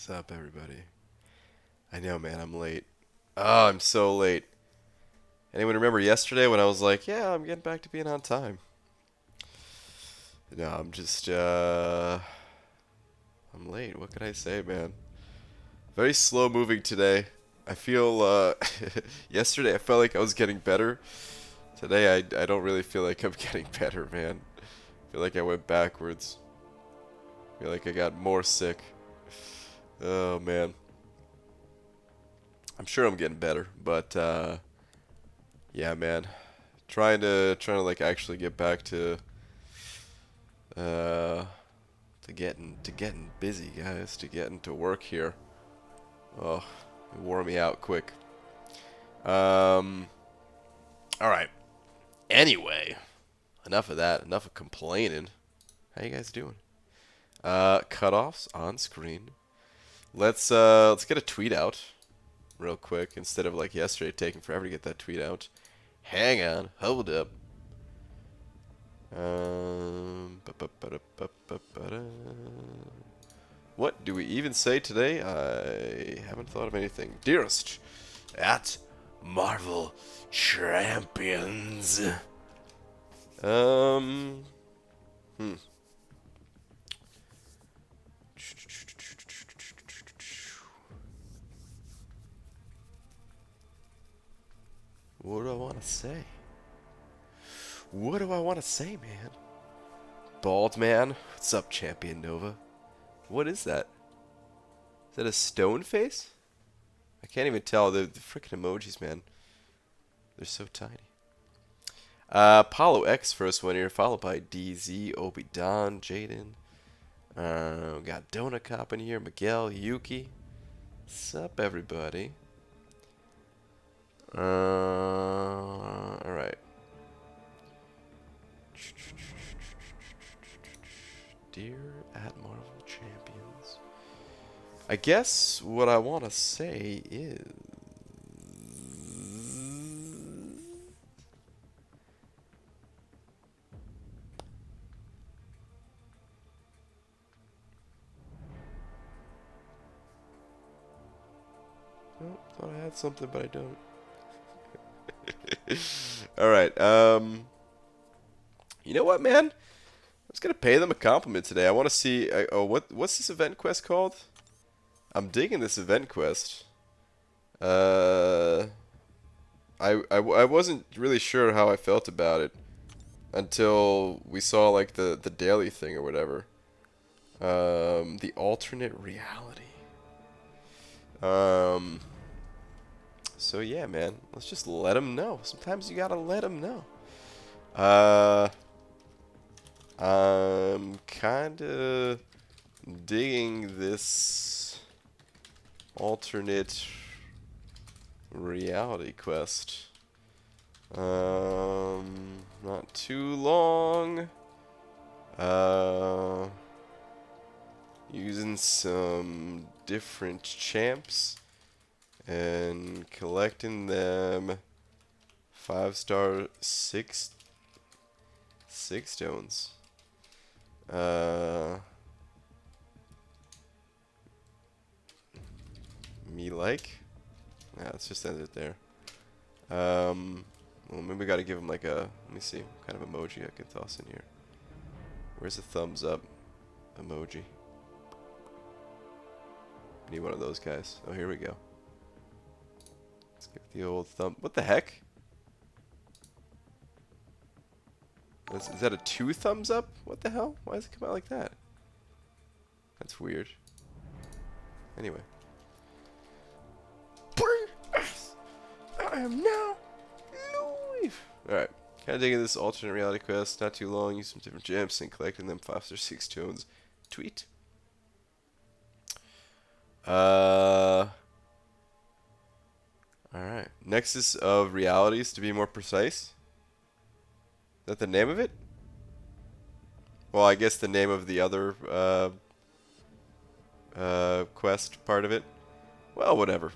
What's up, everybody? I know, man, I'm late. Oh, I'm so late. Anyone remember yesterday when I was like, yeah, I'm getting back to being on time? No, I'm late. What can I say, man? Very slow moving today. I feel, yesterday I felt like I was getting better. Today I don't really feel like I'm getting better, man. I feel like I went backwards. I feel like I got more sick. Oh, man. I'm sure I'm getting better, but, yeah, man. Trying to like actually get back uh to getting busy, guys, to getting to work here. Oh, it wore me out quick. Um all right. Anyway, enough of that. Enough of complaining. How you guys doing? Cutoffs on screen. Let's get a tweet out real quick instead of like yesterday taking forever to get that tweet out. Hang on, hold up. What do we even say today? I haven't thought of anything. Dearest, at Marvel Champions. Um, hmm. What do I want to say? What do I want to say, man? Bald man? What's up, Champion Nova? What is that? Is that a stone face? I can't even tell. The freaking emojis, man. They're so tiny. Apollo X first one here, followed by DZ, Obi Don, Jaden. Got Donut Cop in here, Miguel, Yuki. Sup, everybody? Alright. Dear at Marvel Champions. I guess what I want to say is... Oh, thought I had something, but I don't. Alright, you know what, man? I'm just gonna pay them a compliment today. I want to see... what's this event quest called? I'm digging this event quest. I wasn't really sure how I felt about it until we saw like the daily thing or whatever. The alternate reality. So yeah, man, let's just let them know. Sometimes you gotta let them know. I'm kinda digging this alternate reality quest. Not too long. Using some different champs and collecting them 5-star six stones. Me like? Yeah, let's just end it there. Well, maybe we gotta give him like a... Let me see what kind of emoji I can toss in here. Where's the thumbs up emoji? Need one of those guys. Oh, here we go. Let's give the old thumb... What the heck? Is that a 2 thumbs up? What the hell? Why does it come out like that? That's weird. Anyway. I am now live. Alright. Kind of digging this alternate reality quest. Not too long. Use some different gems and collecting them 5-star 6 tones. Tweet. Alright. Nexus of Realities, to be more precise. Is that the name of it? Well, I guess the name of the other quest part of it. Well, whatever.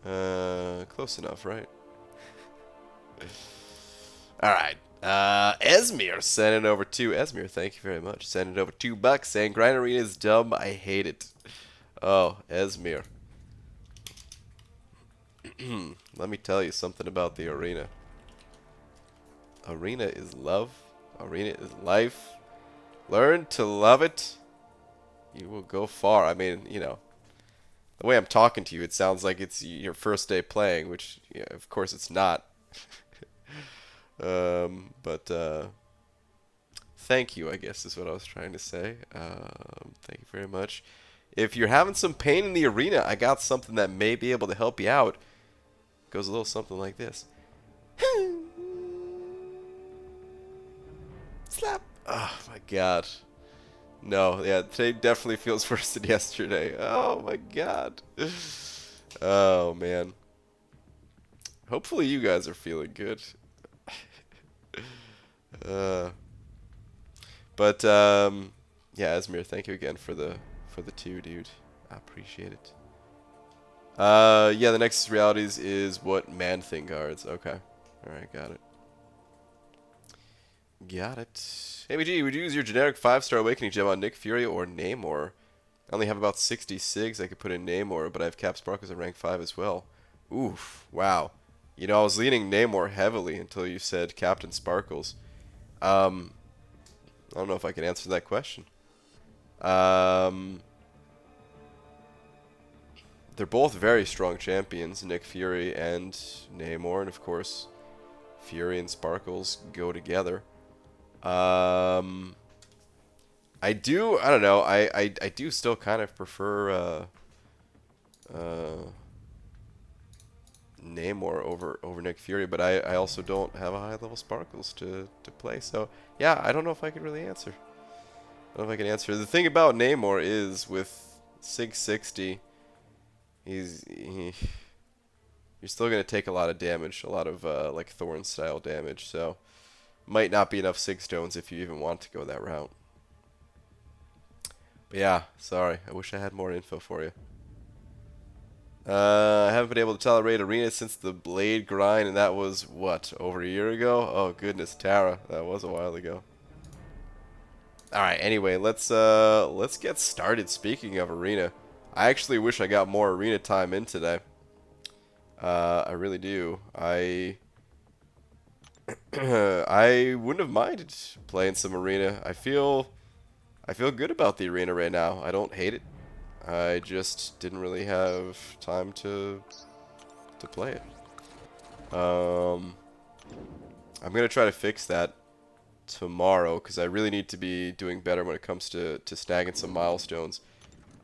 Close enough, right? Alright. Esmir sent it over to Esmir. Thank you very much. Send it over $2 saying Grind Arena is dumb. I hate it. Oh, Esmir. Let me tell you something about the arena. Arena is love. Arena is life. Learn to love it. You will go far. I mean, you know, the way I'm talking to you, it sounds like it's your first day playing, which, yeah, of course, it's not. But thank you, I guess, is what I was trying to say. Thank you very much. If you're having some pain in the arena, I got something that may be able to help you out. It goes a little something like this. Slap. Oh, my God. No, yeah, today definitely feels worse than yesterday. Oh, my God. Oh, man. Hopefully you guys are feeling good. Yeah, Esmir, thank you again for the 2, dude. I appreciate it. Yeah, the Nexus Realities is what Man-Thing guards. Okay. Alright, got it. Got it. Hey, BG, would you use your generic 5-star Awakening gem on Nick Fury or Namor? I only have about 60 SIGs I could put in Namor, but I have Cap Sparkles at rank 5 as well. Oof, wow. You know, I was leaning Namor heavily until you said Captain Sparkles. I don't know if I can answer that question. They're both very strong champions, Nick Fury and Namor, and of course, Fury and Sparkles go together. I don't know, I do still kind of prefer Namor over Nick Fury, but I also don't have a high level Sparkles to play, so yeah, I don't know if I can really answer. I don't know if I can answer. The thing about Namor is with 660, you're still going to take a lot of damage, a lot of like Thorn style damage, so might not be enough Sig Stones if you even want to go that route. But yeah, sorry, I wish I had more info for you. I haven't been able to tolerate Arena since the Blade grind, and that was, what, over a year ago? Oh goodness, Tara, that was a while ago. Alright, anyway, let's get started. Speaking of Arena, I actually wish I got more Arena time in today. I really do. I wouldn't have minded playing some Arena. I feel good about the Arena right now. I don't hate it. I just didn't really have time to play it. I'm gonna try to fix that tomorrow because I really need to be doing better when it comes to snagging some milestones.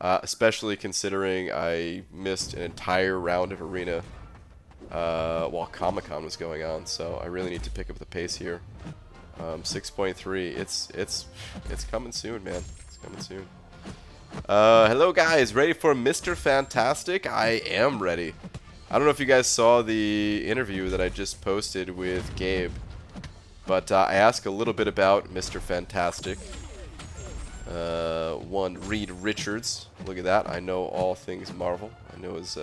Especially considering I missed an entire round of Arena while Comic-Con was going on, so I really need to pick up the pace here. 6.3, it's coming soon, man. It's coming soon. Hello guys, ready for Mr. Fantastic? I am ready. I don't know if you guys saw the interview that I just posted with Gabe, but I asked a little bit about Mr. Fantastic. One Reed Richards. Look at that. I know all things Marvel. I know his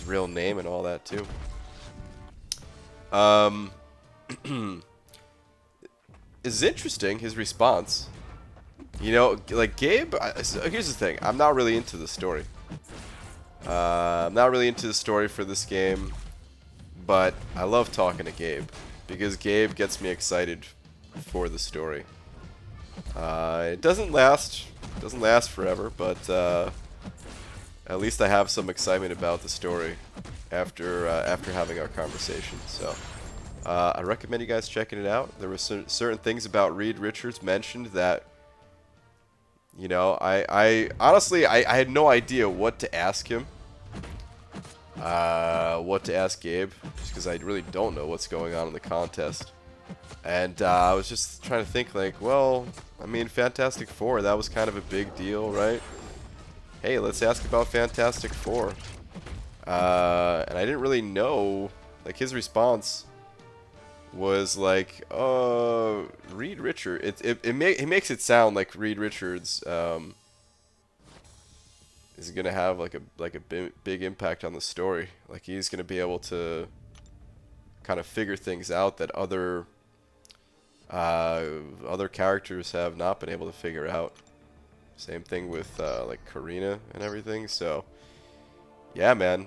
real name and all that too. It's interesting, his response. You know, like Gabe, here's the thing. I'm not really into the story. I'm not really into the story for this game, but I love talking to Gabe because Gabe gets me excited for the story. It doesn't last forever, but at least I have some excitement about the story after having our conversation. So I recommend you guys checking it out. There were certain things about Reed Richards mentioned that, you know, I honestly had no idea what to ask him, what to ask Gabe, just because I really don't know what's going on in the contest. And I was just trying to think, like, well, I mean, Fantastic Four, that was kind of a big deal, right? Hey, let's ask about Fantastic Four. And I didn't really know, like, his response was like, Reed Richards. It makes it sound like Reed Richards is gonna have like a big impact on the story. Like he's gonna be able to kind of figure things out that other other characters have not been able to figure out. Same thing with like Karina and everything. So yeah, man.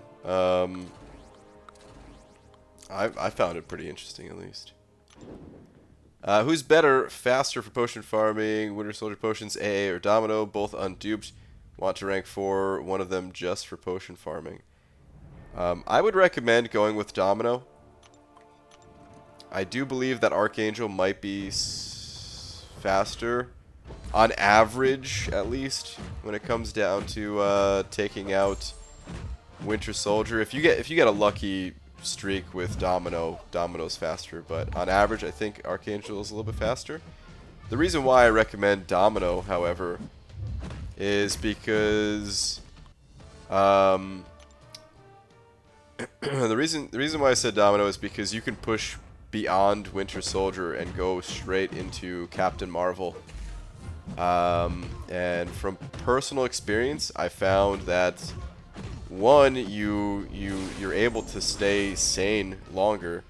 I found it pretty interesting, at least. Who's better, faster for potion farming, Winter Soldier potions, AA or Domino? Both unduped. Want to rank 4, one of them just for potion farming. I would recommend going with Domino. I do believe that Archangel might be faster, on average, at least, when it comes down to taking out Winter Soldier. If you get a lucky streak with Domino's faster, but on average I think Archangel is a little bit faster. The reason why I recommend Domino, however, is because the reason why I said Domino is because you can push beyond Winter Soldier and go straight into Captain Marvel. And from personal experience, I found that one, you're able to stay sane longer.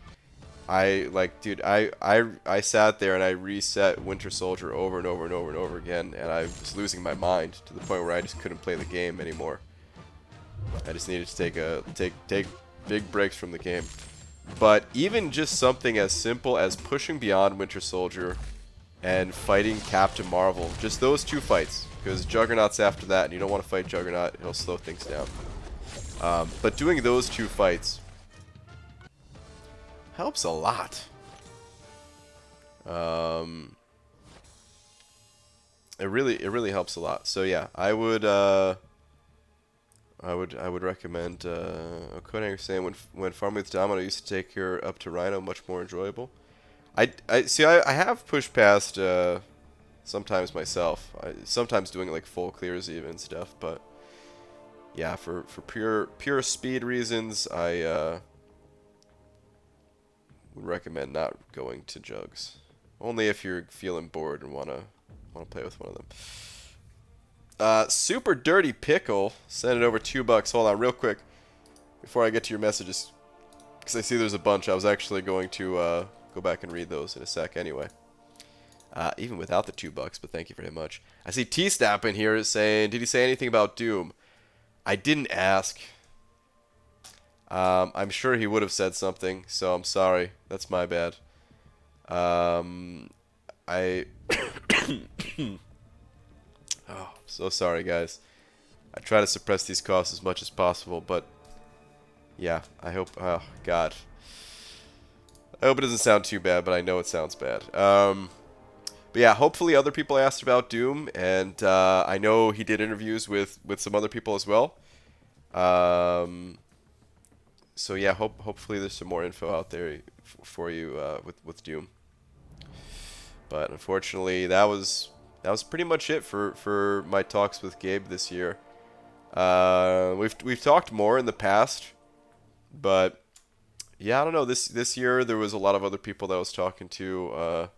Dude, I sat there and I reset Winter Soldier over and over and over and over again, and I was losing my mind to the point where I just couldn't play the game anymore. I just needed to take big breaks from the game. But even just something as simple as pushing beyond Winter Soldier and fighting Captain Marvel, just those 2 fights, because Juggernaut's after that, and you don't want to fight Juggernaut, it'll slow things down. But doing those 2 fights helps a lot. It really helps a lot. So yeah, I would recommend. Codehanger saying when farming with Domino used to take her up to Rhino, much more enjoyable. I have pushed past sometimes myself. Sometimes doing like full clears even and stuff, but yeah, for pure speed reasons, I would recommend not going to Jugs. Only if you're feeling bored and wanna play with one of them. Super Dirty Pickle sent it over $2. Hold on, real quick, before I get to your messages, because I see there's a bunch. I was actually going to go back and read those in a sec anyway. Even without the $2, but thank you very much. I see T-Snap in here saying, did he say anything about Doom? I didn't ask. I'm sure he would have said something, so I'm sorry. That's my bad. Oh, so sorry, guys. I try to suppress these coughs as much as possible, but yeah, I hope. Oh God, I hope it doesn't sound too bad, but I know it sounds bad. But yeah, hopefully other people asked about Doom, and I know he did interviews with some other people as well. So yeah, hopefully there's some more info out there for you with Doom. But unfortunately, that was pretty much it for my talks with Gabe this year. We've talked more in the past, but yeah, I don't know. This year there was a lot of other people that I was talking to.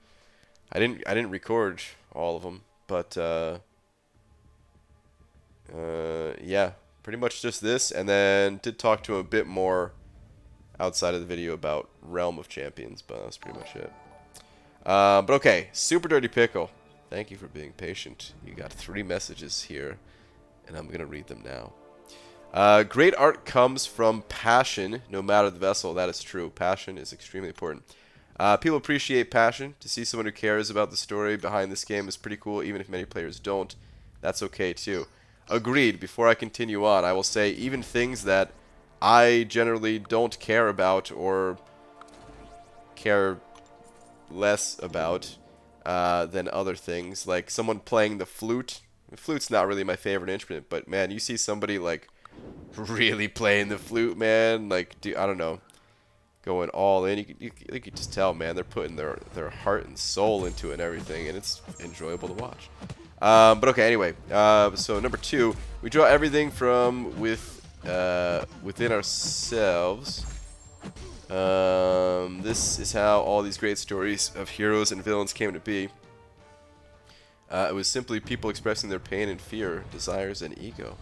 I didn't record all of them, but yeah, pretty much just this, and then did talk to him a bit more outside of the video about Realm of Champions, but that's pretty much it. But okay, Super Dirty Pickle, thank you for being patient. You got 3 messages here, and I'm gonna read them now. Great art comes from passion, no matter the vessel. That is true. Passion is extremely important. People appreciate passion. To see someone who cares about the story behind this game is pretty cool, even if many players don't. That's okay too. Agreed. Before I continue on, I will say even things that I generally don't care about or care less about than other things, like someone playing the flute. The flute's not really my favorite instrument, but man, you see somebody like really playing the flute, man, like I don't know, going all in. You could just tell, man, they're putting their heart and soul into it and everything, and it's enjoyable to watch. But okay, anyway, so number 2, we draw everything from within ourselves. This is how all these great stories of heroes and villains came to be. It was simply people expressing their pain and fear, desires, and ego.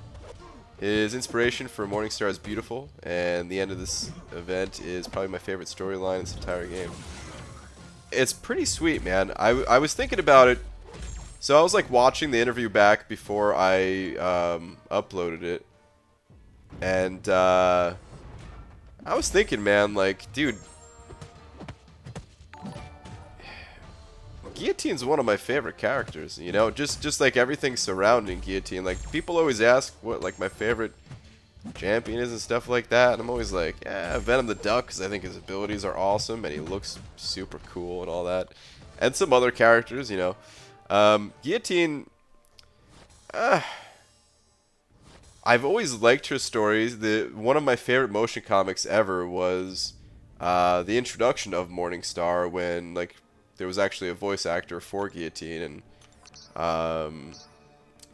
His inspiration for Morningstar is beautiful, and the end of this event is probably my favorite storyline in this entire game. it's pretty sweet, man. I was thinking about it. So I was like watching the interview back before I uploaded it, and I was thinking, man, like, dude, Guillotine's one of my favorite characters. You know, just like everything surrounding Guillotine. Like, people always ask what like my favorite champion is and stuff like that, and I'm always like, yeah, Venom the Duck, because I think his abilities are awesome and he looks super cool and all that, and some other characters, you know. Guillotine, I've always liked her stories. One of my favorite motion comics ever was the introduction of Morningstar, when like there was actually a voice actor for Guillotine, and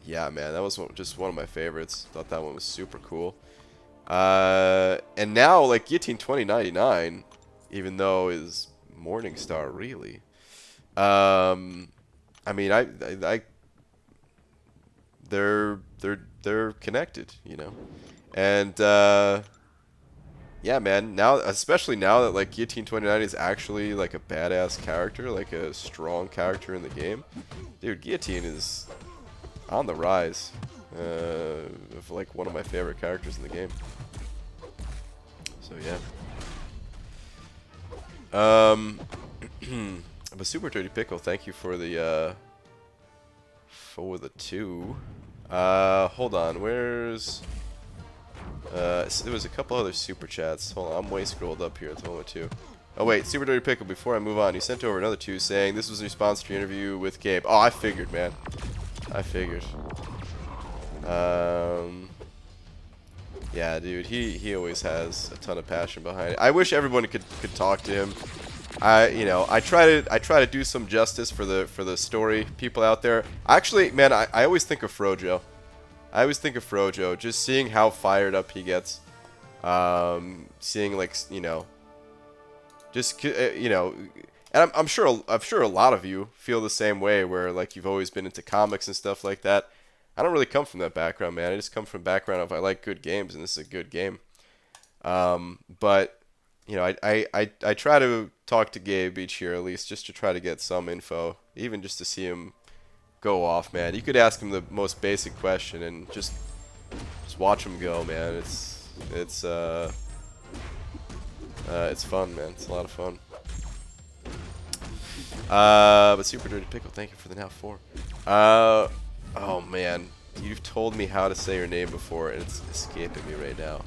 yeah, man, that was just one of my favorites. Thought that one was super cool. And now, like, Guillotine 2099, even though is Morningstar, really. I mean, they're connected, you know. And yeah, man, now, especially now that like Guillotine 29 is actually like a badass character, like a strong character in the game, dude, Guillotine is on the rise of like one of my favorite characters in the game. So yeah. But Super Dirty Pickle, thank you for the 2. Hold on, where's there was a couple other super chats. Hold on, I'm way scrolled up here at the moment too. Oh wait, Super Dirty Pickle, before I move on, you sent over another 2 saying this was in response to your interview with Gabe. Oh, I figured, man. I figured. Yeah, dude, he always has a ton of passion behind it. I wish everyone could talk to him. I try to do some justice for the story people out there. Actually, man, I always think of Frojo. I always think of Frojo, just seeing how fired up he gets. Seeing, like, you know, just you know, and I'm sure a lot of you feel the same way, where like you've always been into comics and stuff like that. I don't really come from that background, man. I just come from a background of I like good games, and this is a good game. But you know, I try to talk to Gabe each year at least, just to try to get some info, even just to see him go off, man. You could ask him the most basic question and just watch him go, man. It's fun, man. It's a lot of fun. But Super Dirty Pickle, thank you for the now 4. Oh man, you've told me how to say your name before, and it's escaping me right now.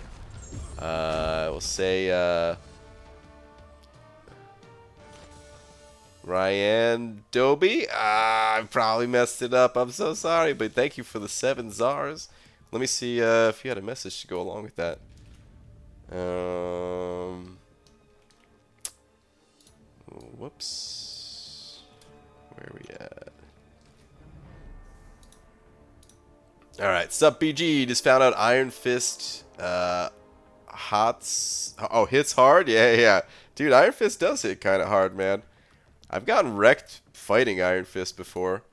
We'll say Ryan Doby. I probably messed it up. I'm so sorry, but thank you for the 7 Zars. Let me see if you had a message to go along with that. Whoops. Where are we at? Alright, sup BG, just found out Iron Fist hits hard? Yeah. Dude, Iron Fist does hit kind of hard, man. I've gotten wrecked fighting Iron Fist before.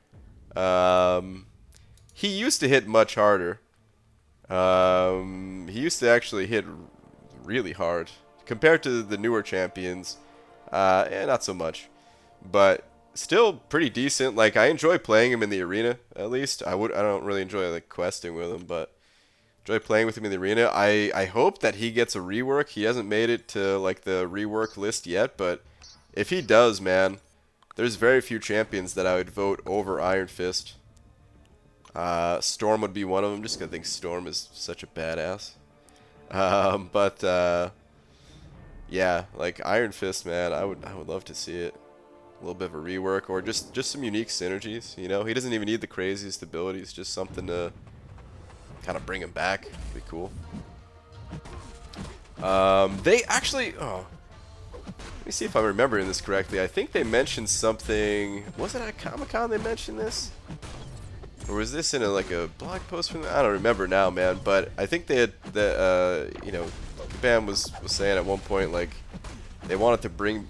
He used to hit much harder. He used to actually hit really hard. Compared to the newer champions, not so much. But still pretty decent. Like, I enjoy playing him in the arena, at least. I don't really enjoy like questing with him, but enjoy playing with him in the arena. I hope that he gets a rework. He hasn't made it to like the rework list yet, but if he does, man, there's very few champions that I would vote over Iron Fist. Storm would be one of them, just because I think Storm is such a badass. Yeah, like Iron Fist, man, I would love to see it. A little bit of a rework, or just some unique synergies, you know? He doesn't even need the craziest abilities, just something to kind of bring him back. Be cool. They actually... Oh, let me see if I'm remembering this correctly. I think they mentioned something... Was it at Comic-Con they mentioned this? Or was this in like a blog post from them? I don't remember now, man. But I think they had... you know, Kabam was saying at one point, like, they wanted to bring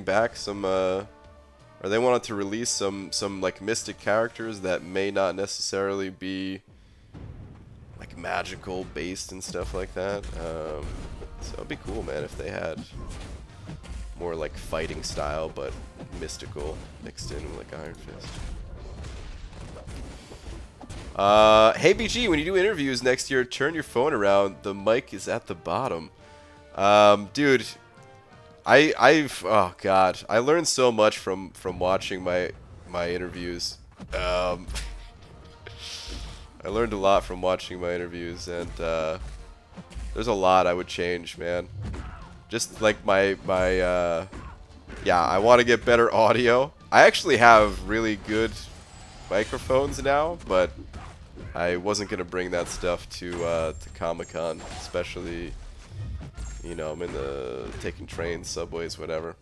back some... or they wanted to release some like mystic characters that may not necessarily be like magical based and stuff like that. So it'd be cool, man, if they had more like fighting style, but mystical mixed in with like Iron Fist. Hey BG, when you do interviews next year, turn your phone around. The mic is at the bottom. Dude, oh god, I learned so much from watching my interviews. I learned a lot from watching my interviews, and there's a lot I would change, man. Just like yeah, I want to get better audio. I actually have really good microphones now, but I wasn't gonna bring that stuff to Comic-Con, especially, you know, I'm in the taking trains, subways, whatever.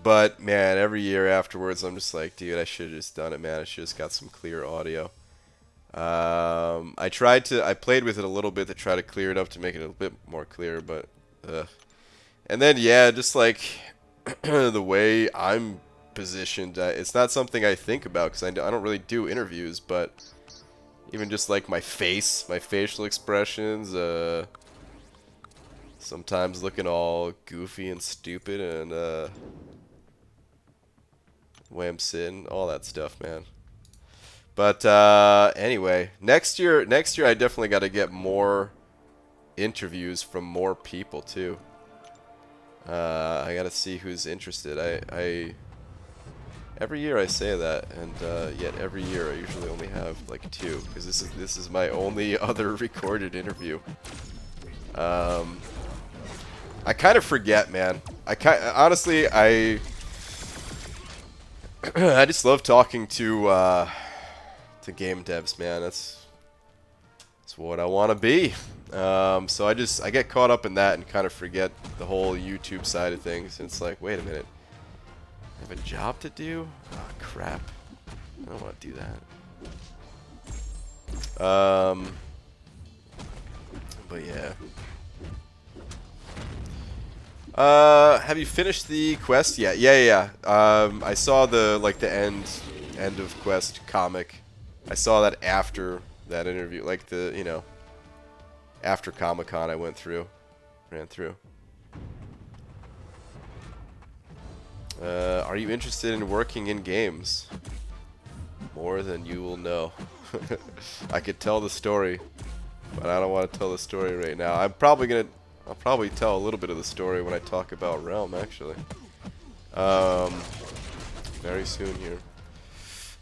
But man, every year afterwards, I'm just like, dude, I should have just done it, man. I should have just got some clear audio. I played with it a little bit to try to clear it up to make it a bit more clear, but and then yeah, just like the way I'm positioned, it's not something I think about because I don't really do interviews, but even just like my face, my facial expressions, sometimes looking all goofy and stupid, and the way I'm sitting, all that stuff, man. But anyway, next year I definitely got to get more interviews from more people too. I got to see who's interested. Every year I say that, and yet every year I usually only have like 2, because this is my only other recorded interview. I kind of forget, man. Honestly, I just love talking to game devs, man. That's what I want to be. So I get caught up in that and kind of forget the whole YouTube side of things. And it's like, wait a minute, I have a job to do? Oh crap, I don't want to do that. But yeah. Have you finished the quest yet? Yeah. I saw the end of quest comic. I saw that after that interview, like after Comic-Con I ran through. Are you interested in working in games? More than you will know. I could tell the story, but I don't want to tell the story right now. I'll probably tell a little bit of the story when I talk about Realm, actually. Very soon here.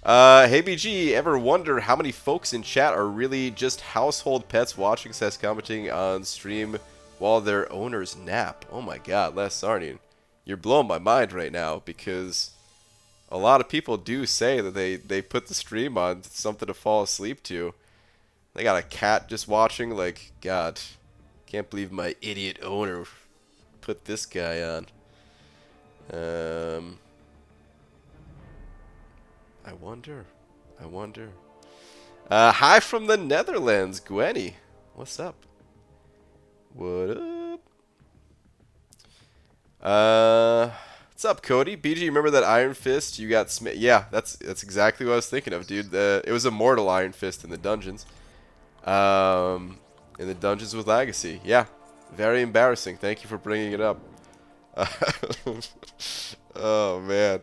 Hey BG, ever wonder how many folks in chat are really just household pets watching / commenting on stream while their owners nap? Oh my god, Les Sarnian, you're blowing my mind right now, because a lot of people do say that they put the stream on something to fall asleep to. They got a cat just watching, like, god, can't believe my idiot owner put this guy on. I wonder. Hi from the Netherlands, Gwenny. What's up? What up? What's up, Cody? BG, remember that Iron Fist you got smit? Yeah, that's exactly what I was thinking of, dude. It was a mortal Iron Fist in the dungeons. In the dungeons with Legacy. Yeah, very embarrassing. Thank you for bringing it up. Oh man.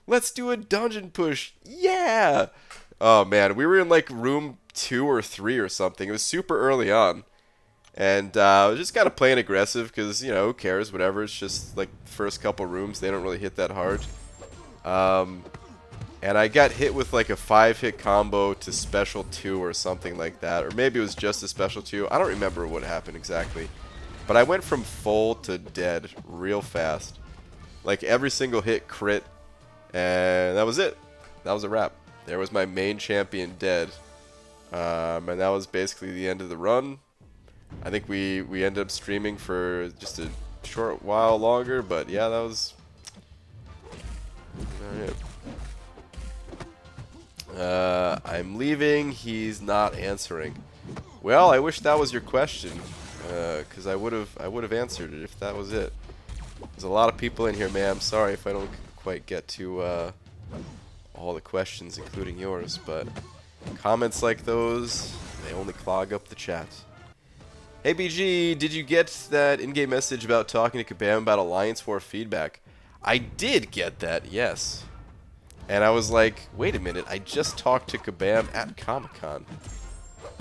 Let's do a dungeon push. Yeah. Oh man, we were in like room 2 or 3 or something. It was super early on. And I was just kind of playing aggressive because, you know, who cares, whatever. It's just like first couple rooms, they don't really hit that hard. And I got hit with like a 5-hit combo to special 2 or something like that. Or maybe it was just a special 2. I don't remember what happened exactly. But I went from full to dead real fast. Like every single hit crit. And that was it. That was a wrap. There was my main champion dead. And that was basically the end of the run. I think we ended up streaming for just a short while longer, but yeah, that was alright. I'm leaving. He's not answering. Well, I wish that was your question, because I would have answered it if that was it. There's a lot of people in here, man. I'm sorry if I don't quite get to all the questions, including yours, but comments like those, they only clog up the chat. Hey BG, did you get that in-game message about talking to Kabam about Alliance War feedback? I did get that, yes. And I was like, wait a minute, I just talked to Kabam at Comic-Con.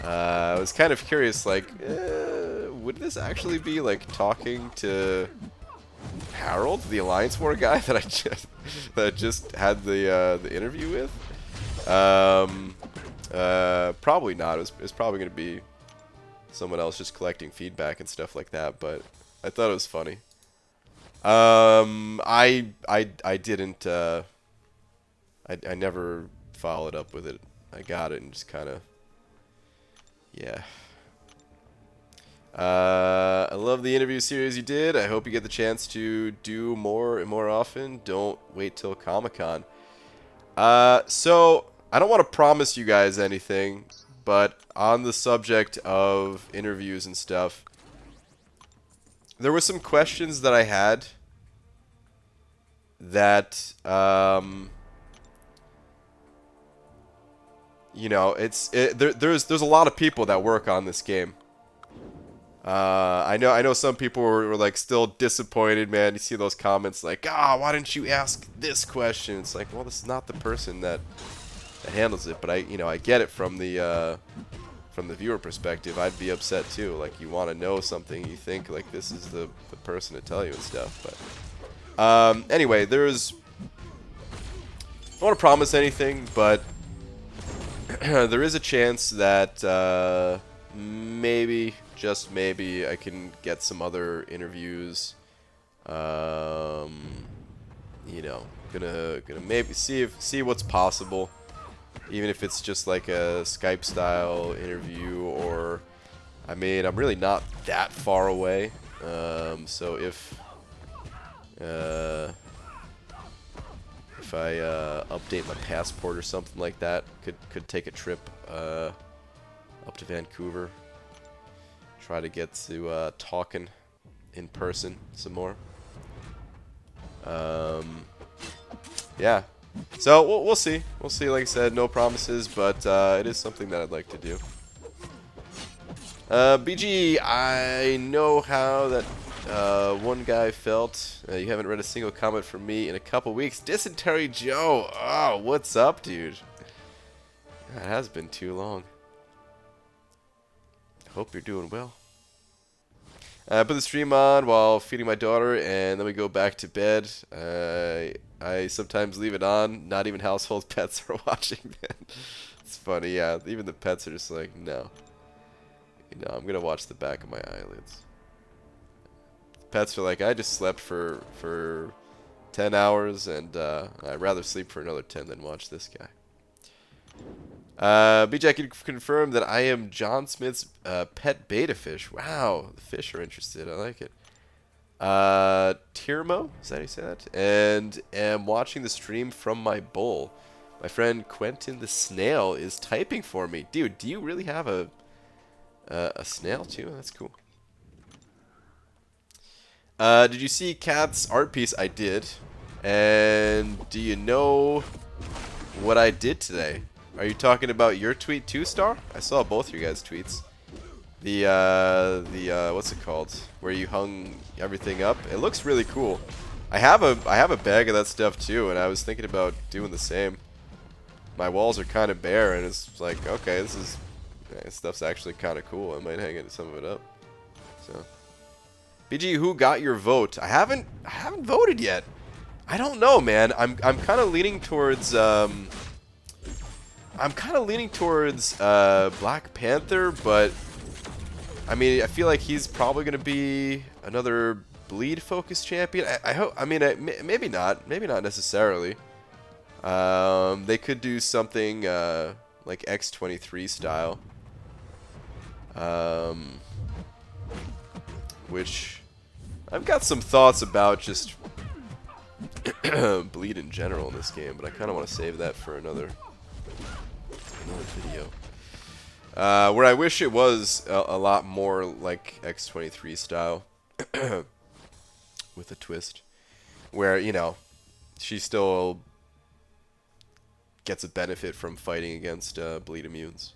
I was kind of curious, like, would this actually be like talking to Harold, the Alliance War guy that I just had the interview with? Probably not. It was probably going to be someone else just collecting feedback and stuff like that, but I thought it was funny. I didn't I never followed up with it. I got it and just kind of, yeah. I love the interview series you did. I hope you get the chance to do more and more often. Don't wait till Comic-Con. So I don't want to promise you guys anything, but on the subject of interviews and stuff, there were some questions that I had that, you know, there's a lot of people that work on this game. I know some people were like still disappointed, man. You see those comments like, why didn't you ask this question? It's like, well, this is not the person that handles it, but I get it from the viewer perspective. I'd be upset too. Like, you want to know something, you think like this is the person to tell you and stuff. But anyway, I don't want to promise anything, but there is a chance that maybe, just maybe, I can get some other interviews. You know, gonna maybe see what's possible. Even if it's just like a Skype style interview, or I mean, I'm really not that far away. So if I update my passport or something like that, could take a trip up to Vancouver. Try to get to talking in person some more. Yeah. So we'll see. We'll see. Like I said, no promises, but it is something that I'd like to do. BG, I know how that one guy felt. You haven't read a single comment from me in a couple weeks. Dysentery Joe. Oh, what's up, dude? It has been too long. Hope you're doing well. I put the stream on while feeding my daughter, and then we go back to bed. I sometimes leave it on. Not even household pets are watching, man. It's funny, yeah. Even the pets are just like, no. You know, I'm going to watch the back of my eyelids. Pets are like, I just slept for 10 hours, and I'd rather sleep for another 10 than watch this guy. BJ, I can confirm that I am John Smith's pet beta fish. Wow, the fish are interested. I like it. Tirmo, is that how you say that? And am watching the stream from my bowl. My friend Quentin the Snail is typing for me. Dude, do you really have a snail too? That's cool. Did you see Kat's art piece? I did. And do you know what I did today? Are you talking about your tweet too, Star? I saw both your guys' tweets. The what's it called? Where you hung everything up. It looks really cool. I have a bag of that stuff too, and I was thinking about doing the same. My walls are kind of bare, and it's like, okay, this stuff's actually kind of cool. I might hang some of it up. So, BG, who got your vote? I haven't voted yet. I don't know, man. I'm kind of leaning towards Black Panther, but I mean, I feel like he's probably going to be another bleed-focused champion. I hope. I mean, maybe not necessarily. They could do something like X-23 style, which I've got some thoughts about just bleed in general in this game, but I kind of want to save that for another video. Where I wish it was a lot more like X-23 style, with a twist, where, you know, she still gets a benefit from fighting against bleed immunes.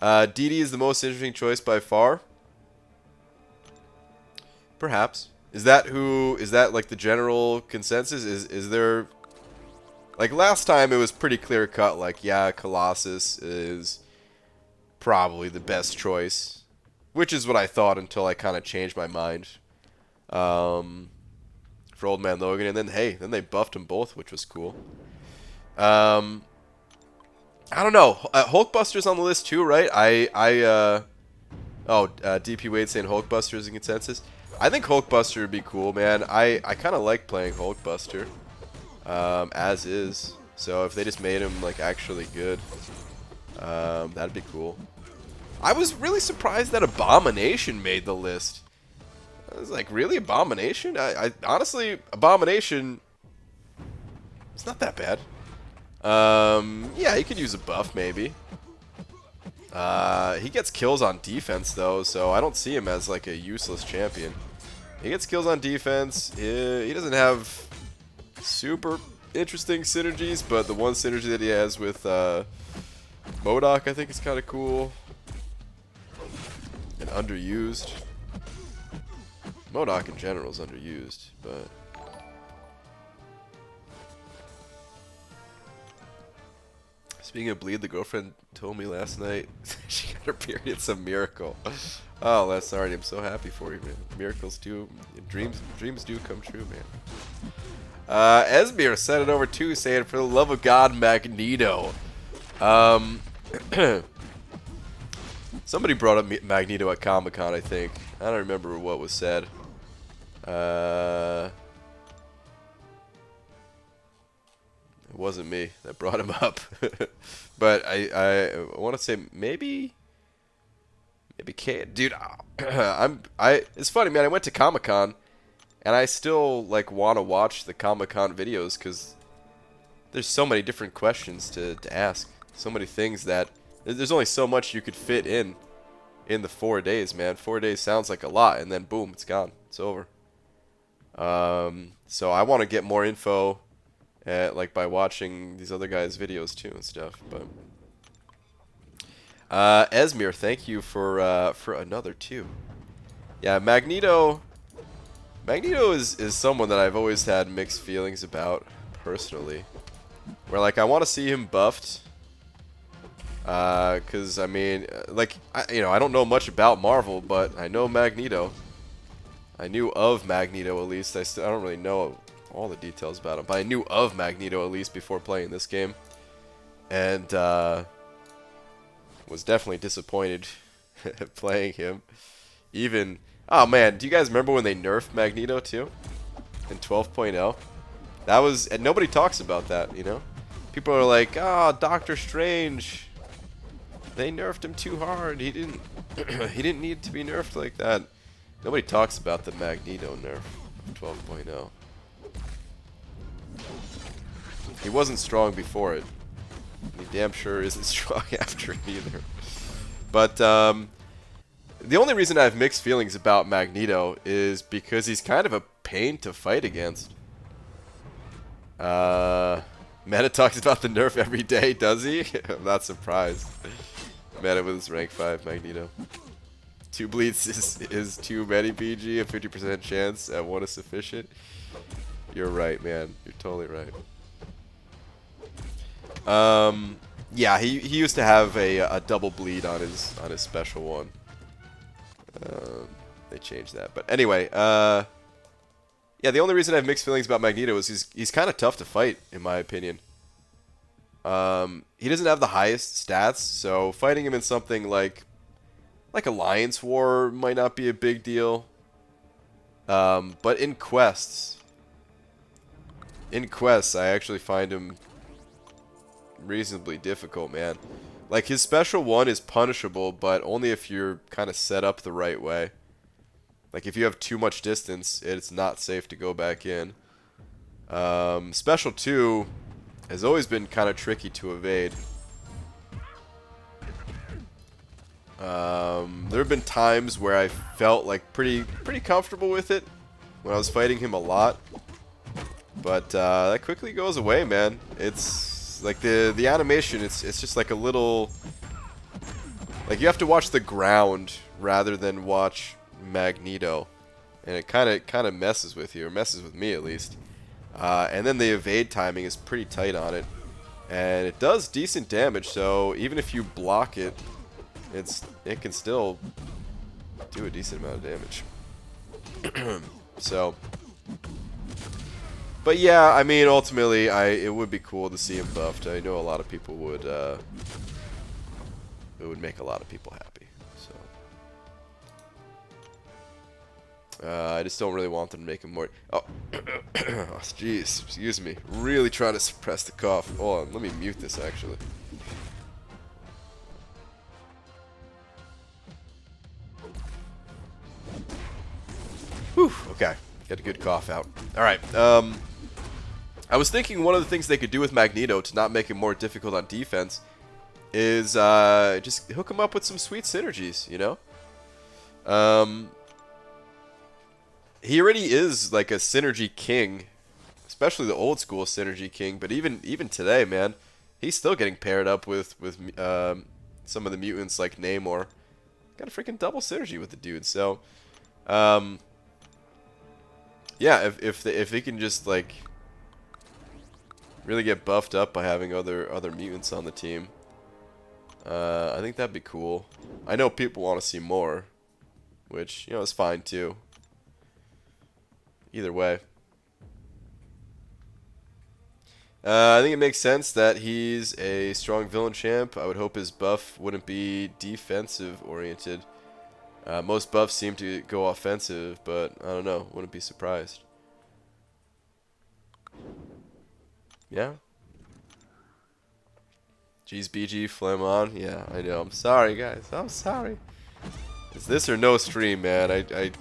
DD is the most interesting choice by far. Perhaps. Is that like the general consensus? Is there, like last time it was pretty clear cut, like, yeah, Colossus is probably the best choice, which is what I thought until I kind of changed my mind for Old Man Logan, and then hey, then they buffed them both, which was cool. I don't know. Hulkbuster's on the list too, right? DP Wade saying Hulkbuster is a consensus. I think Hulkbuster would be cool, man. I kind of like playing Hulkbuster as is. So if they just made him like actually good, that'd be cool. I was really surprised that Abomination made the list. I was like, really, Abomination? I honestly, Abomination, it's not that bad. Yeah, he could use a buff maybe. He gets kills on defense though, so I don't see him as like a useless champion. He gets kills on defense. He doesn't have super interesting synergies, but the one synergy that he has with MODOK I think is kind of cool and underused. MODOK in general is underused, but speaking of bleed, the girlfriend told me last night she got her period. It's a miracle. Oh, that's alright. I'm so happy for you, man. Miracles do, dreams do come true, man. Esmir sent it over too, saying, "For the love of God, Magneto." Somebody brought up Magneto at Comic-Con, I think. I don't remember what was said. It wasn't me that brought him up. But I want to say maybe Kate. Dude, it's funny, man. I went to Comic-Con and I still like want to watch the Comic-Con videos cuz there's so many different questions to ask. So many things that there's only so much you could fit in the 4 days, man. 4 days sounds like a lot, and then boom, it's gone. It's over. So I want to get more info like by watching these other guys' videos too and stuff. But Esmir, thank you for another too. Yeah, Magneto is someone that I've always had mixed feelings about personally. Where like I want to see him buffed. Cause I mean, like I don't know much about Marvel, but I know Magneto. I knew of Magneto at least. I don't really know all the details about him, but I knew of Magneto at least before playing this game, and was definitely disappointed playing him. Even oh man, do you guys remember when they nerfed Magneto too in 12.0? That was, and nobody talks about that, you know. People are like, "Ah, oh, Doctor Strange. They nerfed him too hard. He didn't he didn't need to be nerfed like that." Nobody talks about the Magneto nerf of 12.0. He wasn't strong before it. He damn sure isn't strong after it either. But the only reason I have mixed feelings about Magneto is because he's kind of a pain to fight against. Meta talks about the nerf every day, does he? I'm not surprised. Meta with his rank 5 Magneto. 2 bleeds is too many, BG. A 50% chance at 1 is sufficient. You're right, man. You're totally right. Yeah, he used to have a double bleed on his special one. They changed that, but anyway, yeah. The only reason I have mixed feelings about Magneto is he's kind of tough to fight, in my opinion. He doesn't have the highest stats, so fighting him in something like Alliance War might not be a big deal. But in quests, I actually find him reasonably difficult, man. Like, his special one is punishable, but only if you're kind of set up the right way. Like, if you have too much distance, it's not safe to go back in. Special 2 has always been kind of tricky to evade. There have been times where I felt like pretty comfortable with it when I was fighting him a lot, but that quickly goes away, man. It's like the animation. It's just like a little, like you have to watch the ground rather than watch Magneto. and it kind of messes with you, or messes with me at least. And then the evade timing is pretty tight on it, and it does decent damage. So even if you block it, it can still do a decent amount of damage. So, but yeah, I mean, ultimately, it would be cool to see him buffed. I know a lot of people would. It would make a lot of people happy. So, I just don't really want them to make him more. Oh, jeez, excuse me. Really trying to suppress the cough. Hold on, let me mute this actually. Whew, okay. Get a good cough out. Alright, I was thinking one of the things they could do with Magneto to not make it more difficult on defense is just hook him up with some sweet synergies, you know? He already is like a synergy king, especially the old school synergy king, but even today, man, he's still getting paired up with some of the mutants like Namor. Got a freaking double synergy with the dude, so yeah, if they can just like really get buffed up by having other mutants on the team, I think that'd be cool. I know people want to see more, which, you know, is fine too. Either way, I think it makes sense that he's a strong villain champ. I would hope his buff wouldn't be defensive oriented. Most buffs seem to go offensive, but I don't know. Wouldn't be surprised. Yeah. G's BG, Flem on. Yeah, I know. I'm sorry, guys. I'm sorry. Is this or no stream, man? I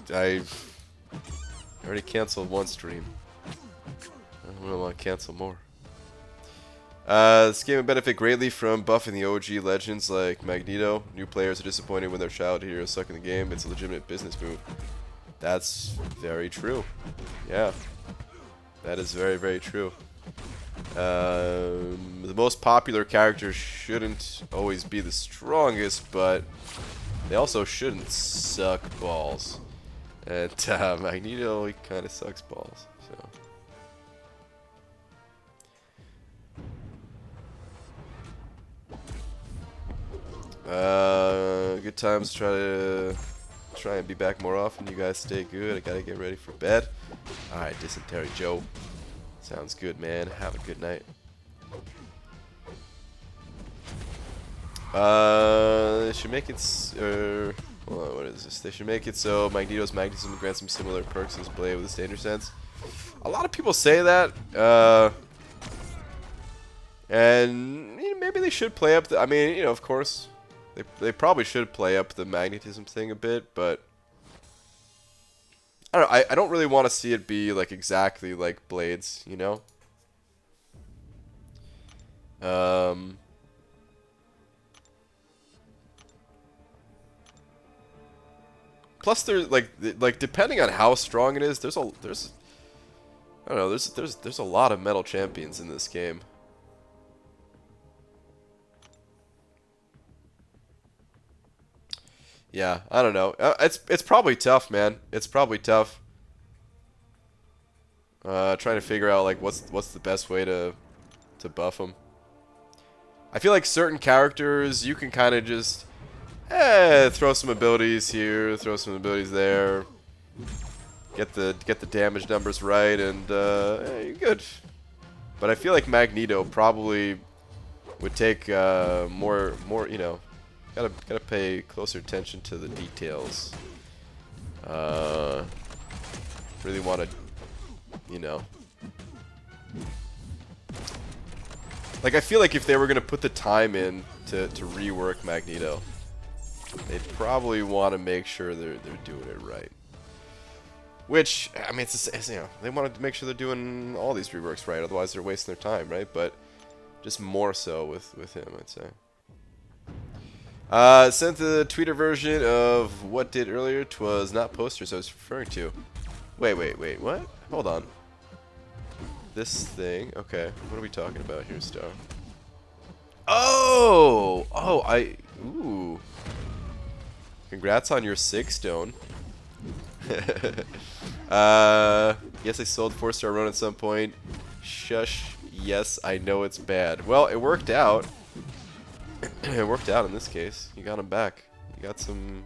already canceled one stream. I don't want to cancel more. This game would benefit greatly from buffing the OG legends like Magneto. New players are disappointed when their childhood heroes suck in the game. It's a legitimate business move. That's very true. Yeah. That is very, very true. The most popular characters shouldn't always be the strongest, but they also shouldn't suck balls. And Magneto, he kind of sucks balls. So. Good times. Try and be back more often. You guys stay good. I gotta get ready for bed. Alright, Dysentery Joe. Sounds good, man. Have a good night. They should make it. Hold on, what is this? They should make it so Magneto's magnetism grants him similar perks as Blade with his danger sense. A lot of people say that. And you know, maybe they should play up. I mean, you know, of course. They probably should play up the magnetism thing a bit, but I don't know. I don't really want to see it be like exactly like Blade's, you know. Plus, there's like depending on how strong it is, there's I don't know. There's a lot of metal champions in this game. Yeah, I don't know. It's probably tough, man. It's probably tough. Trying to figure out like what's the best way to buff them. I feel like certain characters you can kind of just throw some abilities here, throw some abilities there, get the damage numbers right, and you're good. But I feel like Magneto probably would take more you know. Gotta pay closer attention to the details. Really want to, you know. Like, I feel like if they were gonna put the time in to rework Magneto, they'd probably want to make sure they're doing it right. Which, I mean, it's you know, they want to make sure they're doing all these reworks right. Otherwise, they're wasting their time, right? But just more so with him, I'd say. Sent the Twitter version of what did earlier. 'Twas not posters I was referring to. Wait, what? Hold on. This thing. Okay, what are we talking about here, Star? Oh! Ooh. Congrats on your 6 stone. Yes, I sold 4-star run at some point. Shush. Yes, I know it's bad. Well, it worked out. It worked out in this case. You got him back. You got some...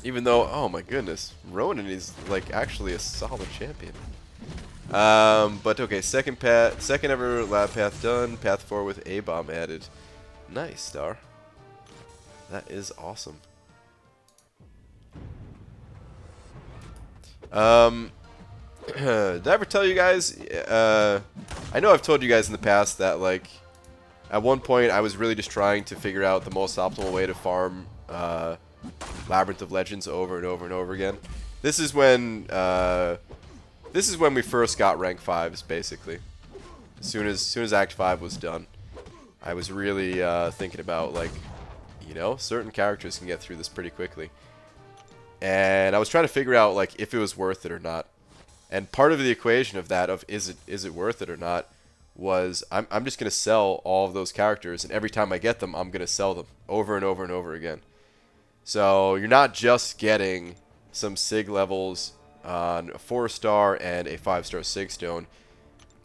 even though, oh my goodness, Ronan is like actually a solid champion. But okay, second ever lab path done. Path 4 with A-bomb added. Nice, Star. That is awesome. Did I ever tell you guys? I know I've told you guys in the past that like at one point I was really just trying to figure out the most optimal way to farm Labyrinth of Legends over and over and over again. This is when we first got rank 5s, basically. As soon as Act 5 was done, I was really thinking about, like, you know, certain characters can get through this pretty quickly. And I was trying to figure out, like, if it was worth it or not. And part of the equation of that, of is it worth it or not, was I'm just going to sell all of those characters, and every time I get them, I'm going to sell them over and over and over again. So you're not just getting some SIG levels on a 4-star and a 5-star SIG stone.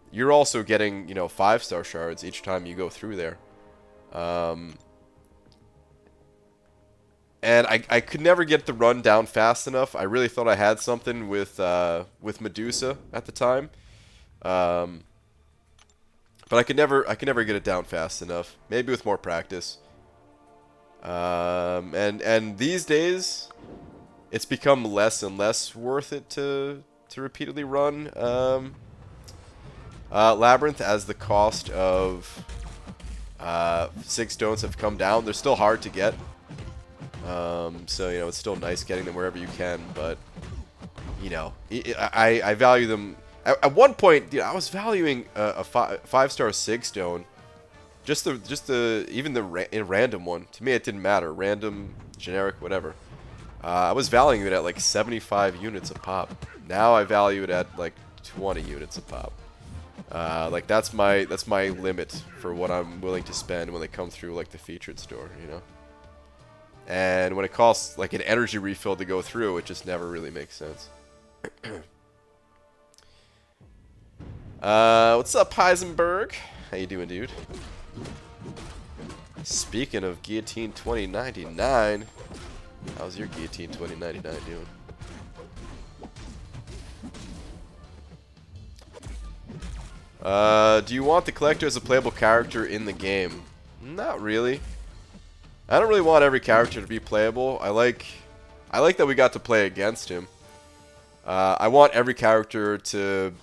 You're also getting, you know, 5-star shards each time you go through there. And I could never get the run down fast enough. I really thought I had something with Medusa at the time. But I could never get it down fast enough. Maybe with more practice. And these days, it's become less and less worth it to repeatedly run Labyrinth, as the cost of 6 stones have come down. They're still hard to get. So, you know, it's still nice getting them wherever you can, but, you know, I value them. At one point, you know, I was valuing a 5-star SIG stone. Even the random one. To me, it didn't matter. Random, generic, whatever. I was valuing it at like 75 units a pop. Now I value it at like 20 units a pop. Like that's my limit for what I'm willing to spend when they come through like the featured store, you know. And when it costs like an energy refill to go through, it just never really makes sense. What's up, Heisenberg? How you doing, dude? Speaking of Guillotine 2099, how's your Guillotine 2099 doing? Do you want the Collector as a playable character in the game? Not really. I don't really want every character to be playable. I like that we got to play against him. I want every character to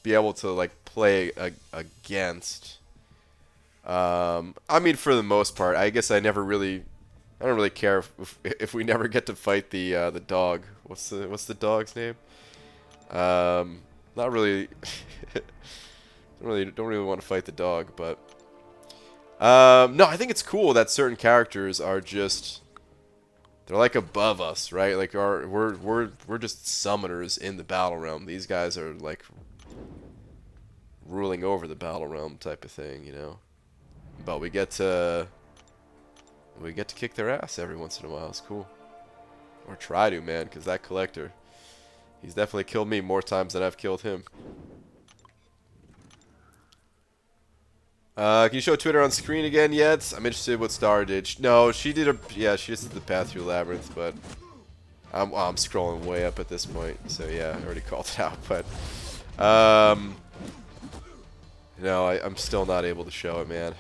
be able to like play against. I mean, for the most part, I guess I don't really care if we never get to fight the dog. What's the dog's name? Not really. don't really want to fight the dog, but no, I think it's cool that certain characters are just, they're like above us, right? Like we're just summoners in the battle realm. These guys are like ruling over the battle realm type of thing, you know. But we get to kick their ass every once in a while. It's cool. Or try to, man, because that Collector, he's definitely killed me more times than I've killed him. Can you show Twitter on screen again yet? I'm interested what Star did. No, she did she just did the path through Labyrinth, but I'm scrolling way up at this point, so yeah, I already called it out, but no, I'm still not able to show it, man.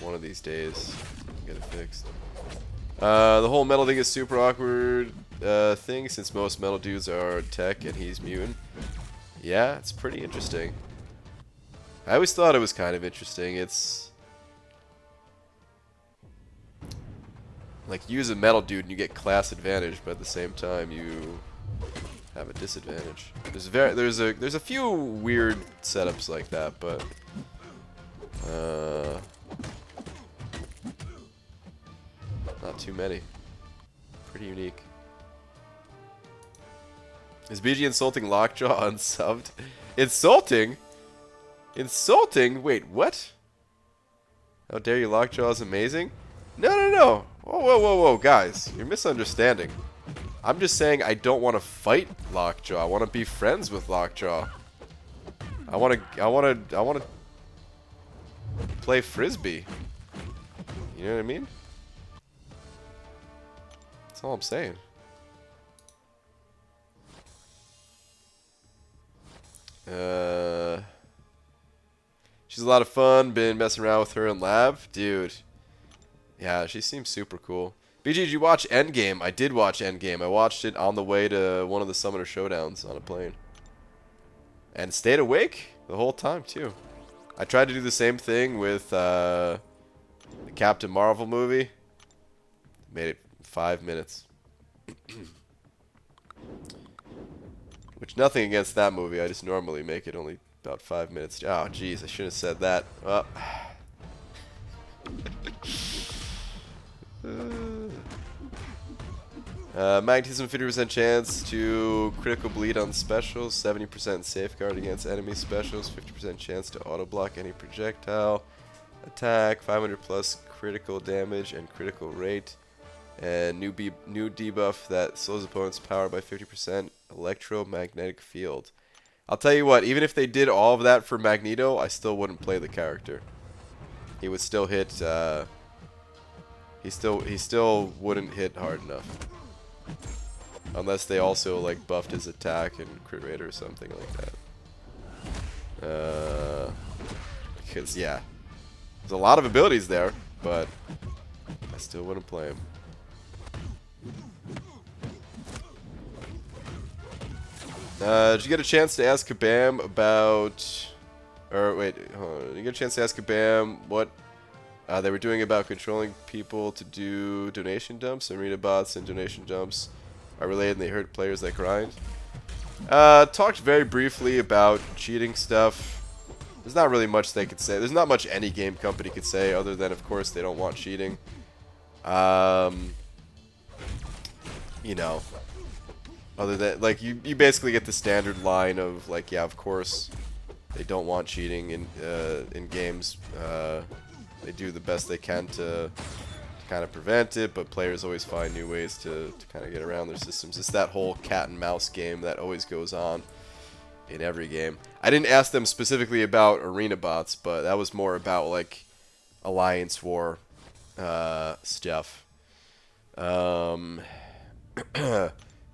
One of these days, get it fixed. The whole metal thing is super awkward thing, since most metal dudes are tech and he's mutant. Yeah, it's pretty interesting. I always thought it was kind of interesting. It's like, use a metal dude and you get class advantage, but at the same time you have a disadvantage. There's a few weird setups like that, but not too many. Pretty unique. Is BG insulting Lockjaw unsubbed? Insulting? Insulting? Wait, what? How dare you? Lockjaw is amazing? No. Whoa, whoa, whoa, whoa, guys. You're misunderstanding. I'm just saying I don't want to fight Lockjaw. I want to be friends with Lockjaw. I want to play Frisbee. You know what I mean? That's all I'm saying. She's a lot of fun. Been messing around with her in lab. Dude. Yeah, she seems super cool. BG, did you watch Endgame? I did watch Endgame. I watched it on the way to one of the Summoner Showdowns on a plane. And stayed awake the whole time, too. I tried to do the same thing with the Captain Marvel movie. Made it 5 minutes. Which, nothing against that movie. I just normally make it only about 5 minutes. Oh, jeez, I should have said that. Well. Magnetism 50% chance to critical bleed on specials, 70% safeguard against enemy specials, 50% chance to auto block any projectile attack, 500 plus critical damage and critical rate, and new debuff that slows opponent's power by 50%, electromagnetic field. I'll tell you what, even if they did all of that for Magneto, I still wouldn't play the character. He would still hit he still wouldn't hit hard enough. Unless they also like buffed his attack and crit rate or something like that. Because yeah, there's a lot of abilities there, but I still wouldn't play him. Did you get a chance to ask Kabam about, or wait, hold on. Did you get a chance to ask Kabam what they were doing about controlling people to do donation dumps? Arena bots and donation dumps are related and they hurt players that grind. Talked very briefly about cheating stuff. There's not really much they could say. There's not much any game company could say other than, of course, they don't want cheating. You know, other than, like, you basically get the standard line of, like, yeah, of course, they don't want cheating in games. They do the best they can to kind of prevent it, but players always find new ways to kind of get around their systems. It's that whole cat and mouse game that always goes on in every game. I didn't ask them specifically about arena bots, but that was more about like Alliance War stuff. And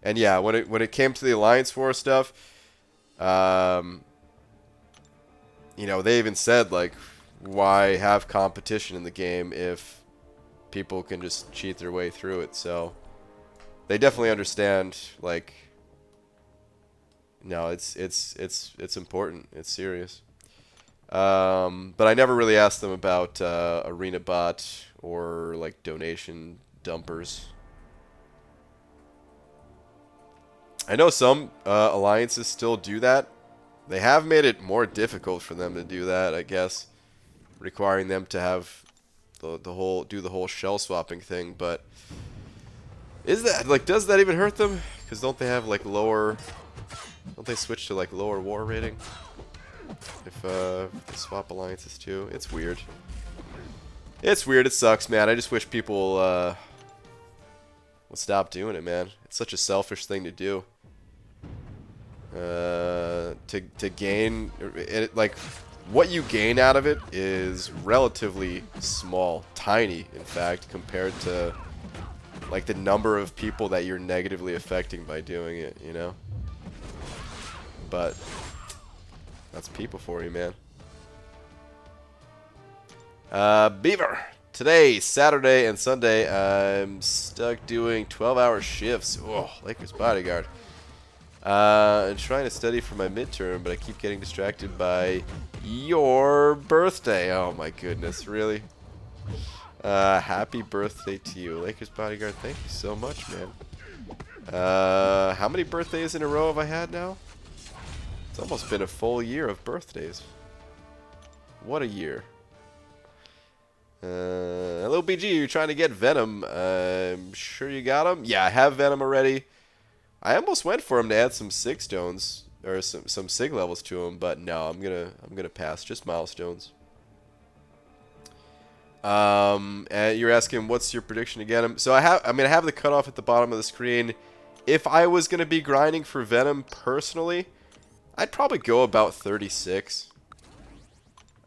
yeah, when it came to the Alliance War stuff, you know, they even said like, why have competition in the game if people can just cheat their way through it? So they definitely understand, like, no, it's important, it's serious. But I never really asked them about arena bot or like donation dumpers. I know some alliances still do that. They have made it more difficult for them to do that, I guess, requiring them to have do the whole shell swapping thing. But is that, like, does that even hurt them? Because don't they have like lower? Don't they switch to like lower war rating if they swap alliances too? It's weird. It's weird. It sucks, man. I just wish people would stop doing it, man. It's such a selfish thing to do. To gain it, like, what you gain out of it is relatively small, tiny, in fact, compared to like the number of people that you're negatively affecting by doing it, you know? But that's people for you, man. Beaver, today, Saturday and Sunday, I'm stuck doing 12-hour shifts. Oh, Lakers bodyguard. And trying to study for my midterm, but I keep getting distracted by your birthday. Oh my goodness, really? Happy birthday to you, Lakers bodyguard. Thank you so much, man. How many birthdays in a row have I had now? It's almost been a full year of birthdays. What a year. Hello, BG. You're trying to get Venom. I'm sure you got him. Yeah, I have Venom already. I almost went for him to add some sig stones or some sig levels to him, but no, I'm gonna pass. Just milestones. And you're asking what's your prediction again? So I have the cutoff at the bottom of the screen. If I was gonna be grinding for Venom personally, I'd probably go about 36.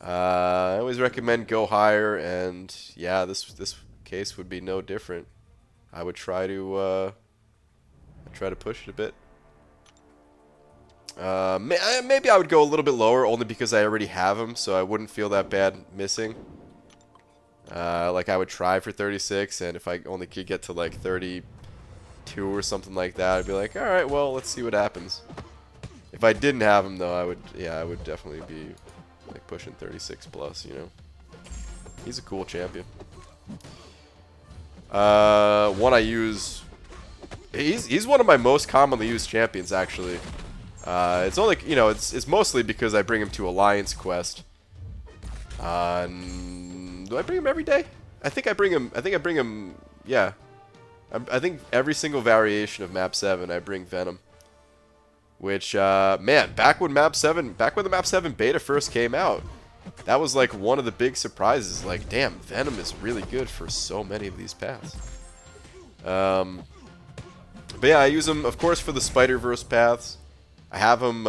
I always recommend go higher, and yeah, this case would be no different. I would try to push it a bit. Maybe I would go a little bit lower, only because I already have him, so I wouldn't feel that bad missing. Like I would try for 36, and if I only could get to like 32 or something like that, I'd be like, all right, well, let's see what happens. If I didn't have him though, I would definitely be like pushing 36 plus, you know. He's a cool champion. One I use. He's one of my most commonly used champions, actually. It's only, you know, it's mostly because I bring him to Alliance Quest. Do I bring him every day? I think I bring him. Yeah. I think every single variation of Map 7, I bring Venom. Which, man, back when the Map 7 beta first came out, that was like one of the big surprises. Like, damn, Venom is really good for so many of these paths. But yeah, I use him, of course, for the Spider-Verse paths. I have him,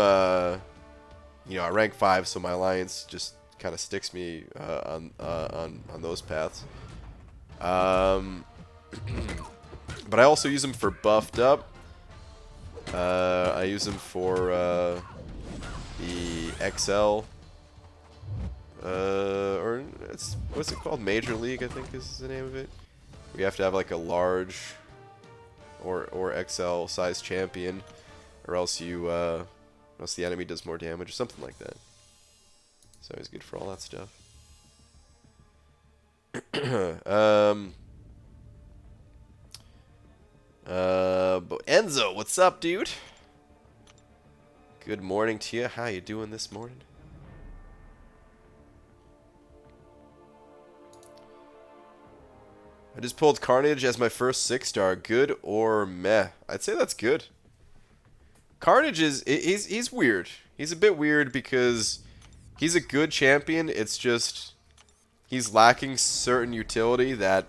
you know, at rank 5, so my alliance just kind of sticks me on those paths. But I also use him for buffed up. I use him for the XL, or what's it called? Major League, I think is the name of it. We have to have like a large or XL size champion, or else the enemy does more damage or something like that. It's always good for all that stuff. But Enzo, what's up, dude? Good morning to you. How you doing this morning? I just pulled Carnage as my first 6-star. Good or meh? I'd say that's good. Carnage he's weird. He's a bit weird because he's a good champion. It's just he's lacking certain utility that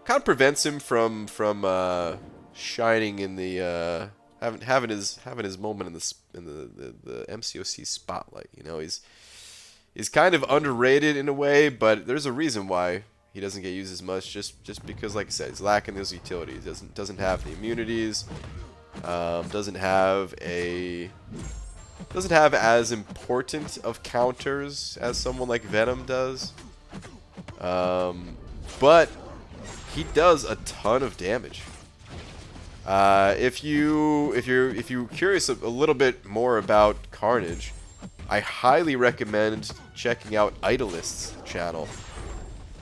kind of prevents him from shining in the having his moment in the MCOC spotlight. You know, he's kind of underrated in a way, but there's a reason why he doesn't get used as much. Just because, like I said, he's lacking those utilities. Doesn't have the immunities. Doesn't have as important of counters as someone like Venom does. But he does a ton of damage. If you're curious a little bit more about Carnage, I highly recommend checking out Idolist's channel.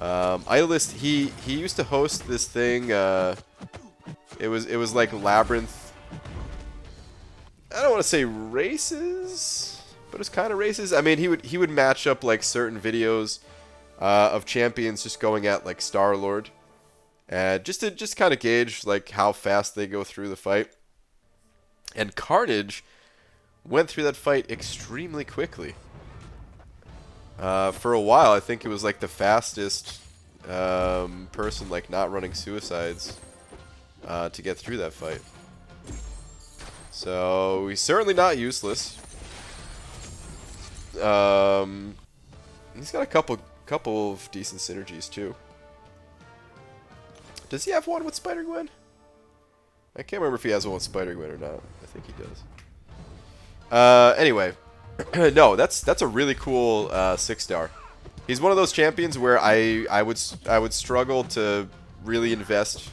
Idolist, he used to host this thing. It was like Labyrinth. I don't want to say races, but it's kind of races. I mean, he would match up like certain videos of champions just going at like Star-Lord. Just to kind of gauge like how fast they go through the fight. And Carnage went through that fight extremely quickly. For a while, I think it was like the fastest person like not running suicides to get through that fight. So he's certainly not useless. He's got a couple of decent synergies too. Does he have one with Spider-Gwen? I can't remember if he has one with Spider-Gwen or not. I think he does. Anyway, no, that's a really cool 6-star. He's one of those champions where I would struggle to really invest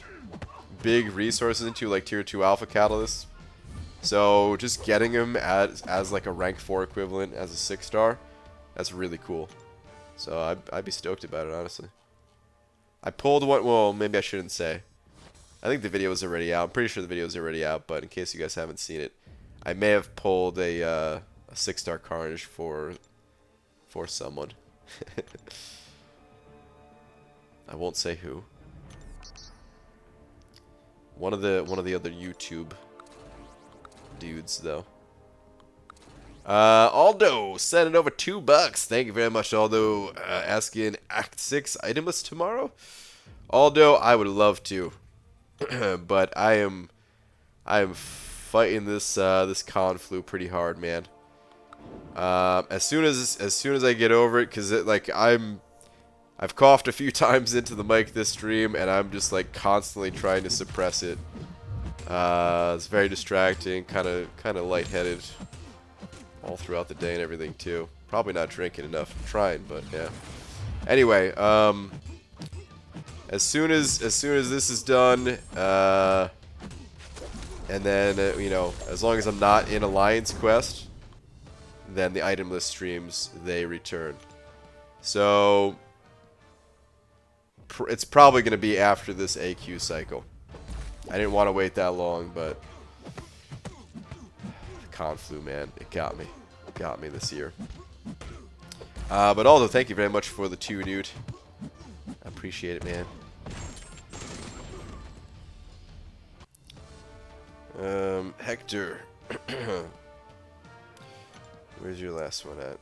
big resources into, like tier 2 alpha catalysts. So just getting him as like a rank 4 equivalent as a 6-star, that's really cool. So I'd be stoked about it, honestly. I pulled one. Well, maybe I shouldn't say. I think the video is already out. I'm pretty sure the video is already out, but in case you guys haven't seen it, I may have pulled a 6-star Carnage for someone. I won't say who. One of the other YouTube dudes, though. Aldo, sending over $2. Thank you very much, Aldo. Asking Act 6 itemless tomorrow. Aldo, I would love to, but I am fighting this this con flu pretty hard, man. As soon as I get over it, cause I've coughed a few times into the mic this stream, and I'm just like constantly trying to suppress it. It's very distracting, kind of lightheaded all throughout the day and everything too. Probably not drinking enough. I'm trying, but yeah. Anyway, as soon as this is done, and then you know, as long as I'm not in Alliance Quest, then the item list streams, they return. So it's probably going to be after this AQ cycle. I didn't want to wait that long, but the con flu, man, it got me. It got me this year. But Aldo, thank you very much for the 2, dude. I appreciate it, man. Hector. Where's your last one at?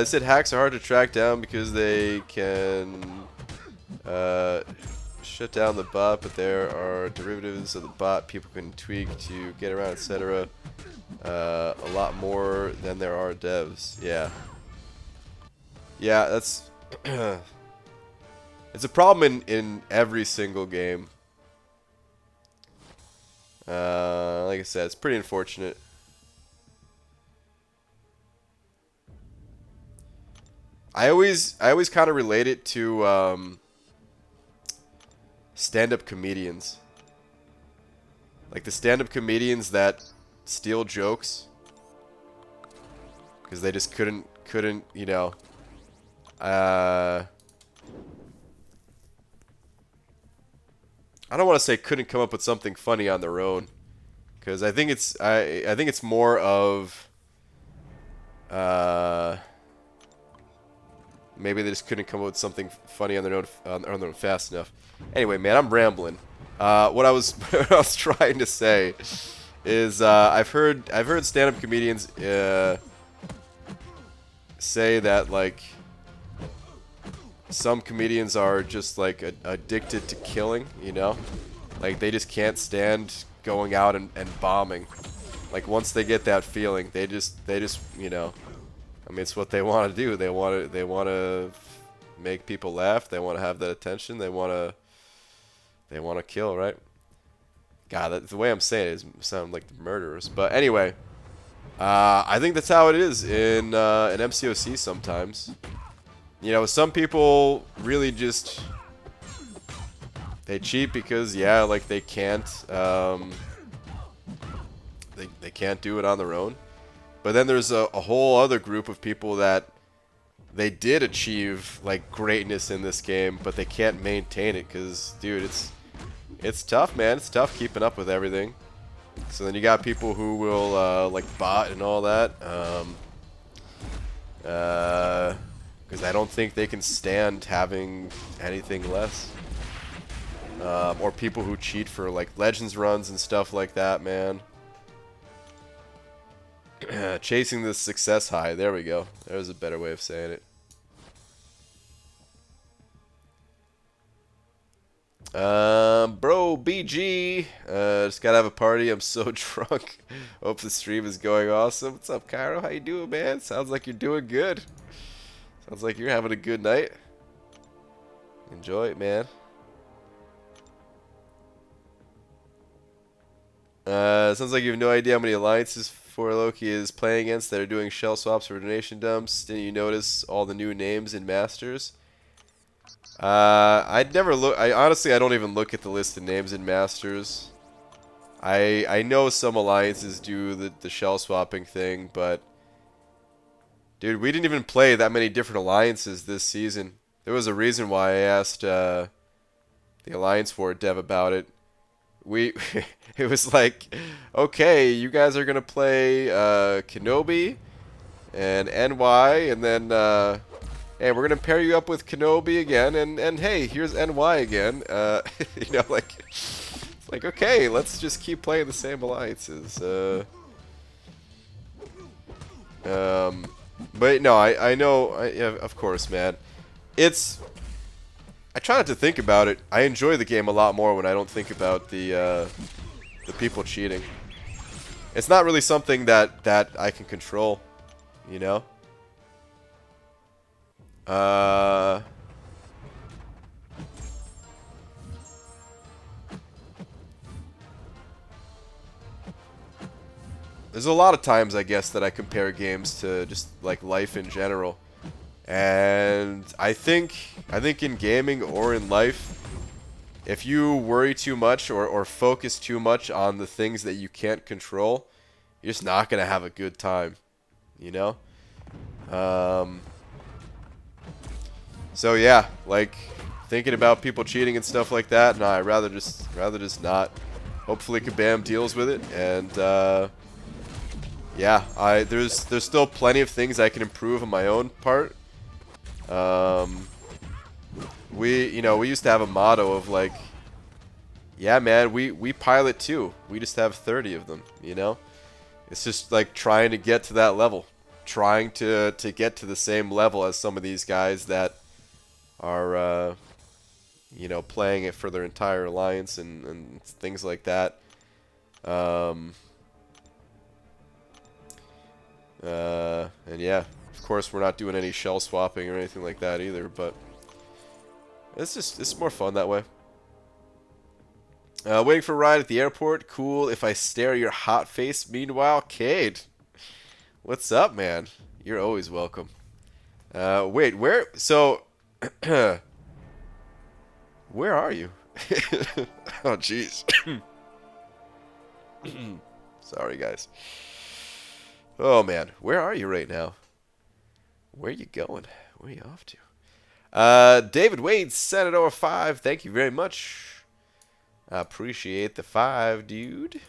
It said hacks are hard to track down because they can shut down the bot, but there are derivatives of the bot people can tweak to get around, etc. A lot more than there are devs. Yeah. Yeah, that's it's a problem in every single game. Like I said, it's pretty unfortunate. I always kind of relate it to stand-up comedians. Like the stand-up comedians that steal jokes because they just couldn't, you know, I don't want to say couldn't come up with something funny on their own, because I think it's more of maybe they just couldn't come up with something funny on their own fast enough. Anyway, man, I'm rambling. What I was trying to say is I've heard stand-up comedians say that like some comedians are just like addicted to killing, you know, like they just can't stand going out and bombing. Like once they get that feeling, they just you know, I mean, it's what they want to do. They want to make people laugh. They want to have that attention. They want to kill, right? God, the way I'm saying it is sound like the murderers. But anyway, I think that's how it is in MCOC sometimes. You know, some people really just they cheat because yeah, like they can't they can't do it on their own. But then there's a whole other group of people that they did achieve like greatness in this game, but they can't maintain it because, dude, it's tough, man. It's tough keeping up with everything. So then you got people who will like bot and all that, because I don't think they can stand having anything less. Or people who cheat for like Legends runs and stuff like that, man. Chasing the success high. There we go. There's a better way of saying it. Bro, BG. Just gotta have a party. I'm so drunk. Hope the stream is going awesome. What's up, Cairo? How you doing, man? Sounds like you're doing good. Sounds like you're having a good night. Enjoy it, man. Sounds like you have no idea how many alliances for Loki is playing against that are doing shell swaps or donation dumps. Didn't you notice all the new names in Masters? I'd never look. Honestly, I don't even look at the list of names in Masters. I know some alliances do the shell swapping thing, but dude, we didn't even play that many different alliances this season. There was a reason why I asked the Alliance War dev about it. It was like, okay, you guys are gonna play Kenobi and NY, and then hey, we're gonna pair you up with Kenobi again, and hey, here's NY again. You know, like it's Like, okay, let's just keep playing the same alliances. But no, I know, yeah, of course, man. I try not to think about it. I enjoy the game a lot more when I don't think about the people cheating. It's not really something that I can control, you know? There's a lot of times, I guess, that I compare games to just like life in general. And I think in gaming or in life, if you worry too much or focus too much on the things that you can't control, you're just not going to have a good time, you know? So yeah, like thinking about people cheating and stuff like that, nah, I'd rather just not. Hopefully Kabam deals with it, and yeah, there's still plenty of things I can improve on my own part. We used to have a motto of like, yeah, man, we pilot too. We just have 30 of them, you know? It's just like trying to get to that level. Trying to get to the same level as some of these guys that are playing it for their entire alliance and things like that. And yeah, of course we're not doing any shell swapping or anything like that either, but it's more fun that way. Waiting for a ride at the airport. Cool if I stare at your hot face. Meanwhile, Cade, what's up, man? You're always welcome. Wait, where? So, where are you? Oh, jeez. Sorry, guys. Oh, man. Where are you right now? Where are you going? Where are you off to? David Wade, Senator 5. Thank you very much. I appreciate the 5, dude.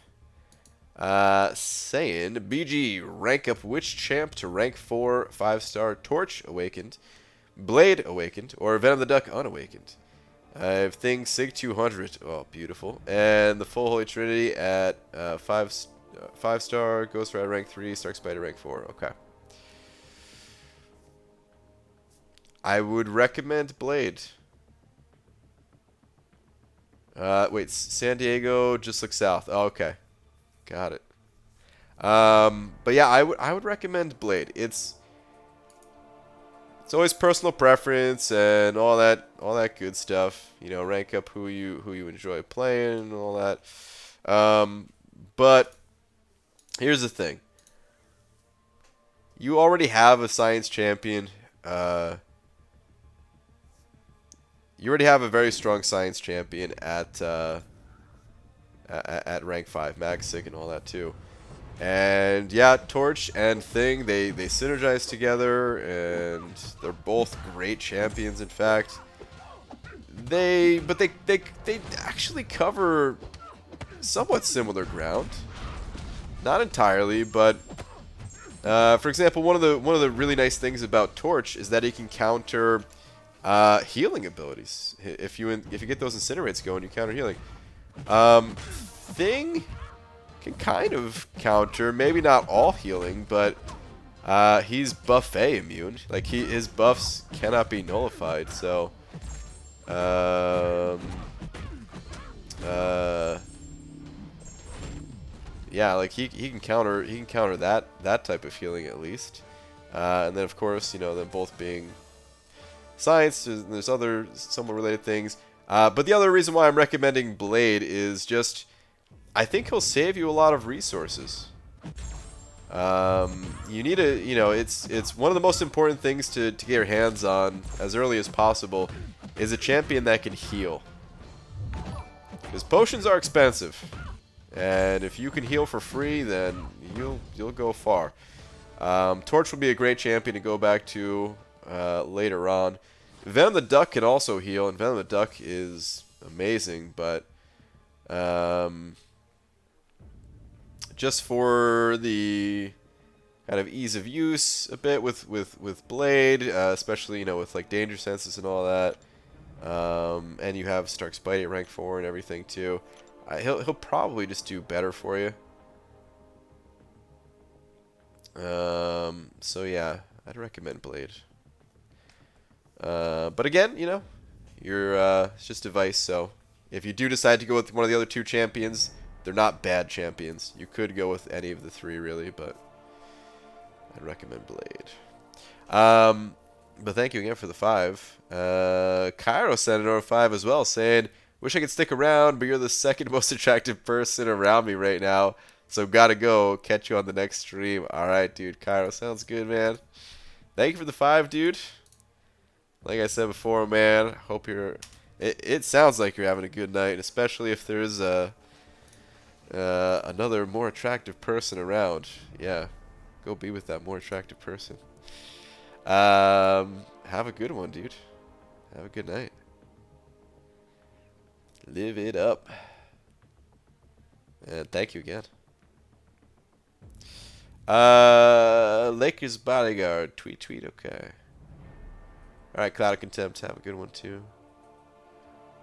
Saying, BG, rank up which champ to rank 4, 5-star Torch Awakened, Blade Awakened, or Venom the Duck Unawakened. I have Thing Sig 200. Oh, beautiful. And the Full Holy Trinity at 5-star, Ghost Rider rank 3, Stark Spider rank 4. Okay. I would recommend Blade. Wait, San Diego just look south. Oh, okay. Got it. But yeah, I would recommend Blade. It's always personal preference and all that good stuff. You know, rank up who you enjoy playing and all that. But here's the thing. You already have a science champion. You already have a very strong science champion at rank 5, Mag-Sig and all that too. And yeah, Torch and Thing, they synergize together, and they're both great champions. In fact, they actually cover somewhat similar ground. Not entirely, but for example, one of the really nice things about Torch is that he can counter healing abilities. If you get those incinerates going, you counter healing. Thing can kind of counter, maybe not all healing, but he's buffet immune. Like his buffs cannot be nullified. So, yeah, like he can counter that type of healing at least. And then of course, them both being science, there's other somewhat related things. But the other reason why I'm recommending Blade is just, I think he'll save you a lot of resources. You need to, it's one of the most important things to get your hands on as early as possible is a champion that can heal. Because potions are expensive, and if you can heal for free, then you'll go far. Torch will be a great champion to go back to later on. Venom the Duck can also heal, and Venom the Duck is amazing, but just for the kind of ease of use a bit with Blade, especially with like danger senses and all that, and you have Stark Spidey at rank 4 and everything too. He'll probably just do better for you. So yeah, I'd recommend Blade. But again, you know, it's just advice. So if you do decide to go with one of the other two champions, they're not bad champions. You could go with any of the three, really, but I'd recommend Blade. But thank you again for the 5. Cairo sent another 5 as well, saying, "Wish I could stick around, but you're the second most attractive person around me right now. So gotta go. Catch you on the next stream." All right, dude. Cairo, sounds good, man. Thank you for the 5, dude. Like I said before, man, I hope you're... It sounds like you're having a good night, especially if there's another more attractive person around. Yeah, go be with that more attractive person. Have a good one, dude. Have a good night. Live it up. And thank you again. Lakers bodyguard. Tweet, okay. Alright, Cloud of Contempt. Have a good one, too.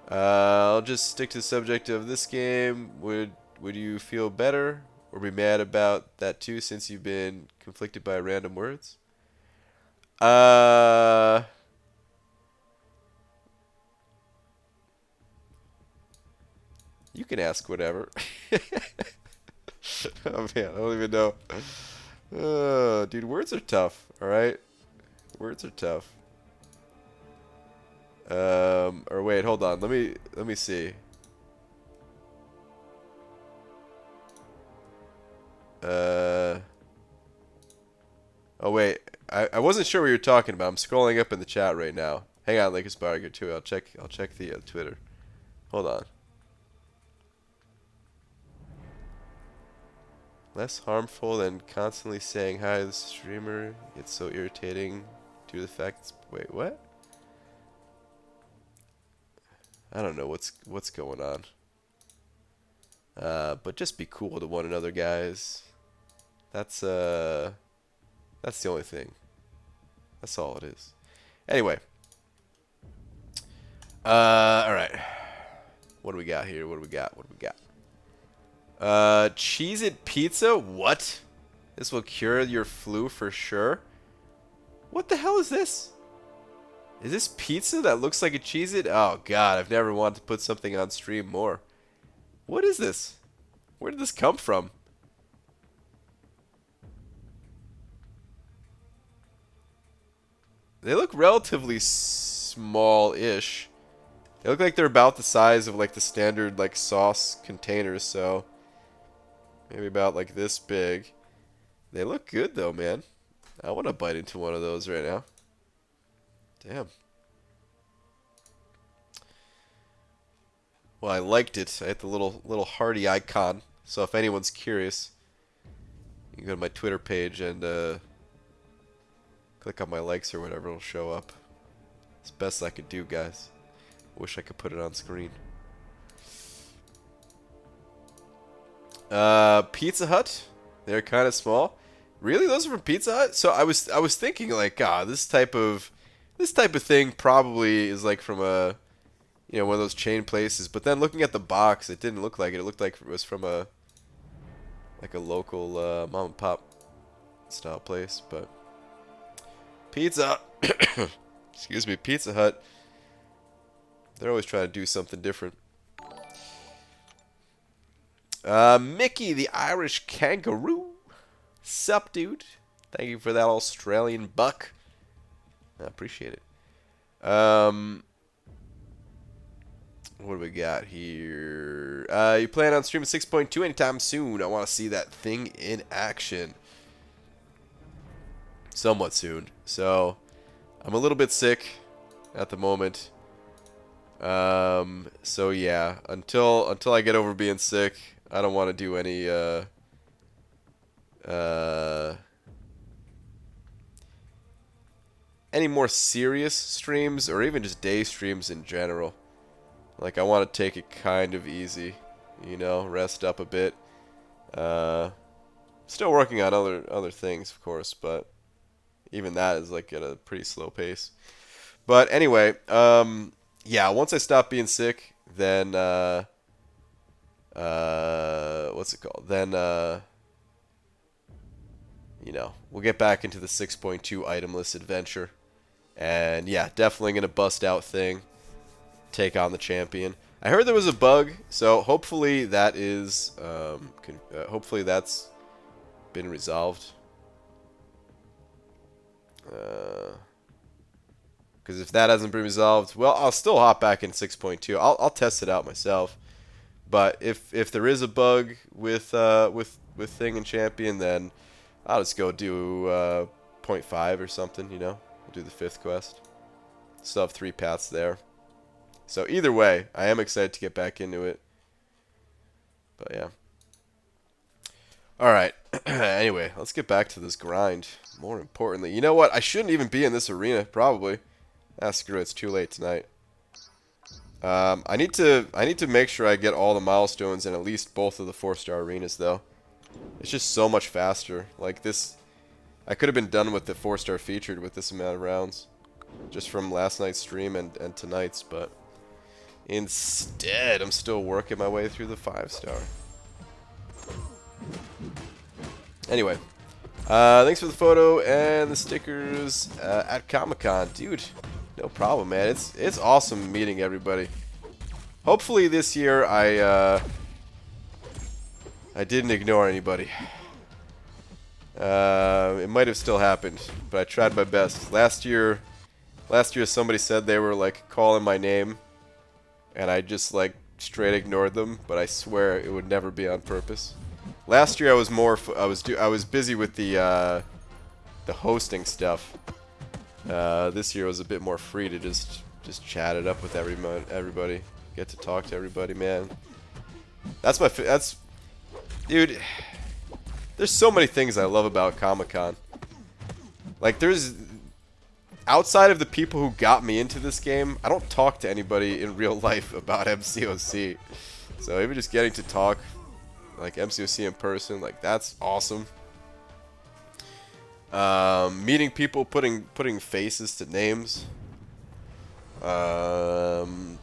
I'll just stick to the subject of this game. Would you feel better or be mad about that, too, since you've been conflicted by random words? You can ask whatever. Oh man, I don't even know. Dude, words are tough. All right, words are tough. Or wait, hold on. Let me see. Oh wait, I wasn't sure what you were talking about. I'm scrolling up in the chat right now. Hang on, Lakers Barger too. I'll check the Twitter. Hold on. Less harmful than constantly saying hi to the streamer. It's so irritating due to the fact it's... Wait, what? I don't know what's going on. But just be cool to one another, guys. That's the only thing. That's all it is. Anyway. Alright. What do we got here? What do we got? Cheez-It pizza? What? This will cure your flu for sure? What the hell is this? Is this pizza that looks like a Cheez-It? Oh god, I've never wanted to put something on stream more. What is this? Where did this come from? They look relatively small-ish. They look like they're about the size of like the standard like sauce containers, so maybe about like this big. They look good though, man. I want to bite into one of those right now. Damn. Well, I liked it. I hit the little hearty icon. So if anyone's curious, you can go to my Twitter page and click on my likes or whatever. It'll show up. It's the best I could do, guys. Wish I could put it on screen. Pizza Hut. They're kind of small. Really, those are from Pizza Hut? So I was thinking like, this type of thing probably is like from a, one of those chain places. But then looking at the box, it didn't look like it. It looked like it was from a local mom and pop style place. But Pizza, excuse me, Pizza Hut. They're always trying to do something different. Mickey, the Irish kangaroo. Sup, dude? Thank you for that Australian buck. I appreciate it. What do we got here? You plan on streaming 6.2 anytime soon? I want to see that thing in action. Somewhat soon. So, I'm a little bit sick at the moment. So yeah, until I get over being sick, I don't want to do any more serious streams or even just day streams in general. Like I want to take it kind of easy, rest up a bit. Still working on other things, of course, but even that is like at a pretty slow pace. But anyway, yeah, once I stop being sick, then what's it called? Then, you know, we'll get back into the 6.2 itemless adventure. And yeah, definitely going to bust out thing. Take on the champion. I heard there was a bug, so hopefully that is, hopefully that's been resolved. Because if that hasn't been resolved, well, I'll still hop back in 6.2. I'll test it out myself. But if there is a bug with Thing and Champion, then I'll just go do 0.5 or something. You know, we'll do the 5th quest. Still have 3 paths there. So either way, I am excited to get back into it. But yeah. All right. Anyway, let's get back to this grind. More importantly, you know what? I shouldn't even be in this arena, probably. Ah, screw it. It's too late tonight. I need to make sure I get all the milestones in at least both of the 4-star arenas, though. It's just so much faster. Like this, I could have been done with the 4-star featured with this amount of rounds, just from last night's stream and tonight's. But instead, I'm still working my way through the 5-star. Anyway, thanks for the photo and the stickers at Comic-Con, dude. No problem, man. It's awesome meeting everybody. Hopefully this year I didn't ignore anybody. It might have still happened, but I tried my best. Last year somebody said they were like calling my name, and I just like straight ignored them. But I swear it would never be on purpose. Last year I was busy with the hosting stuff. This year was a bit more free to just chat it up with everybody, get to talk to everybody, man. Dude. There's so many things I love about Comic-Con. Like outside of the people who got me into this game, I don't talk to anybody in real life about MCOC. So even just getting to talk like MCOC in person, like that's awesome. Meeting people, putting faces to names.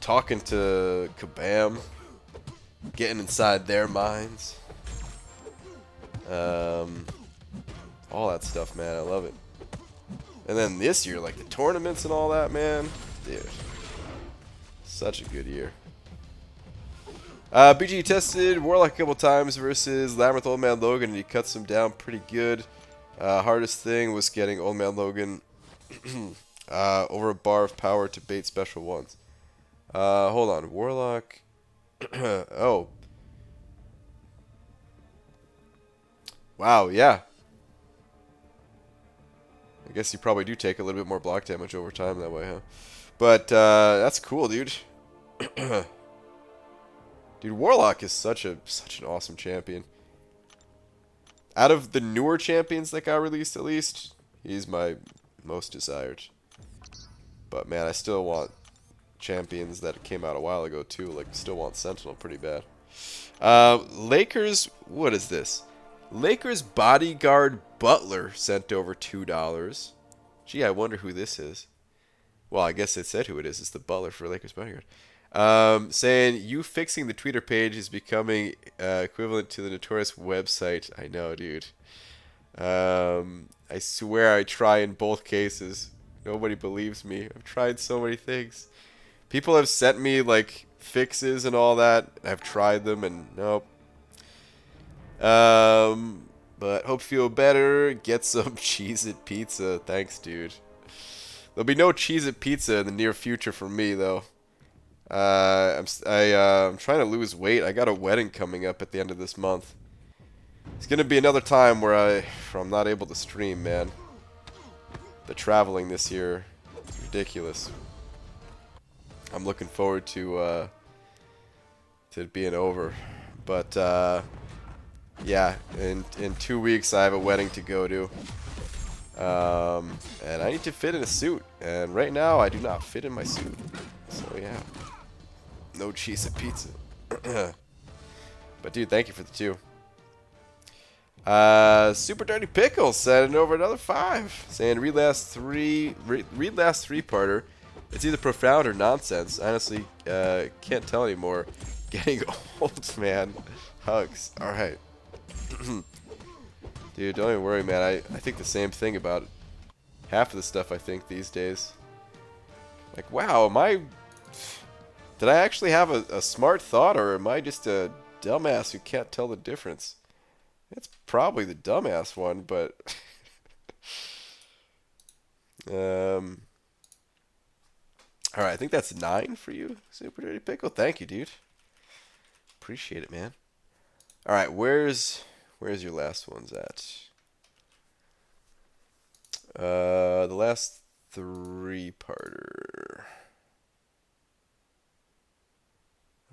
Talking to Kabam, getting inside their minds. All that stuff, man. I love it. And then this year, like the tournaments and all that, man. Dude, such a good year. BG tested Warlock a couple times versus Labyrinth Old Man Logan, and he cuts him down pretty good. Hardest thing was getting Old Man Logan over a bar of power to bait special ones. Hold on. Warlock. Oh. Wow, yeah. I guess you probably do take a little bit more block damage over time that way, huh? But that's cool, dude. Dude, Warlock is such an awesome champion. Out of the newer champions that got released, at least, he's my most desired. But man, I still want champions that came out a while ago too. Like, still want Sentinel pretty bad. Lakers, what is this? Lakers bodyguard Butler sent over $2. Gee, I wonder who this is. Well, I guess it said who it is. It's the Butler for Lakers bodyguard. Saying, you fixing the Twitter page is becoming equivalent to the notorious website. I know, dude. I swear I try in both cases. Nobody believes me. I've tried so many things. People have sent me, like, fixes and all that. I've tried them, and nope. But hope you feel better. Get some Cheez-It pizza. Thanks, dude. There'll be no Cheez-It pizza in the near future for me, though. I'm trying to lose weight. I got a wedding coming up at the end of this month. It's gonna be another time where I'm not able to stream, man. The traveling this year is ridiculous. I'm looking forward to it being over, but yeah, in 2 weeks I have a wedding to go to, and I need to fit in a suit, and right now I do not fit in my suit. So yeah, no Cheez-It pizza. But dude, thank you for the 2. Super Dirty Pickle sending over another 5, saying read last three-parter. It's either profound or nonsense. Honestly, can't tell anymore. Getting old, man. Hugs. Alright. Dude, don't even worry, man. I think the same thing about half of the stuff I think these days. Like, wow, am I... Did I actually have a smart thought, or am I just a dumbass who can't tell the difference? It's probably the dumbass one, but... Alright, I think that's 9 for you, Super Dirty Pickle. Thank you, dude. Appreciate it, man. Alright, where's your last ones at? The last 3-parter.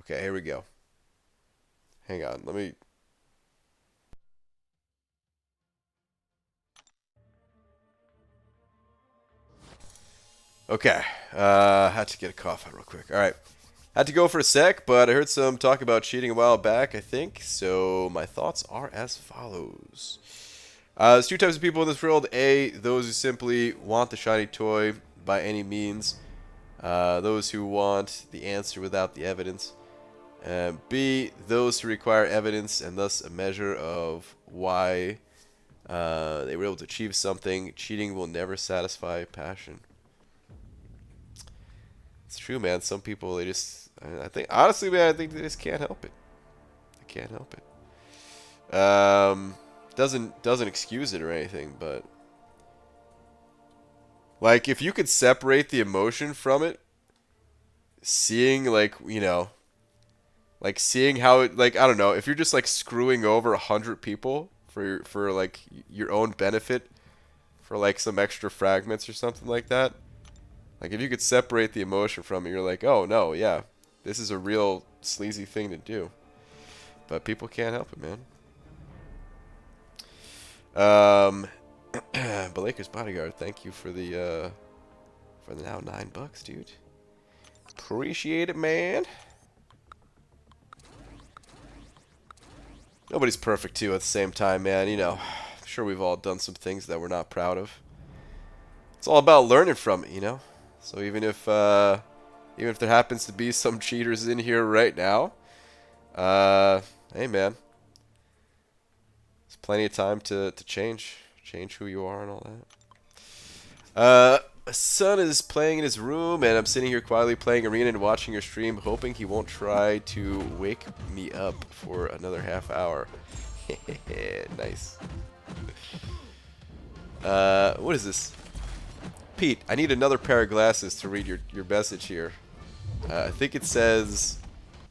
Okay, here we go. Hang on, let me... Okay, had to get a cough out real quick. Alright, had to go for a sec, but I heard some talk about cheating a while back, I think. So my thoughts are as follows. There's 2 types of people in this world. A, those who simply want the shiny toy by any means. Those who want the answer without the evidence. B, those who require evidence and thus a measure of why they were able to achieve something. Cheating will never satisfy passion. It's true, man. Some people, they just... I think, honestly, man, I think they just can't help it. They can't help it. Doesn't excuse it or anything, but... Like, if you could separate the emotion from it, seeing, like, you know... Like, seeing how it... Like, I don't know. If you're just, like, screwing over 100 people for like, your own benefit, for, like, some extra fragments or something like that... Like, if you could separate the emotion from it, you're like, oh, no, yeah. This is a real sleazy thing to do. But people can't help it, man. Lakers Bodyguard, thank you for the now $9, dude. Appreciate it, man. Nobody's perfect, too, at the same time, man. You know, I'm sure we've all done some things that we're not proud of. It's all about learning from it, you know? So even if there happens to be some cheaters in here right now, hey man, there's plenty of time to change who you are and all that. My son is playing in his room, and I'm sitting here quietly playing Arena and watching your stream, hoping he won't try to wake me up for another half hour. Nice. What is this? Pete, I need another pair of glasses to read your message here. I think it says,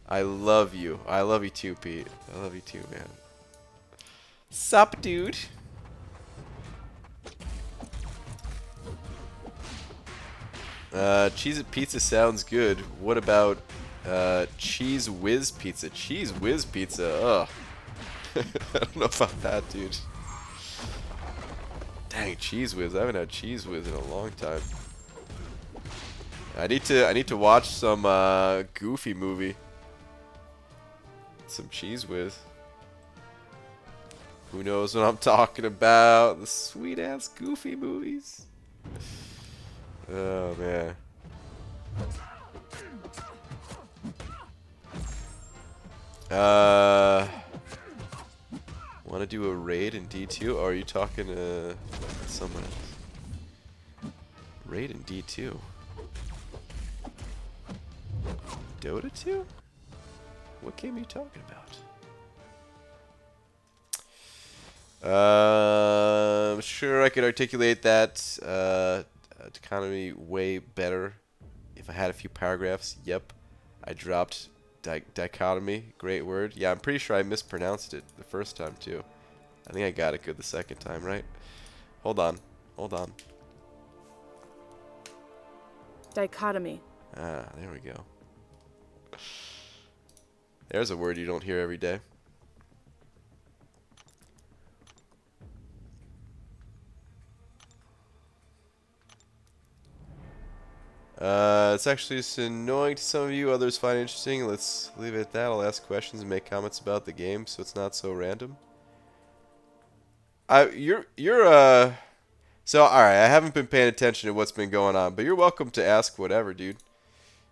I love you. I love you too, Pete. I love you too, man. Sup, dude? Cheez-It Pizza sounds good. What about Cheese Whiz Pizza? Cheese Whiz Pizza, ugh. I don't know about that, dude. Dang, Cheese Whiz. I haven't had Cheese Whiz in a long time. I need to watch some Goofy movie. Some Cheese Whiz. Who knows what I'm talking about? The sweet ass Goofy movies. Oh man. Want to do a raid in D2? Or are you talking to someone else? Raid in D2? Dota 2? What game are you talking about? I'm sure I could articulate that economy way better if I had a few paragraphs. Yep, I dropped dichotomy. Great word. Yeah, I'm pretty sure I mispronounced it the first time too. I think I got it good the second time, right? Hold on. Hold on. Dichotomy. Ah, there we go. There's a word you don't hear every day. It's actually just annoying to some of you, others find it interesting. Let's leave it at that. I'll ask questions and make comments about the game so it's not so random. So alright, I haven't been paying attention to what's been going on, but you're welcome to ask whatever, dude.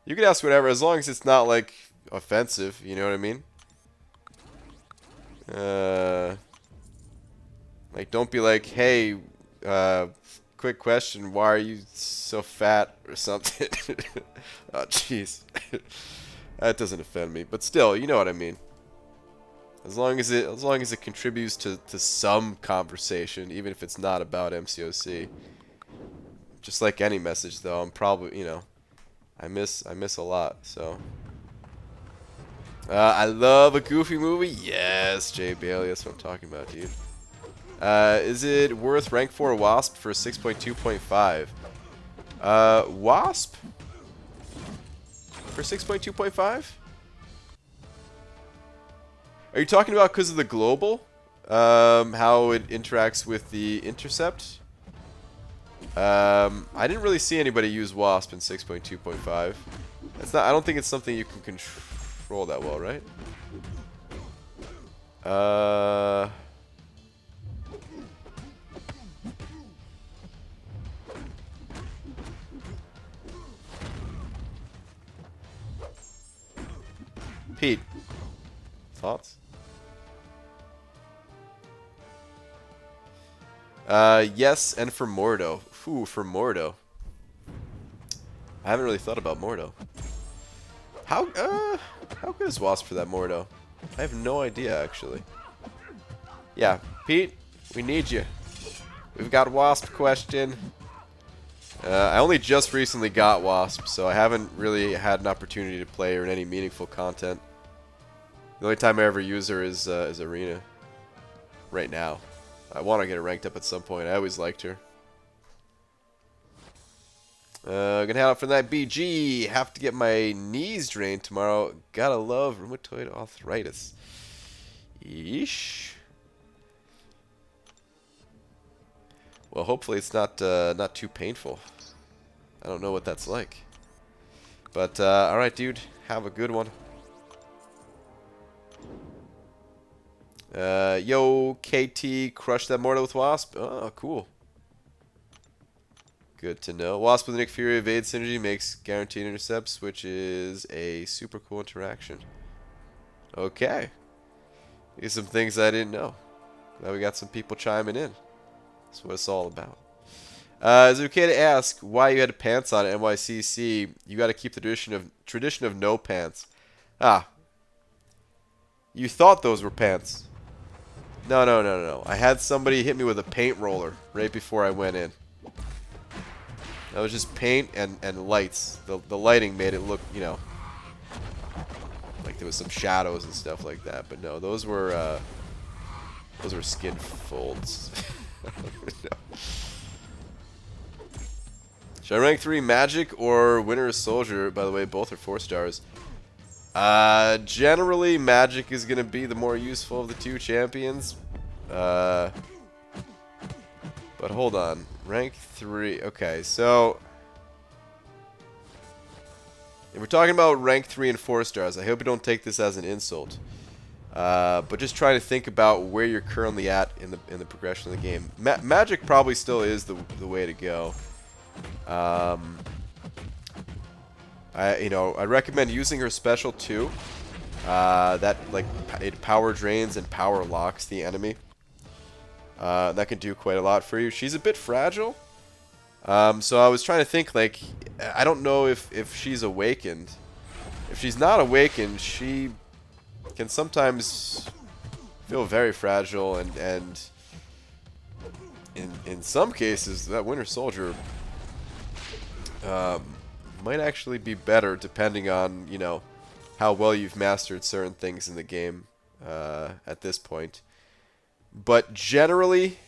You can ask whatever as long as it's not like offensive. You know what I mean? Like, don't be like, hey, quick question, why are you so fat or something? Oh, jeez. That doesn't offend me, but still, you know what I mean. As long as it contributes to some conversation, even if it's not about MCOC. Just like any message, though, I'm probably, you know, I miss a lot. So, I love a goofy movie. Yes, Jay Bailey. That's what I'm talking about, dude. Is it worth rank 4 Wasp for 6.2.5? Wasp for 6.2.5? Are you talking about because of the global? How it interacts with the intercept? I didn't really see anybody use Wasp in 6.2.5. That's not. I don't think it's something you can control that well, right? Pete, thoughts? Yes, and for Mordo. Ooh, for Mordo. I haven't really thought about Mordo. How good is Wasp for that Mordo? I have no idea, actually. Yeah, Pete, we need you. We've got a Wasp question. I only just recently got Wasp, so I haven't really had an opportunity to play her in any meaningful content. The only time I ever use her is Arena. Right now. I want to get her ranked up at some point. I always liked her. Gonna head out for that BG. Have to get my knees drained tomorrow. Gotta love rheumatoid arthritis. Yeesh. Well, hopefully it's not too painful. I don't know what that's like. But all right, dude. Have a good one. Yo, KT, crush that Mortal with Wasp. Oh, cool. Good to know. Wasp with Nick Fury evade synergy makes guaranteed intercepts, which is a super cool interaction. Okay. These are some things I didn't know. Glad we got some people chiming in. That's what it's all about. Is it okay to ask why you had pants on at NYCC? You got to keep the tradition of no pants. Ah. You thought those were pants. No. I had somebody hit me with a paint roller right before I went in. That was just paint and lights. The lighting made it look, you know, like there was some shadows and stuff like that. But no, those were skin folds. No. Should I rank 3 Magic or Winter Soldier? By the way, both are 4 stars. Generally, Magic is going to be the more useful of the two champions. But hold on. Rank 3. Okay, so if we're talking about rank 3 and 4 stars, I hope you don't take this as an insult. But just try to think about where you're currently at in the progression of the game. Magic probably still is the way to go. I recommend using her special too. That like it power drains and power locks the enemy. That can do quite a lot for you. She's a bit fragile. So I was trying to think, like, I don't know if she's awakened. If she's not awakened, she can sometimes feel very fragile, and in some cases that Winter Soldier might actually be better depending on, you know, how well you've mastered certain things in the game at this point. But generally,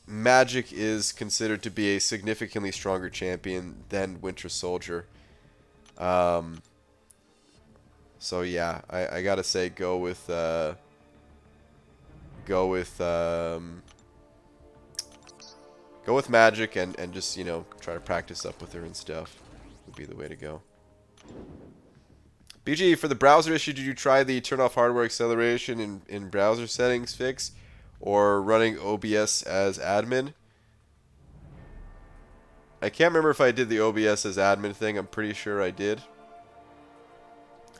Magic is considered to be a significantly stronger champion than Winter Soldier. So yeah, I gotta say go with Magic and just, you know, try to practice up with her and stuff would be the way to go. BG, for the browser issue, did you try the turn off hardware acceleration in browser settings fix, or running OBS as admin? I can't remember if I did the OBS as admin thing. I'm pretty sure I did.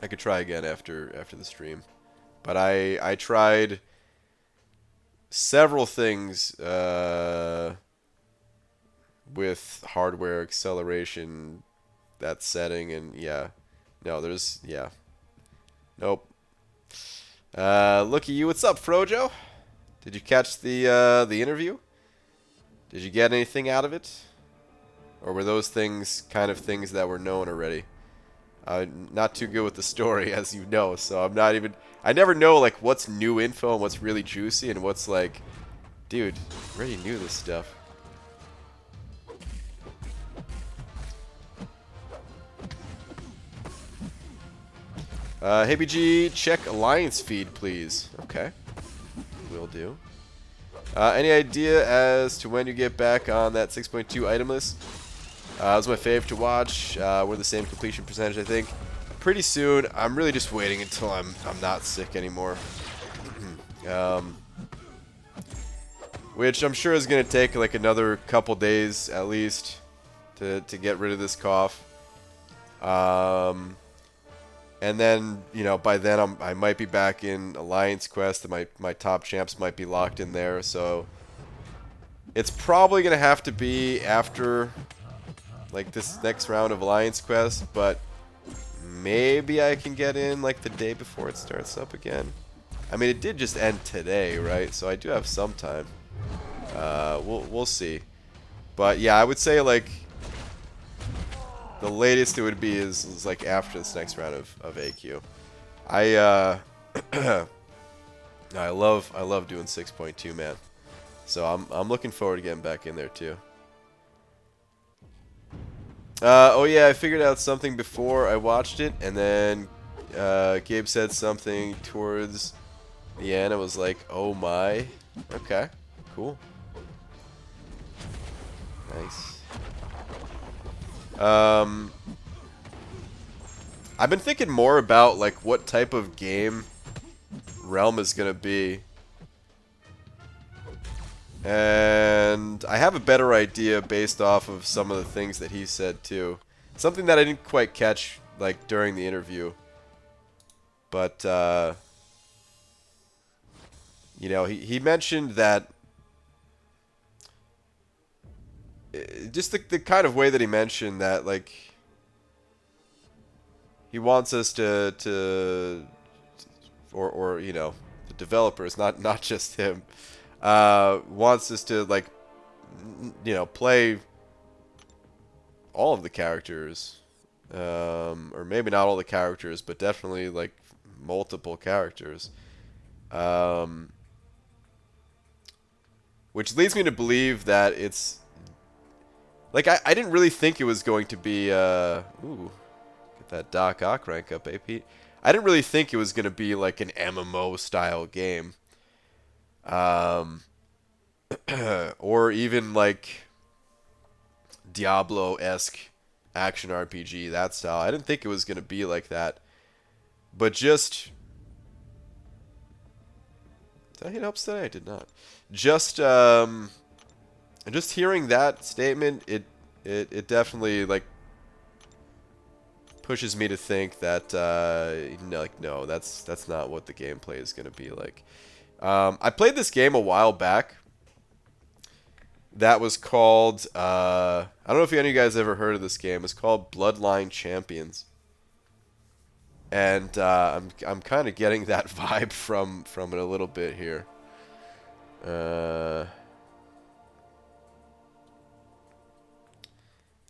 I could try again after the stream. But I tried several things with hardware acceleration, that setting, and yeah. No, there's, yeah. Nope. Look at you. What's up, Frojo? Did you catch the interview? Did you get anything out of it? Or were those things kind of things that were known already? Not too good with the story, as you know, so I'm not even... I never know, like, what's new info and what's really juicy and what's like... Dude, I already knew this stuff. Hey BG, check Alliance feed, please. Okay. Will do. Any idea as to when you get back on that 6.2 item list? It was my fave to watch. We're the same completion percentage, I think. Pretty soon. I'm really just waiting until I'm not sick anymore. Which I'm sure is going to take like another couple days at least to get rid of this cough. And then, you know, by then I might be back in Alliance Quest, and my top champs might be locked in there. So it's probably going to have to be after like this next round of Alliance Quest, but maybe I can get in like the day before it starts up again. I mean, it did just end today, right? So I do have some time. We'll see. But yeah, I would say like the latest it would be is like after this next round of AQ. I love doing 6.2, man. So I'm looking forward to getting back in there too. Oh yeah, I figured out something before I watched it, and then Gabe said something towards the end. I was like, oh my. Okay, cool. Nice. I've been thinking more about like what type of game Realm is gonna be, and I have a better idea based off of some of the things that he said too. Something that I didn't quite catch like during the interview, but you know, he mentioned that just the kind of way that he mentioned that like he wants us to or you know, the developers, not just him, wants us to like, you know, play all of the characters, or maybe not all the characters, but definitely like multiple characters, which leads me to believe that it's like I didn't really think it was going to be ooh, get that Doc Ock rank up, eh, Pete? I didn't really think it was going to be like an MMO style game. Or even like Diablo-esque action RPG, that style. I didn't think it was going to be like that. But just... Did I hit ups today? I did not. Just hearing that statement, it definitely like pushes me to think that like no, that's not what the gameplay is going to be like. I played this game a while back. That was called I don't know if any of you guys ever heard of this game. It's called Bloodline Champions, and I'm kind of getting that vibe from it a little bit here.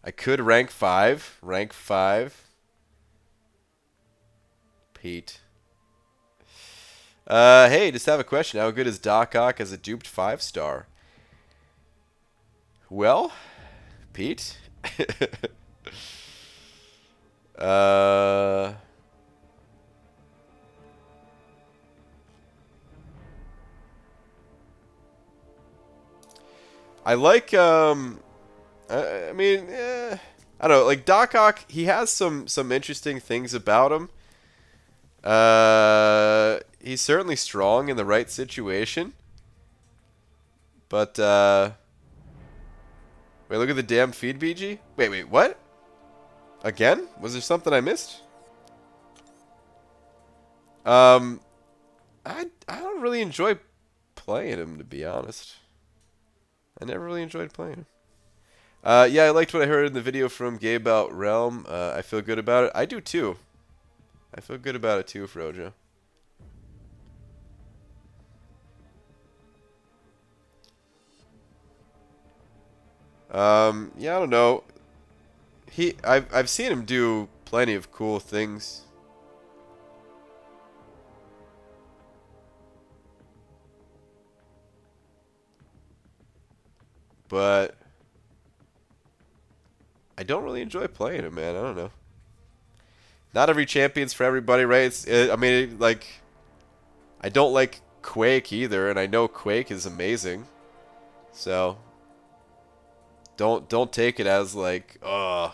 I could rank 5. Rank 5. Pete. Hey, just have a question. How good is Doc Ock as a duped 5-star? Well, Pete. I like I mean, I don't know, like Doc Ock, he has some interesting things about him. He's certainly strong in the right situation. But wait, look at the damn feed, BG. Wait, what? Again? Was there something I missed? I don't really enjoy playing him, to be honest. I never really enjoyed playing him. Yeah, I liked what I heard in the video from Gabe about Realm. I feel good about it. I do too. I feel good about it too, Frojo. Yeah, I don't know. I've seen him do plenty of cool things. But I don't really enjoy playing him, man. I don't know. Not every champion's for everybody, right? I mean, like, I don't like Quake either, and I know Quake is amazing. So don't take it as like, because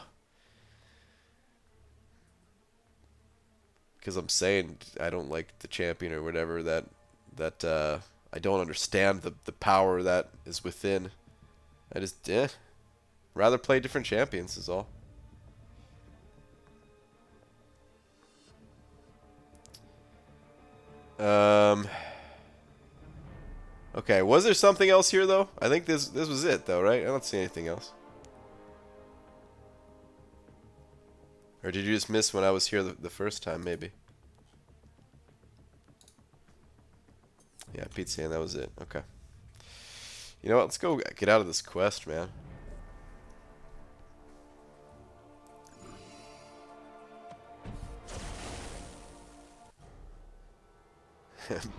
I'm saying I don't like the champion or whatever, that I don't understand the power that is within. I just rather play different champions is all. Okay, was there something else here though? I think this was it though, right? I don't see anything else. Or did you just miss when I was here the first time, maybe? Yeah, Pete's saying that was it. Okay. You know what? Let's go get out of this quest, man.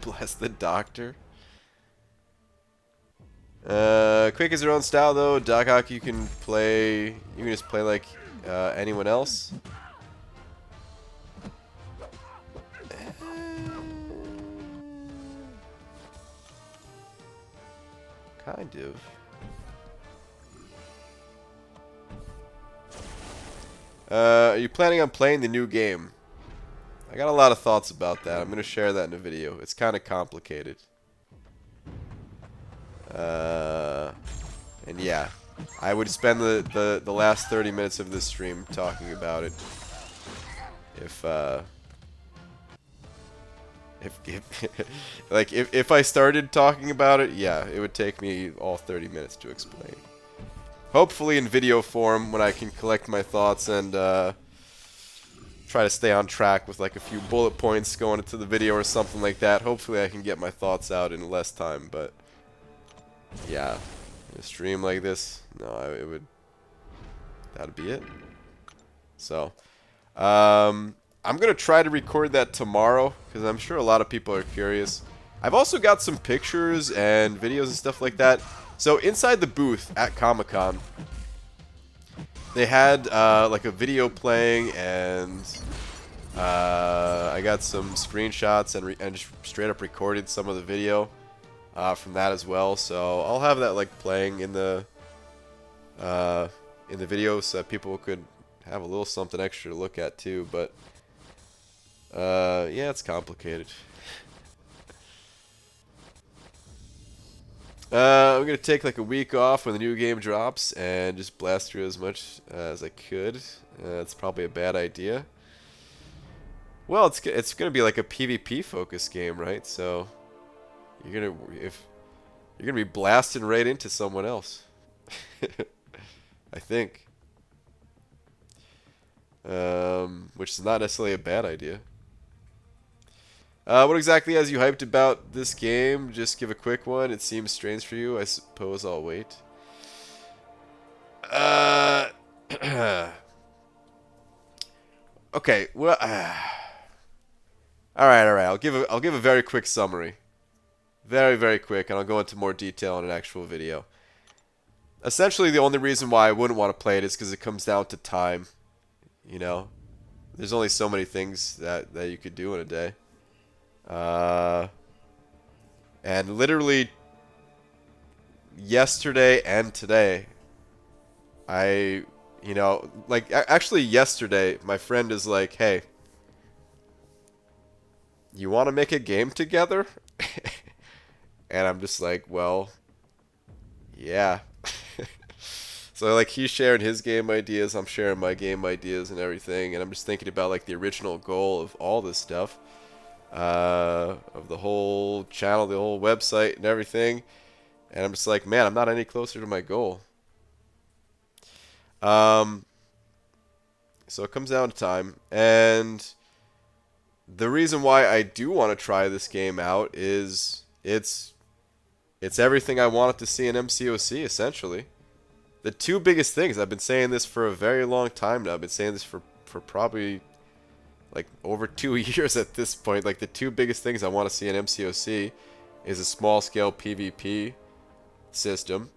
Bless the doctor. Quick is their own style though. Doc Ock, you can just play like anyone else. Kind of. Are you planning on playing the new game? I got a lot of thoughts about that. I'm going to share that in a video. It's kind of complicated. And yeah, I would spend the last 30 minutes of this stream talking about it. If I started talking about it, yeah, it would take me all 30 minutes to explain. Hopefully in video form when I can collect my thoughts and try to stay on track with like a few bullet points going into the video or something like that. Hopefully I can get my thoughts out in less time, but yeah, in a stream like this, no, that'd be it. So, I'm gonna try to record that tomorrow because I'm sure a lot of people are curious. I've also got some pictures and videos and stuff like that. So inside the booth at Comic-Con, they had like a video playing, and I got some screenshots and just straight up recorded some of the video from that as well. So I'll have that like playing in the video so that people could have a little something extra to look at too. But yeah, it's complicated. I'm going to take like a week off when the new game drops and just blast through as much as I could. It's probably a bad idea. Well, it's going to be like a PvP focused game, right? So you're going to be blasting right into someone else. I think. Which is not necessarily a bad idea. What exactly has you hyped about this game? Just give a quick one. It seems strange for you. I suppose I'll wait. Okay. Well. All right. I'll give a very quick summary. Very, very quick, and I'll go into more detail in an actual video. Essentially, the only reason why I wouldn't want to play it is because it comes down to time. You know, there's only so many things that you could do in a day. And literally yesterday and today, actually yesterday, my friend is like, hey, you want to make a game together? And I'm just like, well, yeah. So like he's sharing his game ideas, I'm sharing my game ideas and everything, and I'm just thinking about like the original goal of all this stuff. of the whole channel, the whole website, and everything. And I'm just like, man, I'm not any closer to my goal. So it comes down to time, and the reason why I do want to try this game out is it's everything I wanted to see in MCOC, essentially. The two biggest things, I've been saying this for a very long time now. I've been saying this for probably like over 2 years at this point. Like, the two biggest things I want to see in MCOC is a small-scale PvP system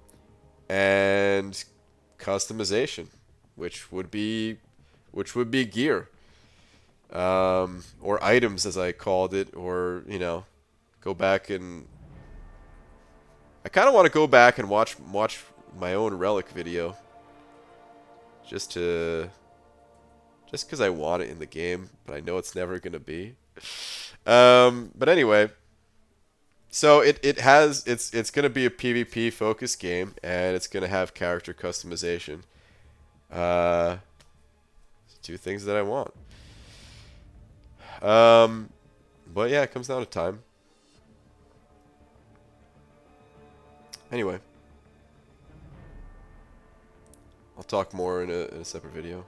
and customization, which would be gear, or items as I called it, or, you know, go back and I kind of want to go back and watch my own Relic video, just because I want it in the game, but I know it's never gonna be. But anyway, so it's gonna be a PvP focused game, and it's gonna have character customization. Two things that I want. But yeah, it comes down to time. Anyway, I'll talk more in a separate video.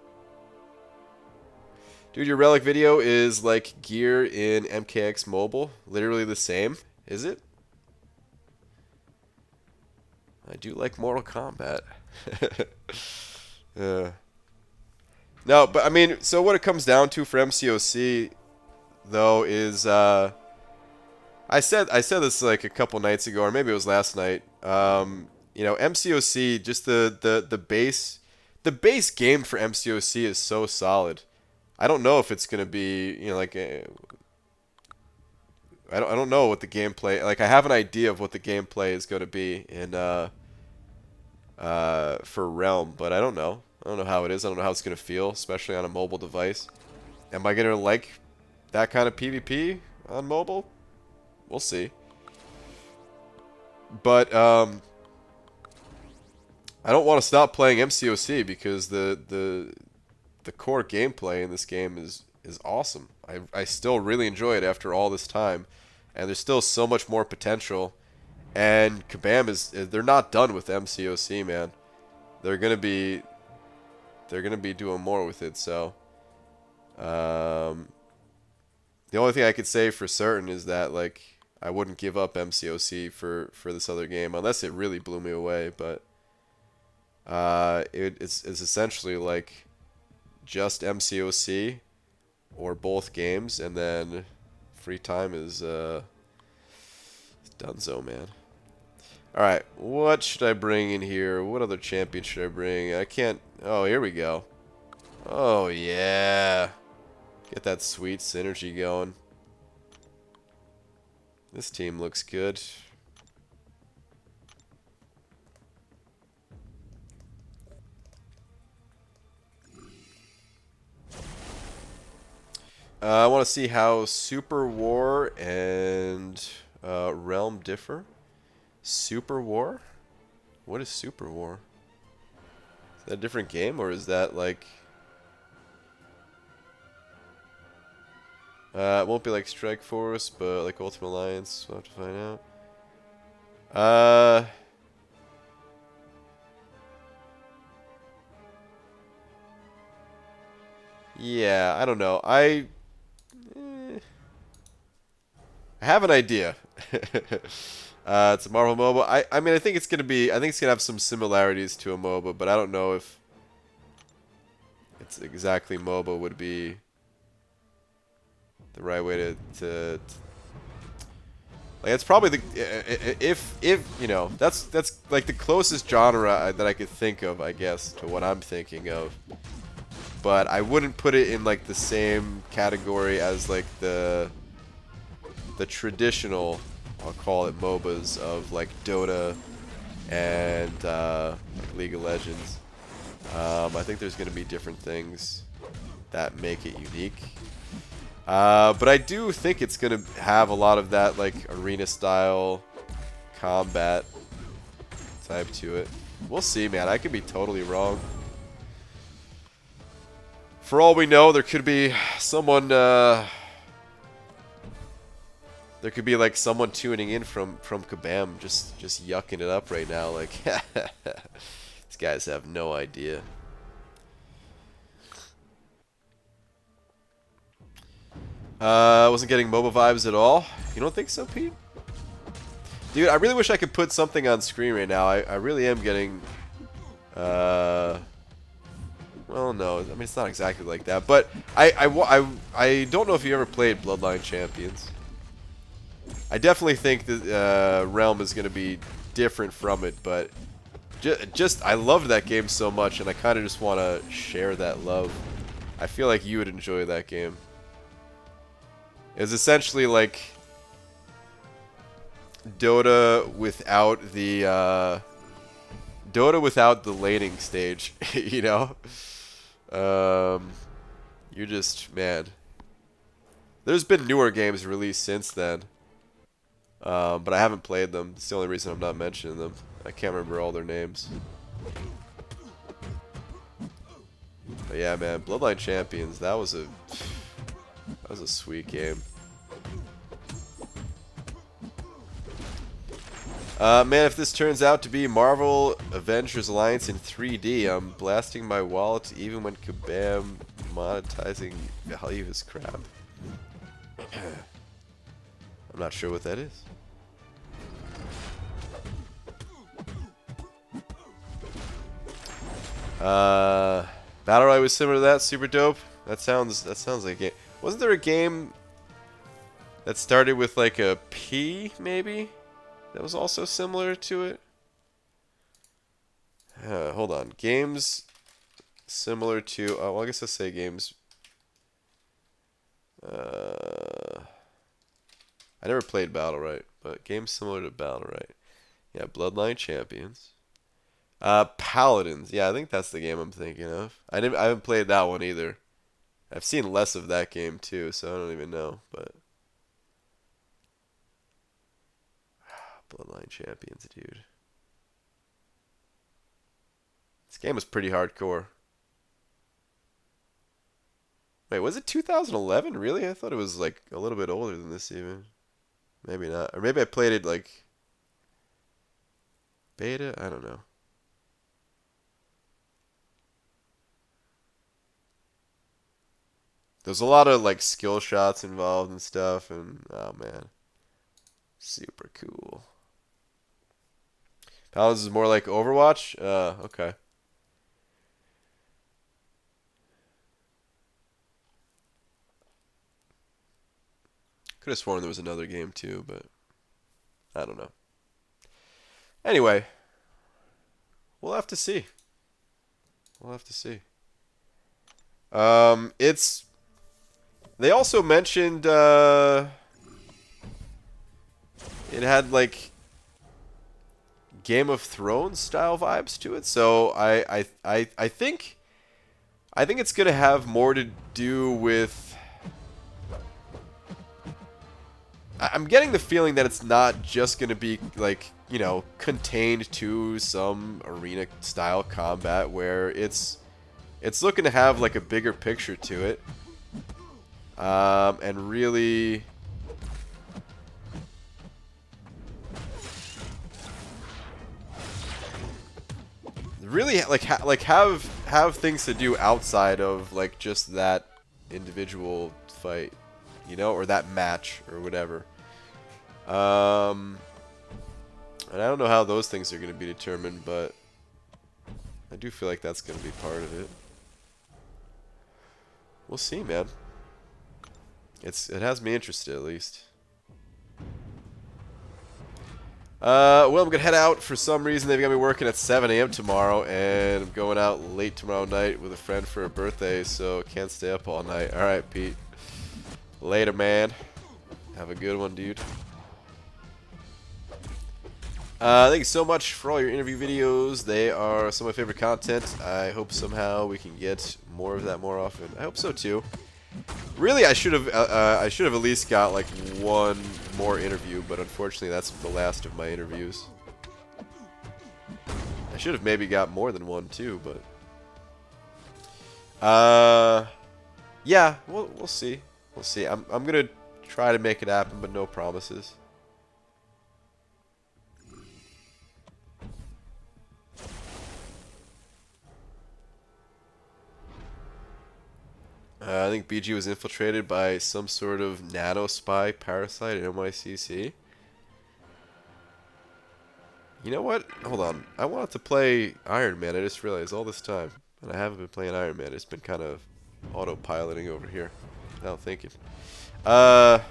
Dude, your Relic video is like gear in MKX Mobile. Literally the same, is it? I do like Mortal Kombat. No, but I mean, so what it comes down to for MCOC, though, is I said this like a couple nights ago, or maybe it was last night. You know, MCOC, just the base game for MCOC is so solid. I don't know if it's gonna be, you know, like I don't know what the gameplay, like I have an idea of what the gameplay is gonna be in for Realm, but I don't know. I don't know how it is. I don't know how it's gonna feel, especially on a mobile device. Am I gonna like that kind of PvP on mobile? We'll see. But I don't want to stop playing MCOC because the core gameplay in this game is awesome. I still really enjoy it after all this time, and there's still so much more potential. And Kabam they're not done with MCOC, man. They're gonna be doing more with it. So the only thing I could say for certain is that, like, I wouldn't give up MCOC for this other game unless it really blew me away. But it's essentially like just MCOC or both games, and then free time is donezo, man. Alright, what should I bring in here? What other champion should I bring? I can't... Oh, here we go. Oh, yeah. Get that sweet synergy going. This team looks good. I want to see how Super War and Realm differ. Super War? What is Super War? Is that a different game, or is that like... it won't be like Strike Force, but like Ultimate Alliance. We'll have to find out. Yeah, I don't know. I have an idea. It's a Marvel MOBA. I mean, I think it's gonna have some similarities to a MOBA, but I don't know if it's exactly MOBA would be the right way to like, it's probably the if you know, that's like the closest genre that I could think of, I guess, to what I'm thinking of. But I wouldn't put it in like the same category as like the traditional, I'll call it, MOBAs of like Dota and League of Legends. I think there's going to be different things that make it unique. But I do think it's going to have a lot of that like arena style combat type to it. We'll see, man. I could be totally wrong. For all we know, there could be someone There could be like someone tuning in from Kabam, just yucking it up right now. Like, these guys have no idea. Wasn't getting MOBA vibes at all. You don't think so, Pete? Dude, I really wish I could put something on screen right now. I really am getting... well, no. I mean, it's not exactly like that. But I don't know if you ever played Bloodline Champions. I definitely think that Realm is going to be different from it. But just I loved that game so much, and I kind of just want to share that love. I feel like you would enjoy that game. It's essentially like Dota without the laning stage, you know. You're just, man. There's been newer games released since then, but I haven't played them. It's the only reason I'm not mentioning them. I can't remember all their names. But yeah, man, Bloodline Champions. That was a sweet game. Man, if this turns out to be Marvel Avengers Alliance in 3D, I'm blasting my wallet even when Kabam monetizing value is crap. I'm not sure what that is. Battle Royale was similar to that, super dope. That sounds like a game. Wasn't there a game that started with like a P, maybe? That was also similar to it? Hold on. Games similar to... Oh, well, I guess I'll say games... I never played Battle Right, but games similar to Battle Right. Yeah, Bloodline Champions. Paladins. Yeah, I think that's the game I'm thinking of. I haven't played that one either. I've seen less of that game too, so I don't even know, but... Bloodline Champions, dude. This game was pretty hardcore. Wait, was it 2011? Really? I thought it was like a little bit older than this even. Maybe not. Or maybe I played it like beta? I don't know. There's a lot of like skill shots involved and stuff, and oh man. Super cool. Paladins is more like Overwatch? Okay. Could have sworn there was another game too, but I don't know. Anyway, we'll have to see. We'll have to see. It's... They also mentioned, it had like Game of Thrones style vibes to it, so I think it's gonna have more to do with... I'm getting the feeling that it's not just gonna be like, you know, contained to some arena style combat, where it's looking to have like a bigger picture to it, and really like have things to do outside of like just that individual fight, you know, or that match or whatever. And I don't know how those things are going to be determined, but I do feel like that's going to be part of it. We'll see, man. It has me interested, at least. Well, I'm going to head out. For some reason, they've got me working at 7 a.m. tomorrow, and I'm going out late tomorrow night with a friend for a birthday, so can't stay up all night. All right, Pete. Later, man. Have a good one, dude. Thank you so much for all your interview videos. They are some of my favorite content. I hope somehow we can get more of that more often. I hope so too. Really, I should have at least got like one more interview, but unfortunately, that's the last of my interviews. I should have maybe got more than one too, but yeah, we'll see. We'll see. I'm gonna Try to make it happen, but no promises. I think BG was infiltrated by some sort of nano spy parasite in NYCC. You know what? Hold on. I wanted to play Iron Man. I just realized all this time. And I haven't been playing Iron Man. It's been kind of autopiloting over here without thinking. I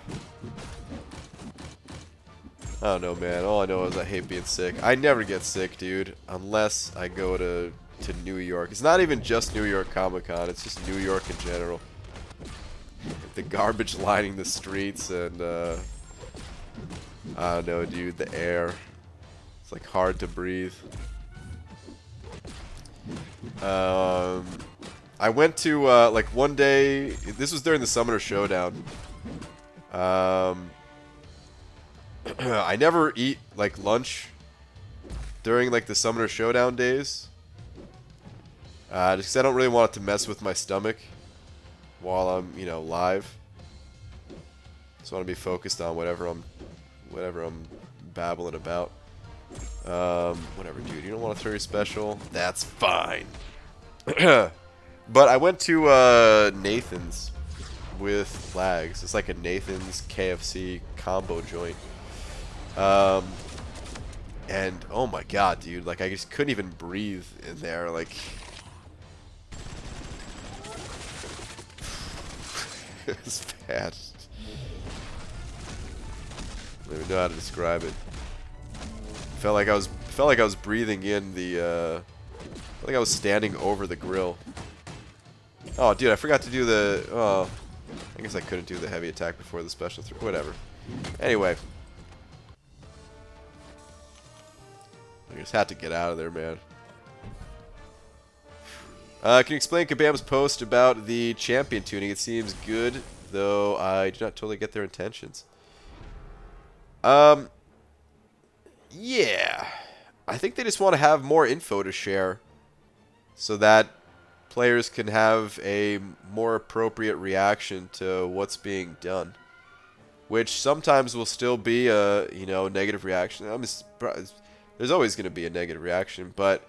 don't know, man. All I know is I hate being sick. I never get sick, dude, unless I go to New York. It's not even just New York Comic-Con. It's just New York in general. The garbage lining the streets and, I don't know, dude, the air. It's, like, hard to breathe. I went to, like, one day... This was during the Summoner Showdown. I never eat, like, lunch during, like, the Summoner Showdown days. Just because I don't really want it to mess with my stomach while I'm, you know, live. Just want to be focused on whatever I'm babbling about. Whatever, dude. You don't want to throw your special? That's fine. But I went to Nathan's with Lags. It's like a Nathan's KFC combo joint. And oh my god, dude, like I just couldn't even breathe in there, like it was bad. I don't even know how to describe it. Felt like I was breathing in the felt like I was standing over the grill. Oh, dude, I forgot to do the oh, I guess I couldn't do the heavy attack before the special whatever. Anyway, I just had to get out of there, man. Can you explain Kabam's post about the champion tuning? It seems good, though I do not totally get their intentions. Yeah. I think they just want to have more info to share so that players can have a more appropriate reaction to what's being done. Which sometimes will still be a, you know, negative reaction. I'm surprised. There's always going to be a negative reaction, but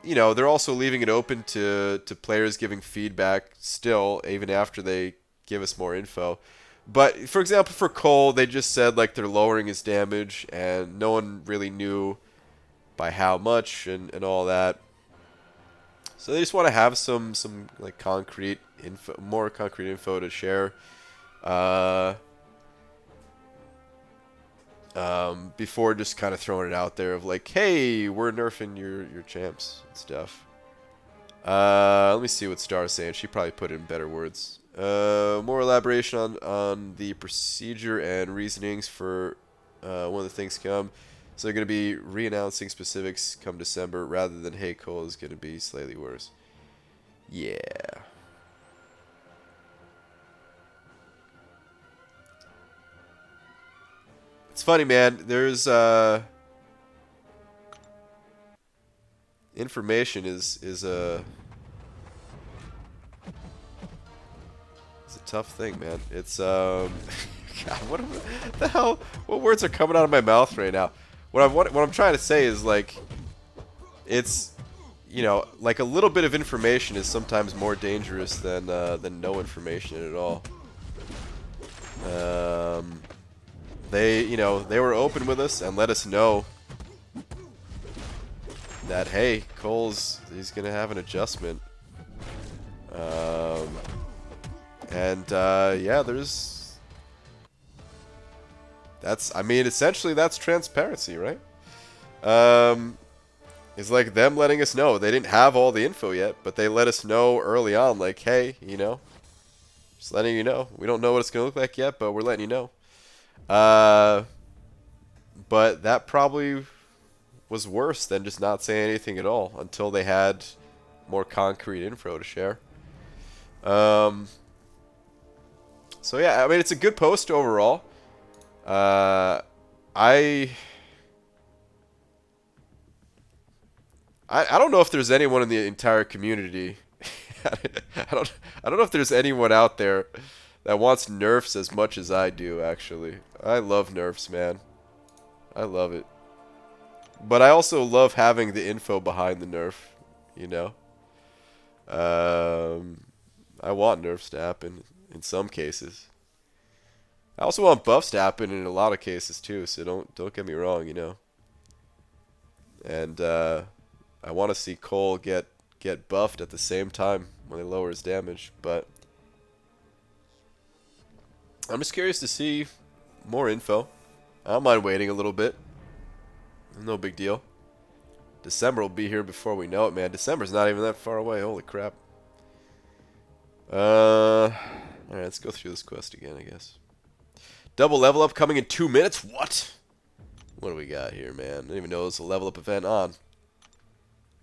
you know, they're also leaving it open to players giving feedback still, even after they give us more info. But, for example, for Cole, they just said, like, they're lowering his damage, and no one really knew by how much and all that. So they just want to have some like, concrete info, more concrete info to share. Before just kind of throwing it out there of like, hey, we're nerfing your champs and stuff. Let me see what Star's saying. She probably put it in better words. More elaboration on the procedure and reasonings for one of the things come. So they're going to be re-announcing specifics come December rather than, hey, Cole is going to be slightly worse. Yeah. It's funny, man. There's information is a tough thing, man. It's God, what the hell? What words are coming out of my mouth right now? What I'm trying to say is like, it's, you know, like a little bit of information is sometimes more dangerous than no information at all. They, you know, they were open with us and let us know that, hey, he's gonna have an adjustment. Yeah, I mean, essentially that's transparency, right? It's like them letting us know. They didn't have all the info yet, but they let us know early on, like, hey, you know, just letting you know. We don't know what it's gonna look like yet, but we're letting you know. But that probably was worse than just not saying anything at all until they had more concrete info to share. So yeah, I mean, it's a good post overall. I don't know if there's anyone in the entire community I don't know if there's anyone out there that wants nerfs as much as I do, actually. I love nerfs, man. I love it. But I also love having the info behind the nerf, you know? I want nerfs to happen in some cases. I also want buffs to happen in a lot of cases too, so don't get me wrong, you know. And I want to see Cole get buffed at the same time when he lowers damage, but I'm just curious to see more info. I don't mind waiting a little bit. No big deal. December will be here before we know it, man. December's not even that far away. Holy crap. Alright, let's go through this quest again, I guess. Double level up coming in 2 minutes? What? What do we got here, man? I didn't even know there was a level up event on.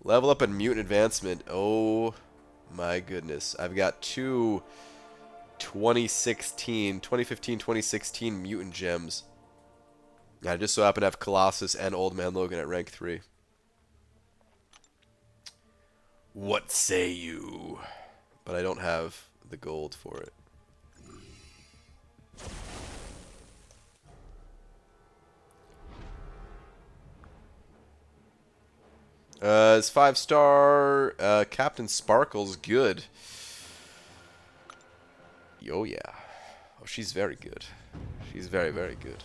Level up and mutant advancement. Oh my goodness. I've got two 2015-2016 mutant gems. I just so happen to have Colossus and Old Man Logan at rank 3. What say you? But I don't have the gold for it. Is 5-star Captain Sparkle's good? Oh yeah. Oh, she's very good. She's very, very good.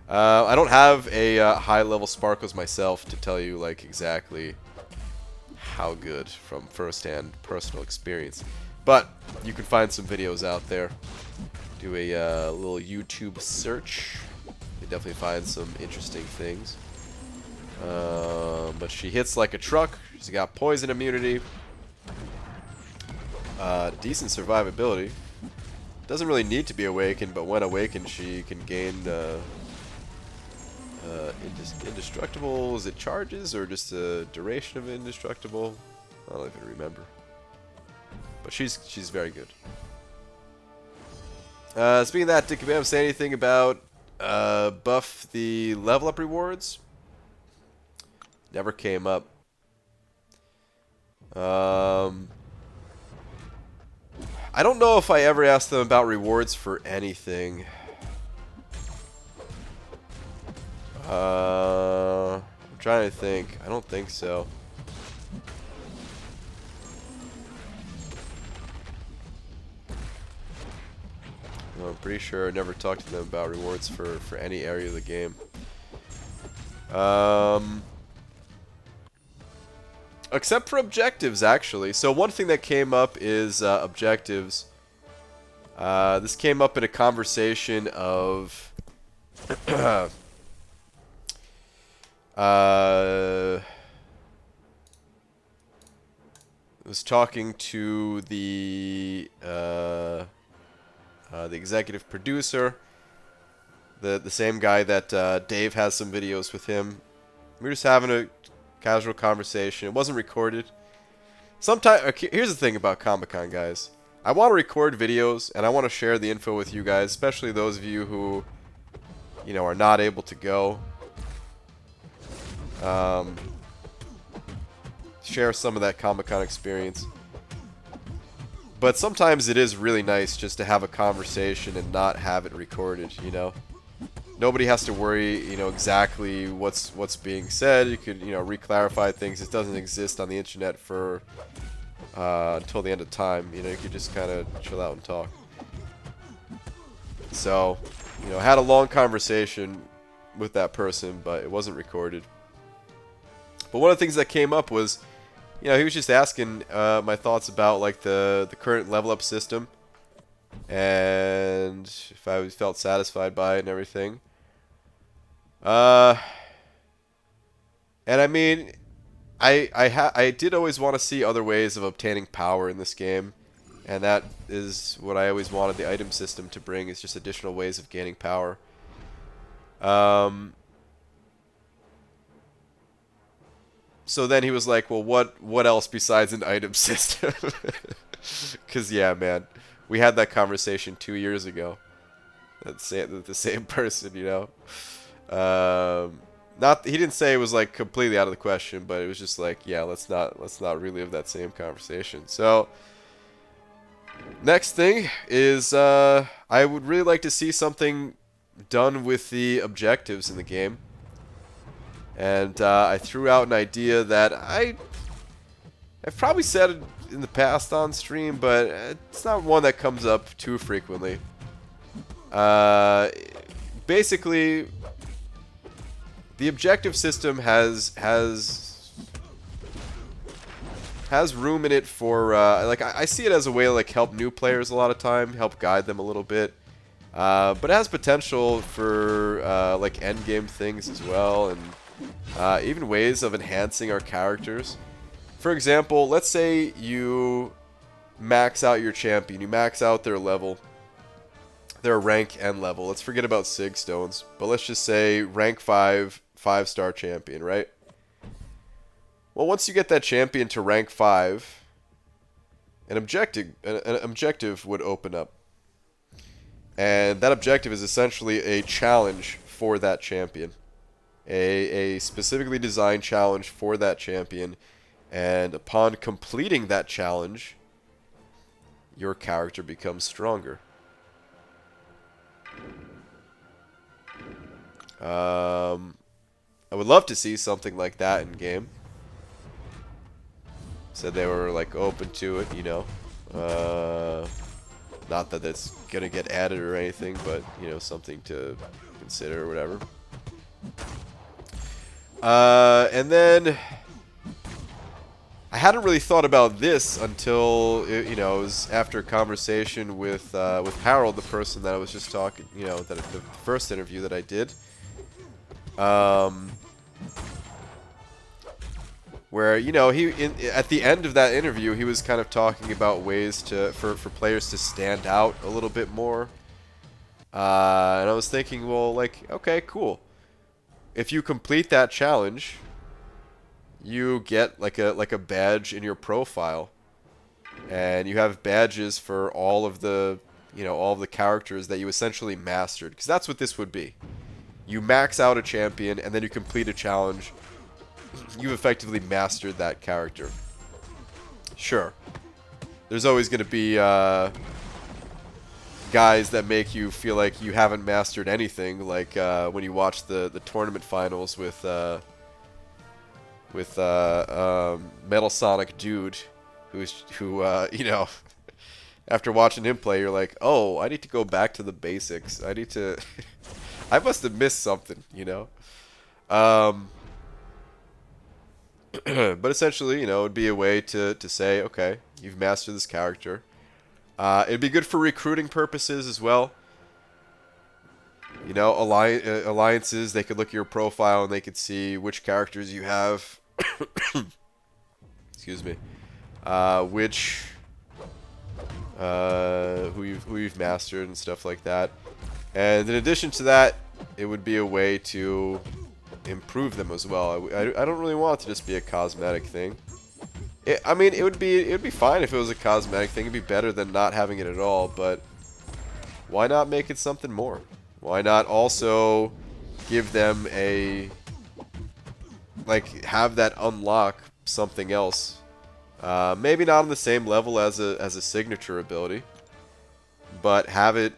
I don't have a high-level Sparkles myself to tell you like exactly how good from first-hand personal experience, but you can find some videos out there. Do a little YouTube search. You definitely find some interesting things. But she hits like a truck. She's got poison immunity. Decent survivability. Doesn't really need to be awakened, but when awakened, she can gain indestructible. Is it charges or just the duration of indestructible? I don't even remember. But she's very good. Speaking of that, did Kabam say anything about buff the level up rewards? Never came up. I don't know if I ever asked them about rewards for anything. I'm trying to think. I don't think so. No, I'm pretty sure I never talked to them about rewards for any area of the game. Except for objectives, actually. So one thing that came up is objectives. This came up in a conversation of... was talking to the executive producer, the same guy that Dave has some videos with him. We were just having a casual conversation. It wasn't recorded. Sometimes, okay, here's the thing about Comic-Con, guys. I want to record videos and I want to share the info with you guys, especially those of you who, you know, are not able to go. Share some of that Comic-Con experience. But sometimes it is really nice just to have a conversation and not have it recorded, you know? Nobody has to worry, you know, exactly what's being said. You could, you know, re-clarify things. It doesn't exist on the internet for until the end of time. You know, you could just kind of chill out and talk. So, you know, I had a long conversation with that person, but it wasn't recorded. But one of the things that came up was, you know, he was just asking my thoughts about like the current level up system, and if I felt satisfied by it and everything. And I mean, I did always want to see other ways of obtaining power in this game, and that is what I always wanted the item system to bring, is just additional ways of gaining power. So then he was like, well, what else besides an item system? Because, yeah, man, we had that conversation 2 years ago. The same person, you know? He didn't say it was like completely out of the question, but it was just like, yeah, let's not relive that same conversation. So Next thing is I would really like to see something done with the objectives in the game. And I threw out an idea that I've probably said it in the past on stream, but it's not one that comes up too frequently. Basically, the objective system has room in it for like I see it as a way to like help new players a lot of time, help guide them a little bit. But it has potential for like end game things as well, and even ways of enhancing our characters. For example, let's say you max out your champion, you max out their level, their rank and level. Let's forget about Sig Stones, but let's just say rank 5, 5-star champion, right? Well, once you get that champion to rank 5, an objective would open up. And that objective is essentially a challenge for that champion. A specifically designed challenge for that champion. And upon completing that challenge, your character becomes stronger. I would love to see something like that in game. Said they were like open to it, you know. Not that it's gonna get added or anything, but you know, something to consider or whatever. And then I hadn't really thought about this until you know, it was after a conversation with Harold, the person that I was just talking, you know, that the first interview that I did. Where, you know, at the end of that interview, he was kind of talking about ways for players to stand out a little bit more. And I was thinking, well, like, okay, cool. If you complete that challenge, you get like a badge in your profile, and you have badges for all of the, you know, all of the characters that you essentially mastered, because that's what this would be. You max out a champion, and then you complete a challenge. You've effectively mastered that character. Sure, there's always going to be guys that make you feel like you haven't mastered anything, like when you watch the tournament finals with Metal Sonic Dude, who you know, after watching him play, you're like, oh, I need to go back to the basics. I need to I must have missed something, you know. But essentially, you know, it'd be a way to say, okay, you've mastered this character. It'd be good for recruiting purposes as well. You know, alliances, they could look at your profile and they could see which characters you have. Excuse me. Who you've mastered and stuff like that. And in addition to that, it would be a way to improve them as well. I don't really want it to just be a cosmetic thing. I mean, it would be fine if it was a cosmetic thing. It'd be better than not having it at all, but why not make it something more? Why not also give them a, like, have that unlock something else? Maybe not on the same level as a signature ability, but have it,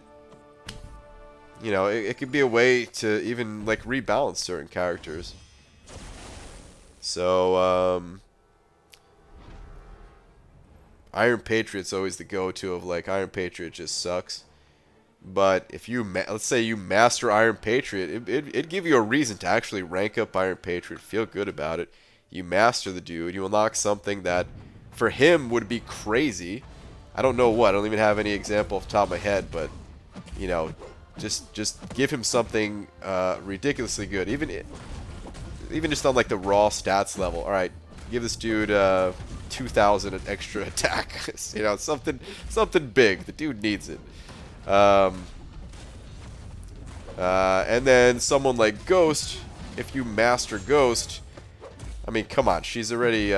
you know, it could be a way to even, like, rebalance certain characters. So, Iron Patriot's always the go-to of, like, Iron Patriot just sucks. But if you, let's say you master Iron Patriot, it'd give you a reason to actually rank up Iron Patriot, feel good about it. You master the dude, you unlock something that, for him, would be crazy. I don't know what, I don't even have any example off the top of my head, but, you know, just give him something ridiculously good. Even just on, like, the raw stats level. Alright, give this dude 2,000 extra attack. You know, something big. The dude needs it. And then someone like Ghost, if you master Ghost, I mean, come on, she's already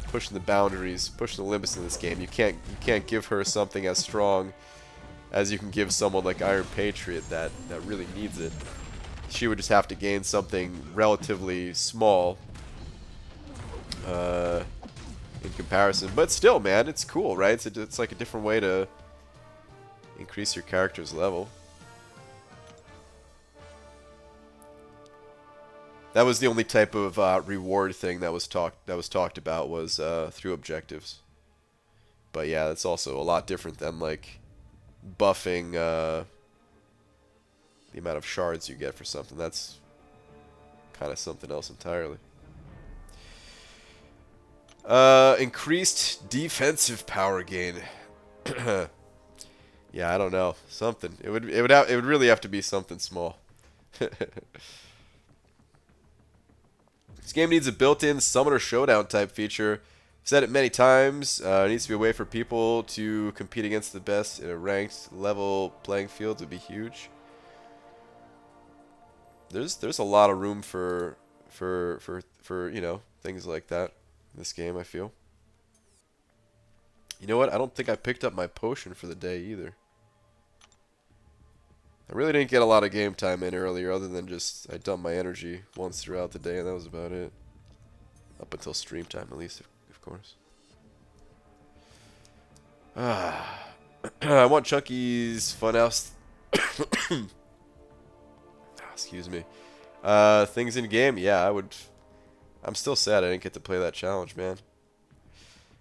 pushing the boundaries, pushing the limits in this game. You can't give her something as strong as you can give someone like Iron Patriot that really needs it. She would just have to gain something relatively small in comparison, but still, man, it's cool, right? It's like a different way to increase your character's level. That was the only type of reward thing that was talked about was through objectives. But yeah, it's also a lot different than like buffing the amount of shards you get for something. That's kind of something else entirely. Increased defensive power gain. Yeah, I don't know. Something. It would really have to be something small. This game needs a built-in summoner showdown type feature. I've said it many times. It needs to be a way for people to compete against the best in a ranked level playing field would be huge. There's a lot of room for you know, things like that in this game, I feel. You know what? I don't think I picked up my potion for the day either. I really didn't get a lot of game time in earlier, other than just I dumped my energy once throughout the day, and that was about it. Up until stream time, at least, of course. I want Chunky's Funhouse. Excuse me. Things in game, yeah, I would. I'm still sad I didn't get to play that challenge, man.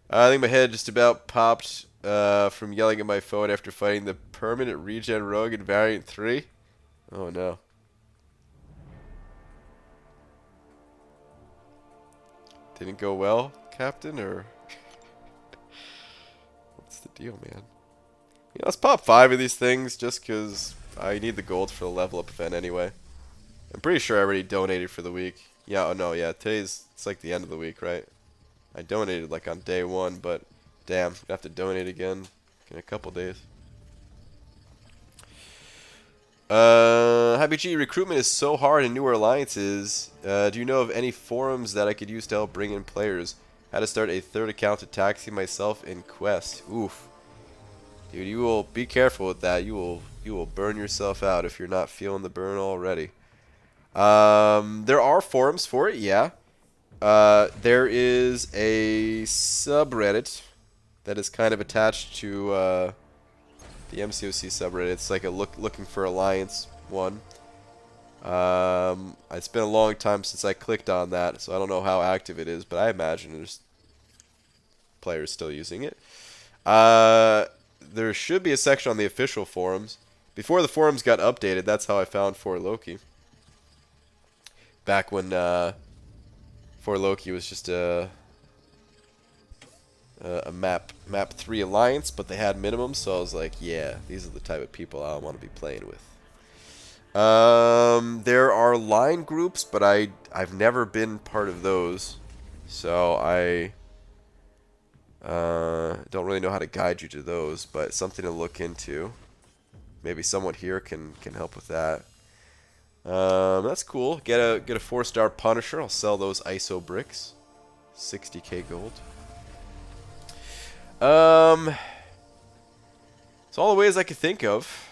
I think my head just about popped from yelling at my phone after fighting the permanent regen rogue in Variant 3. Oh no. Didn't go well, Captain, or what's the deal, man? Yeah, let's pop 5 of these things just because I need the gold for the level up event anyway. I'm pretty sure I already donated for the week. Yeah, oh no, yeah, it's like the end of the week, right? I donated like on day 1, but damn, I have to donate again in a couple days. Happy G, recruitment is so hard in newer alliances. Do you know of any forums that I could use to help bring in players? How to start a 3rd account to taxi myself in Quest. Oof. Dude, you will be careful with that. You will burn yourself out if you're not feeling the burn already. There are forums for it, yeah. There is a subreddit that is kind of attached to the MCOC subreddit. It's like a looking for alliance one. It's been a long time since I clicked on that, so I don't know how active it is, but I imagine there's players still using it. There should be a section on the official forums. Before the forums got updated, that's how I found For Loki. Back when For Loki was just a map 3 alliance, but they had minimums, so I was like, yeah, these are the type of people I want to be playing with. There are line groups, but I've never been part of those, so I don't really know how to guide you to those, but something to look into. Maybe someone here can help with that. That's cool. Get a 4-star Punisher. I'll sell those ISO bricks. 60k gold. It's all the ways I could think of.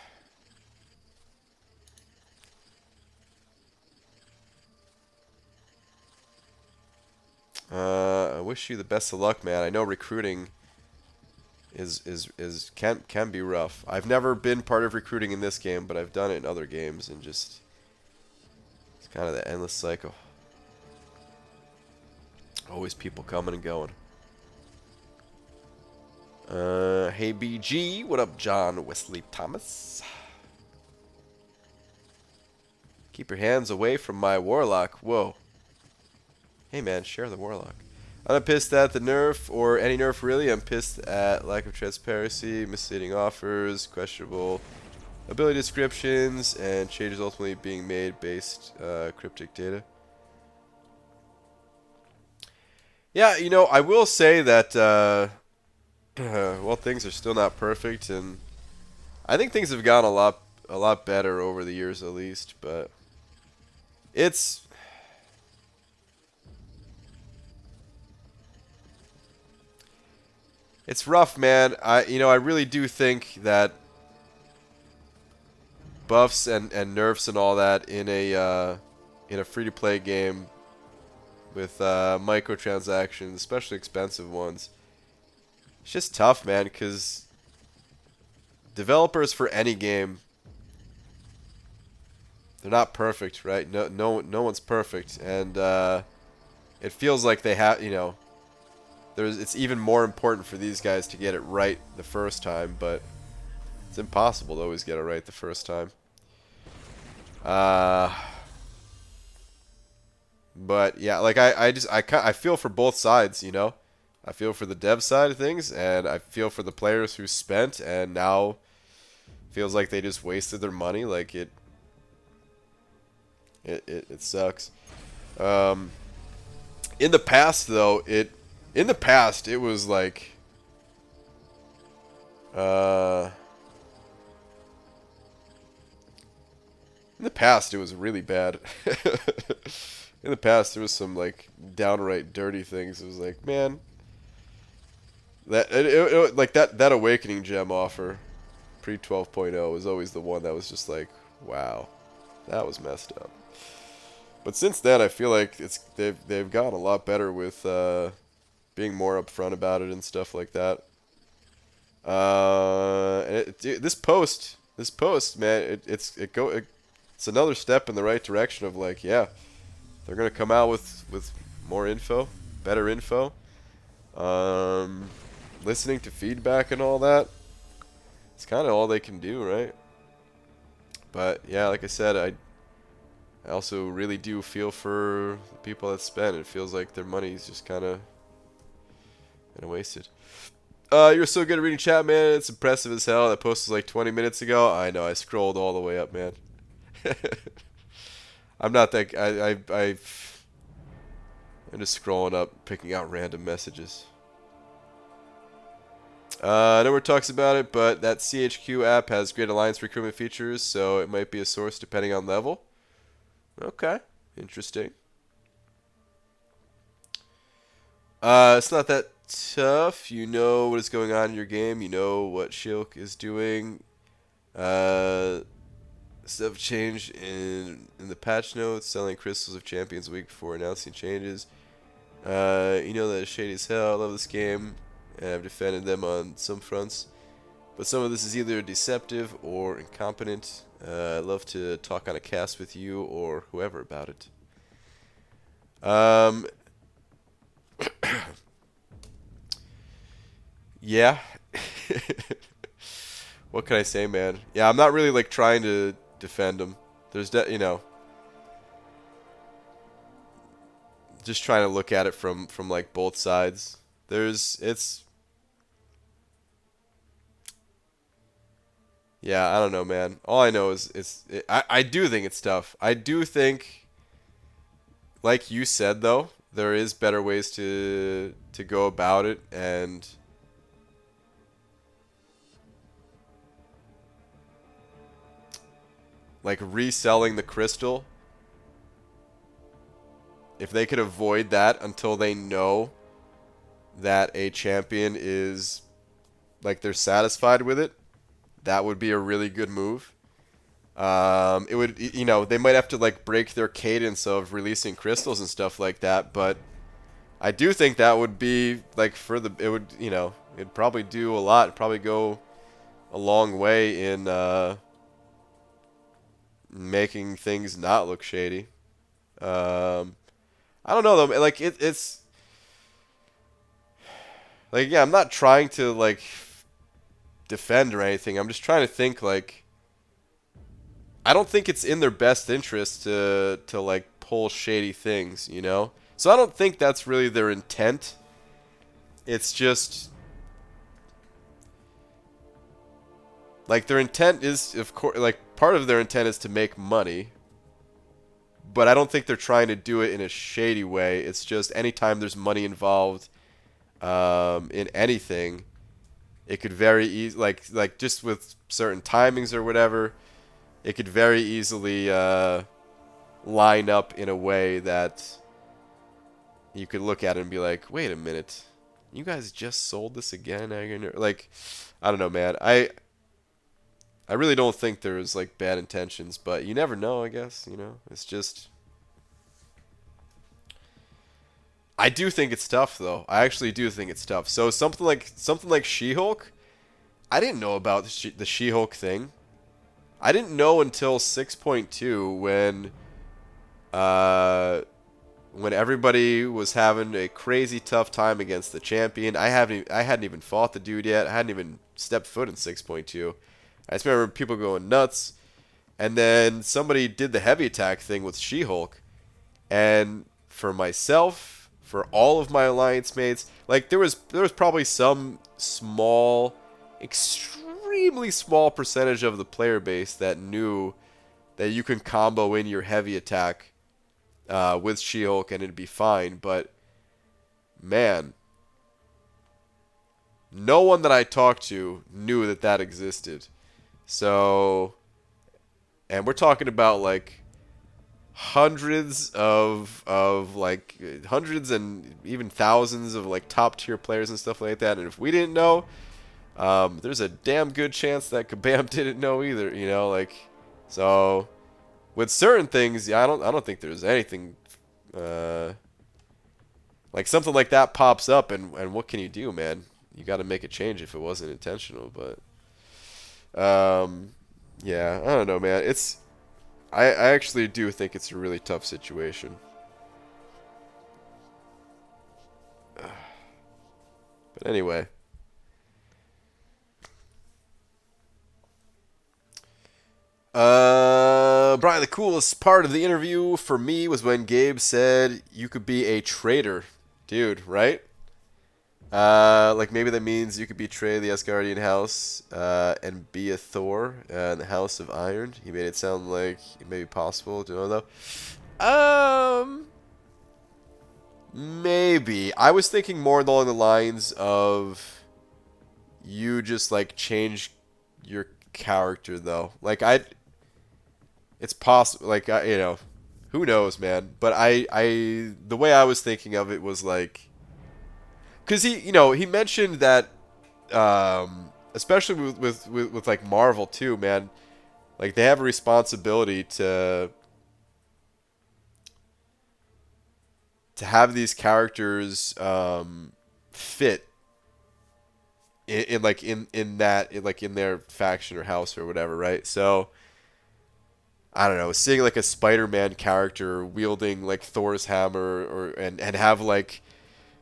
I wish you the best of luck, man. I know recruiting can be rough. I've never been part of recruiting in this game, but I've done it in other games, and just it's kind of the endless cycle. Always people coming and going. Hey BG, what up, John Wesley Thomas? Keep your hands away from my warlock. Whoa. Hey man, share the warlock. I'm not pissed at the nerf, or any nerf really. I'm pissed at lack of transparency, misleading offers, questionable ability descriptions, and changes ultimately being made based cryptic data. Yeah, you know, I will say that well, things are still not perfect, and I think things have gone a lot better over the years at least, but it's rough, man. I really do think that buffs and nerfs and all that in a free-to-play game with microtransactions, especially expensive ones, it's just tough, man, because developers for any game, they're not perfect, right? No one's perfect, and it feels like they have, you know, it's even more important for these guys to get it right the first time, but it's impossible to always get it right the first time. But yeah, like I feel for both sides, you know. I feel for the dev side of things, and I feel for the players who spent and now feels like they just wasted their money. Like it sucks. In the past, though, it was like in the past it was really bad. In the past, there was some like downright dirty things. It was like, man, like that Awakening gem offer pre 12.0 was always the one that was just like, wow, that was messed up. But since then, I feel like they've gotten a lot better with being more upfront about it and stuff like that. This post, man, it's another step in the right direction of like, yeah, they're gonna come out with more info, better info, listening to feedback and all that. It's kind of all they can do, right? But yeah, like I said, I also really do feel for the people that spend. It feels like their money is just kind of wasted. You're so good at reading chat, man. It's impressive as hell. That post was like 20 minutes ago. I know. I scrolled all the way up, man. I'm not that. I'm just scrolling up, picking out random messages. Nowhere talks about it, but that CHQ app has great alliance recruitment features, so it might be a source depending on level. Okay, interesting. It's not that tough. You know what is going on in your game. You know what Shilk is doing. Stuff changed in the patch notes. Selling crystals of champions a week before announcing changes. You know that it's shady as hell. I love this game, and I've defended them on some fronts. But some of this is either deceptive or incompetent. I'd love to talk on a cast with you or whoever about it. Yeah. What can I say, man? Yeah, I'm not really like trying to defend them. There's you know, just trying to look at it from like both sides. Yeah, I don't know, man. All I know is I do think it's tough. I do think, like you said, though, there is better ways to go about it, and like reselling the crystal. If they could avoid that until they know that a champion is like they're satisfied with it, that would be a really good move. It would, you know, they might have to like break their cadence of releasing crystals and stuff like that, but I do think that would be like it would, you know, it'd probably do a lot. It'd probably go a long way in making things not look shady. I don't know though. Like it's like, yeah, I'm not trying to like defend or anything. I'm just trying to think like I don't think it's in their best interest to like pull shady things, you know? So I don't think that's really their intent. It's just like their intent is, of course, like part of their intent is to make money. But I don't think they're trying to do it in a shady way. It's just anytime there's money involved in anything, it could very easily, like just with certain timings or whatever, it could very easily line up in a way that you could look at it and be like, wait a minute, you guys just sold this again? Like, I don't know, man. I really don't think there's like bad intentions, but you never know, I guess, you know. It's just I do think it's tough though. I actually do think it's tough. So something like She-Hulk, I didn't know about the She-Hulk thing. I didn't know until 6.2 when everybody was having a crazy tough time against the champion. I hadn't even fought the dude yet. I hadn't even stepped foot in 6.2. I just remember people going nuts. And then somebody did the heavy attack thing with She-Hulk. And for myself, for all of my alliance mates, like there was probably some small, extremely small percentage of the player base that knew that you can combo in your heavy attack with She-Hulk and it'd be fine. But man, no one that I talked to knew that that existed. So, and we're talking about like hundreds of like hundreds and even thousands of like top tier players and stuff like that. And if we didn't know, there's a damn good chance that Kabam didn't know either. You know, like so. With certain things, yeah, I don't think there's anything like something like that pops up, and what can you do, man? You got to make a change if it wasn't intentional. But yeah, I don't know, man. I actually do think it's a really tough situation. But anyway. Brian, the coolest part of the interview for me was when Gabe said you could be a traitor. Dude, right? Like maybe that means you could betray the Asgardian house and be a Thor in the House of Iron. He made it sound like it may be possible. Do you know though? Maybe. I was thinking more along the lines of you just like change your character though. Like it's possible. Like you know, who knows, man. But the way I was thinking of it was like. Because he mentioned that, especially with like Marvel too, man. Like they have a responsibility to have these characters fit in their faction or house or whatever, right? So I don't know, seeing like a Spider-Man character wielding like Thor's hammer and have like.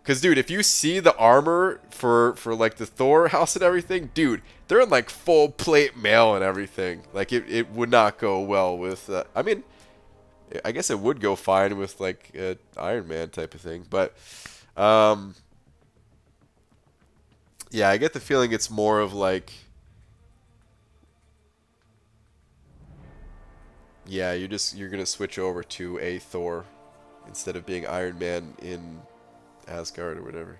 Because, dude, if you see the armor for like, the Thor house and everything, dude, they're in, like, full plate mail and everything. Like, it would not go well with, I mean, I guess it would go fine with, like, Iron Man type of thing. But, yeah, I get the feeling it's more of, like, yeah, you're going to switch over to a Thor instead of being Iron Man in Asgard or whatever.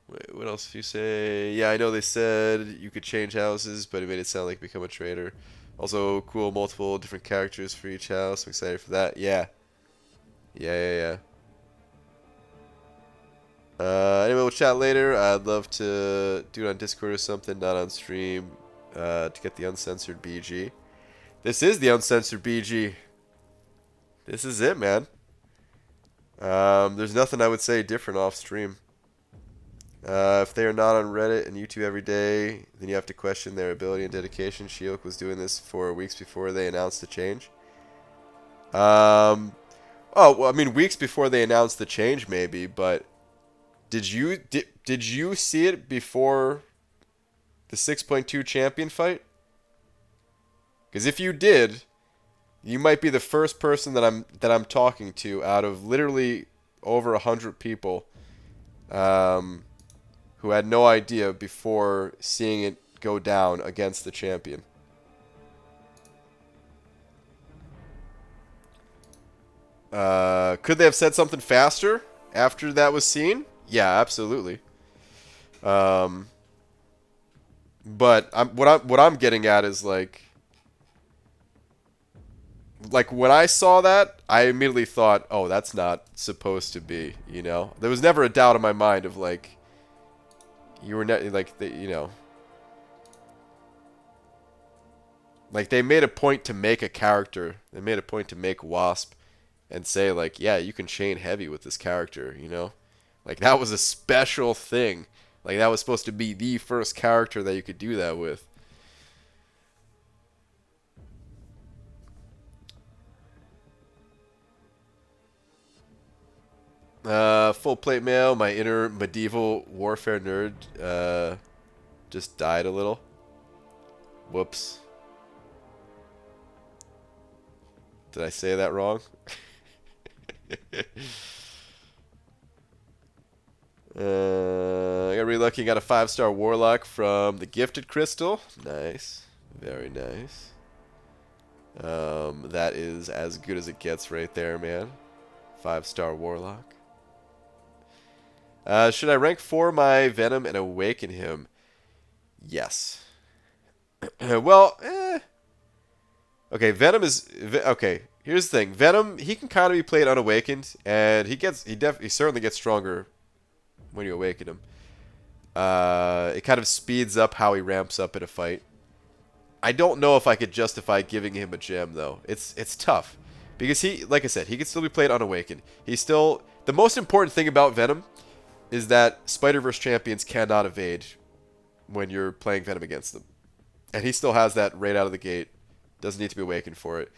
Wait, what else did you say? Yeah, I know they said you could change houses, but it made it sound like become a traitor. Also, cool, multiple different characters for each house. I'm excited for that. Yeah. Yeah. Anyway, we'll chat later. I'd love to do it on Discord or something, not on stream, to get the uncensored BG. This is the uncensored BG. This is it, man. There's nothing I would say different off stream. If they are not on Reddit and YouTube every day, then you have to question their ability and dedication. She-Hulk was doing this for weeks before they announced the change. Oh, well, I mean, weeks before they announced the change, maybe, but did you see it before the 6.2 champion fight? Because if you did, you might be the first person that I'm talking to out of literally over 100 people who had no idea before seeing it go down against the champion. Could they have said something faster after that was seen? Yeah, absolutely. But what I'm getting at is like when I saw that, I immediately thought, oh, that's not supposed to be, you know. There was never a doubt in my mind of like you were you know. Like, they made a point to make a character. They made a point to make Wasp and say, like, yeah, you can chain heavy with this character, you know? Like, that was a special thing. Like, that was supposed to be the first character that you could do that with. Full plate mail. My inner medieval warfare nerd just died a little. Whoops. Did I say that wrong? I got really lucky. Got a 5-star Warlock from the Gifted Crystal. Nice. Very nice. That is as good as it gets right there, man. 5-star Warlock. Should I rank 4 my Venom and awaken him? Yes. Well, okay, Venom is... Okay, here's the thing. Venom, he can kind of be played unawakened, and he certainly gets stronger when you awaken him. It kind of speeds up how he ramps up in a fight. I don't know if I could justify giving him a gem, though. It's tough. Because he, like I said, he can still be played unawakened. He's still... The most important thing about Venom is that Spider-Verse champions cannot evade when you're playing Venom against them. And he still has that right out of the gate. Doesn't need to be awakened for it.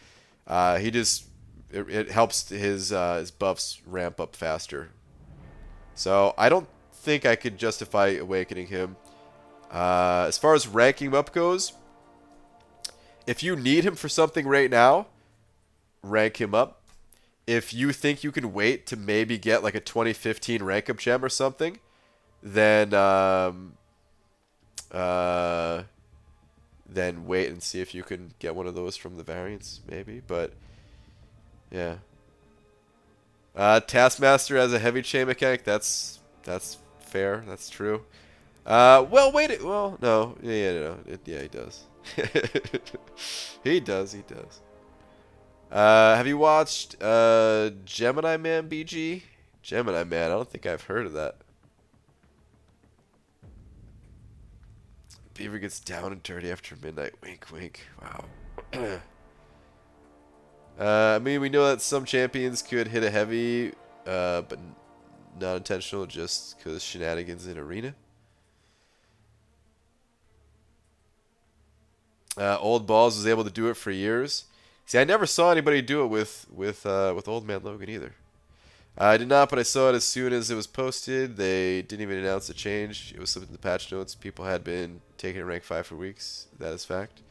He just... It helps his buffs ramp up faster. So, I don't think I could justify awakening him. As far as ranking him up goes... If you need him for something right now, rank him up. If you think you can wait to maybe get like a 2015 rank up gem or something, then wait and see if you can get one of those from the variants, maybe. But yeah, Taskmaster as a heavy chain mechanic. That's fair. That's true. Well, wait. Well, no. Yeah, he does. He does. Have you watched Gemini Man BG? Gemini Man, I don't think I've heard of that. Beaver gets down and dirty after midnight. Wink, wink. Wow. I mean, we know that some champions could hit a heavy, but not intentional, just because shenanigans in arena. Old Balls was able to do it for years. See, I never saw anybody do it with Old Man Logan either. I did not, but I saw it as soon as it was posted. They didn't even announce the change. It was slipped in the patch notes. People had been taking it rank 5 for weeks. That is fact.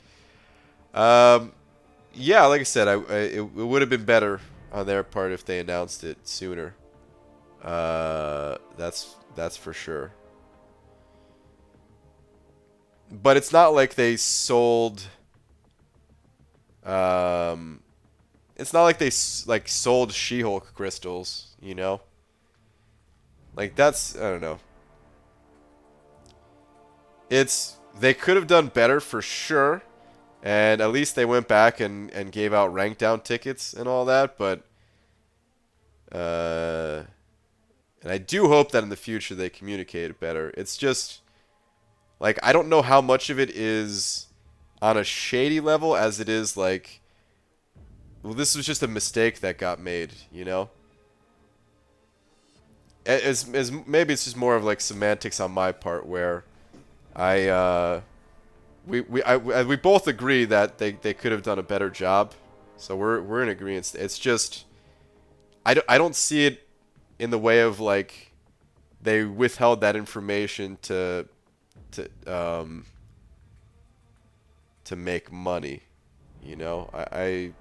Yeah, like I said, it would have been better on their part if they announced it sooner. That's for sure. But it's not like they sold. It's not like they sold She-Hulk crystals, you know. Like that's, I don't know. They could have done better for sure, and at least they went back and gave out rank down tickets and all that. But and I do hope that in the future they communicate it better. It's just. Like, I don't know how much of it is on a shady level as it is, like, well, this was just a mistake that got made, you know? Maybe it's just more of, like, semantics on my part where we both agree that they could have done a better job. So we're in agreement. It's just, I don't see it in the way of, like, they withheld that information to make money, you know. I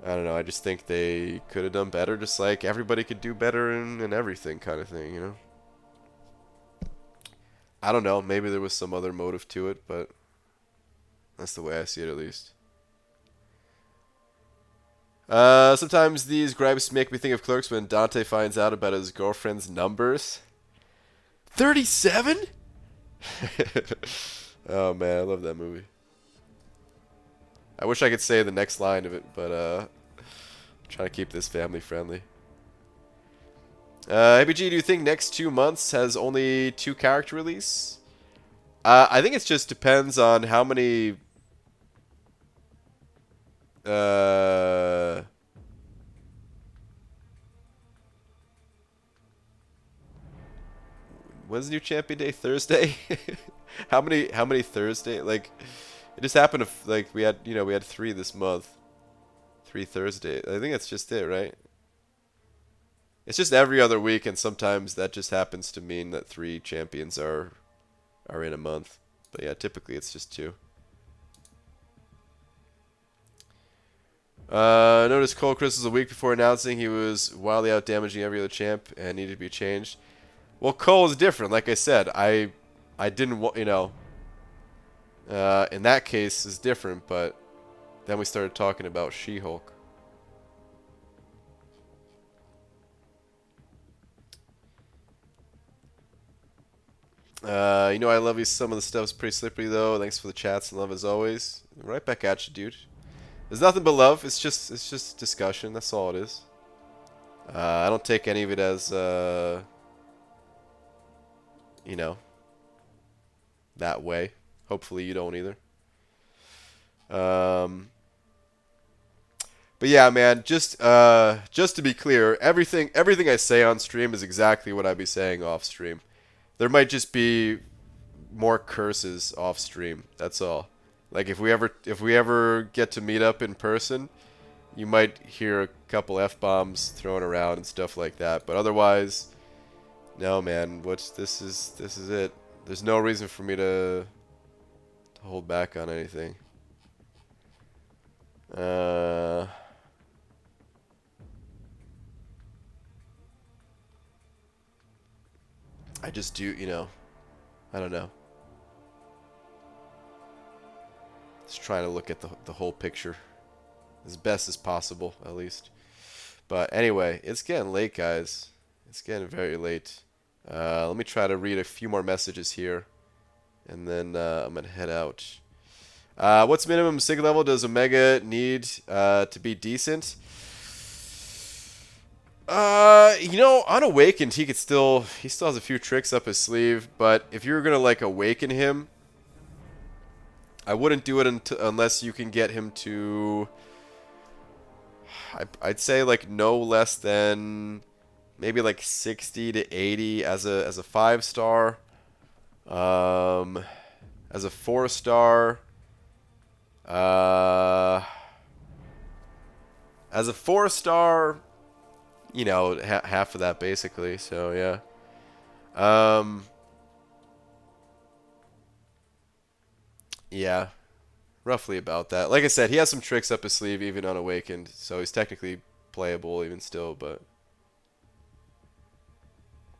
don't know. I just think they could have done better, just like everybody could do better in everything, kind of thing, you know. I don't know. Maybe there was some other motive to it, but that's the way I see it, at least. Sometimes these gripes make me think of Clerks when Dante finds out about his girlfriend's numbers. 37? Oh man, I love that movie. I wish I could say the next line of it, but I'm trying to keep this family friendly. ABG, do you think next 2 months has only 2 character release? I think it just depends on how many Uh, when's new champion day? Thursday? How many Thursday? Like, it just happened to like we had 3 this month. 3 Thursday. I think that's just it, right? It's just every other week, and sometimes that just happens to mean that 3 champions are in a month. But yeah, typically it's just 2. Noticed Cole Crystal's a week before announcing he was wildly out damaging every other champ and needed to be changed. Well, Cole is different. Like I said, I didn't want, in that case is different, but then we started talking about She-Hulk. I love you. Some of the stuff's pretty slippery though. Thanks for the chats and love as always. Right back at you, dude. There's nothing but love. It's just discussion. That's all it is. I don't take any of it as that way. Hopefully you don't either. But yeah, man, just to be clear, everything I say on stream is exactly what I'd be saying off stream. There might just be more curses off stream. That's all. Like if we ever get to meet up in person, you might hear a couple F-bombs thrown around and stuff like that. But otherwise, no, man. This is it. There's no reason for me to hold back on anything. I just do, I don't know. Just trying to look at the whole picture as best as possible, at least. But anyway, it's getting late, guys. It's getting very late. Let me try to read a few more messages here, and then I'm gonna head out. What's minimum sig level does Omega need to be decent? Unawakened, he still has a few tricks up his sleeve, but if you're gonna like awaken him, I wouldn't do it unless you can get him to, I'd say like no less than maybe like 60 to 80 as a 5-star, as a 4-star, as a 4-star. Half of that basically. So yeah, yeah, roughly about that. Like I said, he has some tricks up his sleeve even unawakened, so he's technically playable even still. But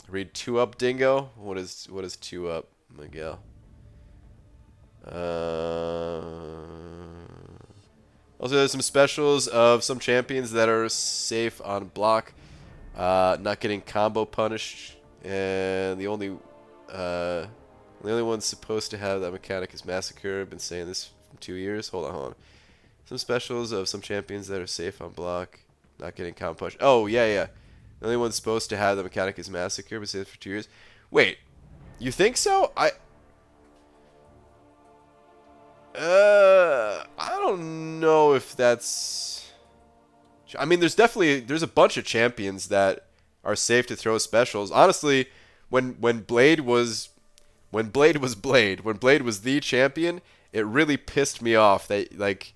read 2-up, Dingo. What is 2-up, Miguel? Also, there's some specials of some champions that are safe on block, not getting combo punished, and the only one supposed to have that mechanic is Massacre. I've been saying this for 2 years. Hold on. Some specials of some champions that are safe on block, not getting combo punished. Oh, yeah. The only one supposed to have the mechanic is Massacre. I've been saying this for 2 years. Wait, you think so? I don't know if that's. I mean, there's a bunch of champions that are safe to throw specials. Honestly, when Blade was the champion, it really pissed me off that like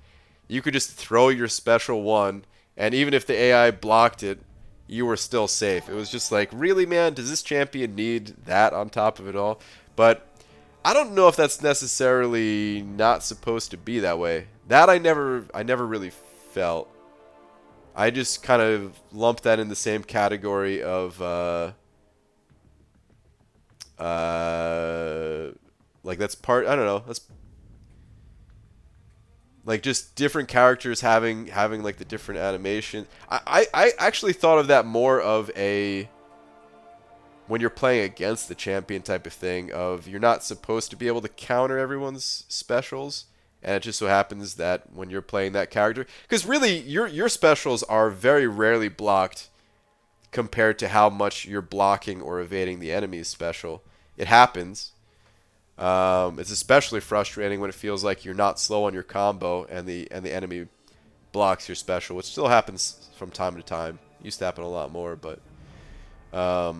you could just throw your special one, and even if the AI blocked it, you were still safe. It was just like, really, man, does this champion need that on top of it all? But I don't know if that's necessarily not supposed to be that way. That I never really felt. I just kind of lumped that in the same category of like that's part, I don't know, that's like just different characters having like the different animation. I actually thought of that more of a when you're playing against the champion type of thing, of you're not supposed to be able to counter everyone's specials, and it just so happens that when you're playing that character, because really your specials are very rarely blocked compared to how much you're blocking or evading the enemy's special. It happens. It's especially frustrating when it feels like you're not slow on your combo and the enemy blocks your special, which still happens from time to time. Used to happen a lot more, but I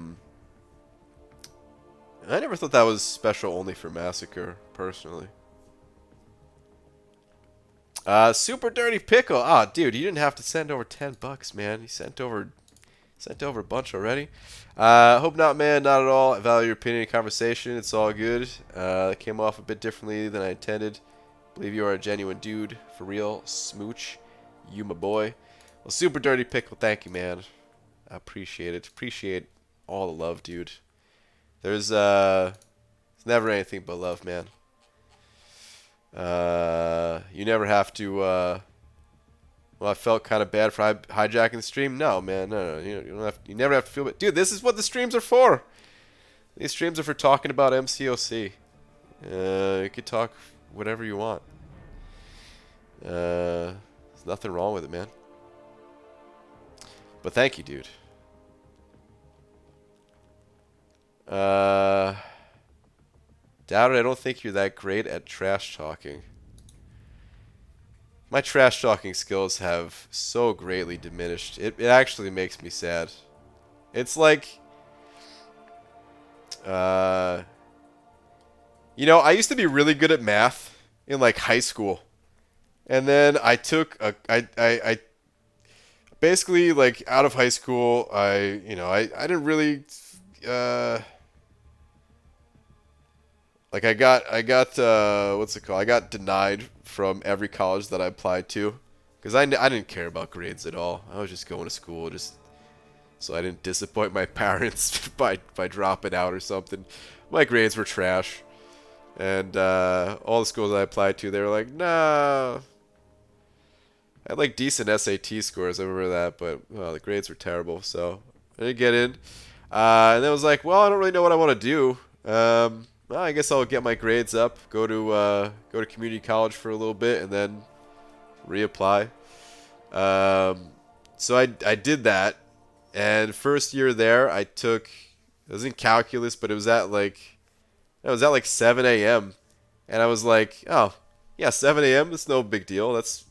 never thought that was special only for Massacre, personally. Super Dirty Pickle. Ah, dude, you didn't have to send over $10, man. You sent over a bunch already. Hope not, man. Not at all. I value your opinion and conversation. It's all good. It came off a bit differently than I intended. Believe you are a genuine dude. For real. Smooch. You my boy. Well, Super Dirty Pickle, thank you, man. I appreciate it. Appreciate all the love, dude. There's never anything but love, man. You never have to, well, I felt kind of bad for hijacking the stream. No, man, no. You never have to feel bad. Dude, this is what the streams are for. These streams are for talking about MCOC. You could talk whatever you want. There's nothing wrong with it, man. But thank you, dude. Doubt it. I don't think you're that great at trash talking. My trash talking skills have so greatly diminished. It actually makes me sad. It's like, I used to be really good at math in like high school, and then I took I basically, like, out of high school, I didn't really like I got what's it called? I got denied from every college that I applied to because I didn't care about grades at all. I was just going to school just so I didn't disappoint my parents by dropping out or something. My grades were trash, and all the schools I applied to, they were like, nah. I had like decent SAT scores, I remember that, but the grades were terrible, so I didn't get in. And then I was like, well, I don't really know what I want to do. Well, I guess I'll get my grades up, go to community college for a little bit, and then reapply. So I did that, and first year there, it was in calculus, but it was at like 7 a.m. And I was like, oh yeah, 7 a.m. That's no big deal. That's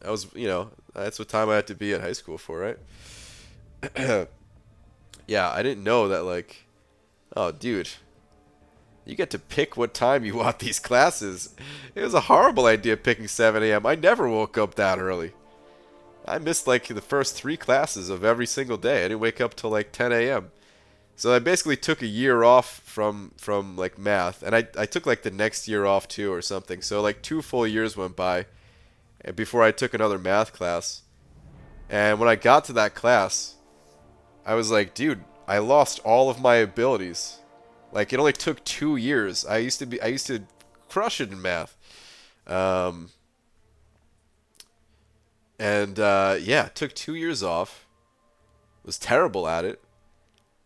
that's what time I had to be at high school for, right? Yeah, I didn't know that, like, oh, dude, you get to pick what time you want these classes. It was a horrible idea picking 7 a.m. I never woke up that early. I missed, like, the first 3 classes of every single day. I didn't wake up till, like, 10 a.m. So I basically took a year off from like, math. And I took, like, the next year off, too, or something. So, like, 2 full years went by before I took another math class. And when I got to that class, I was like, dude, I lost all of my abilities. Like, it only took 2 years. I used to crush it in math. Yeah, took 2 years off. Was terrible at it.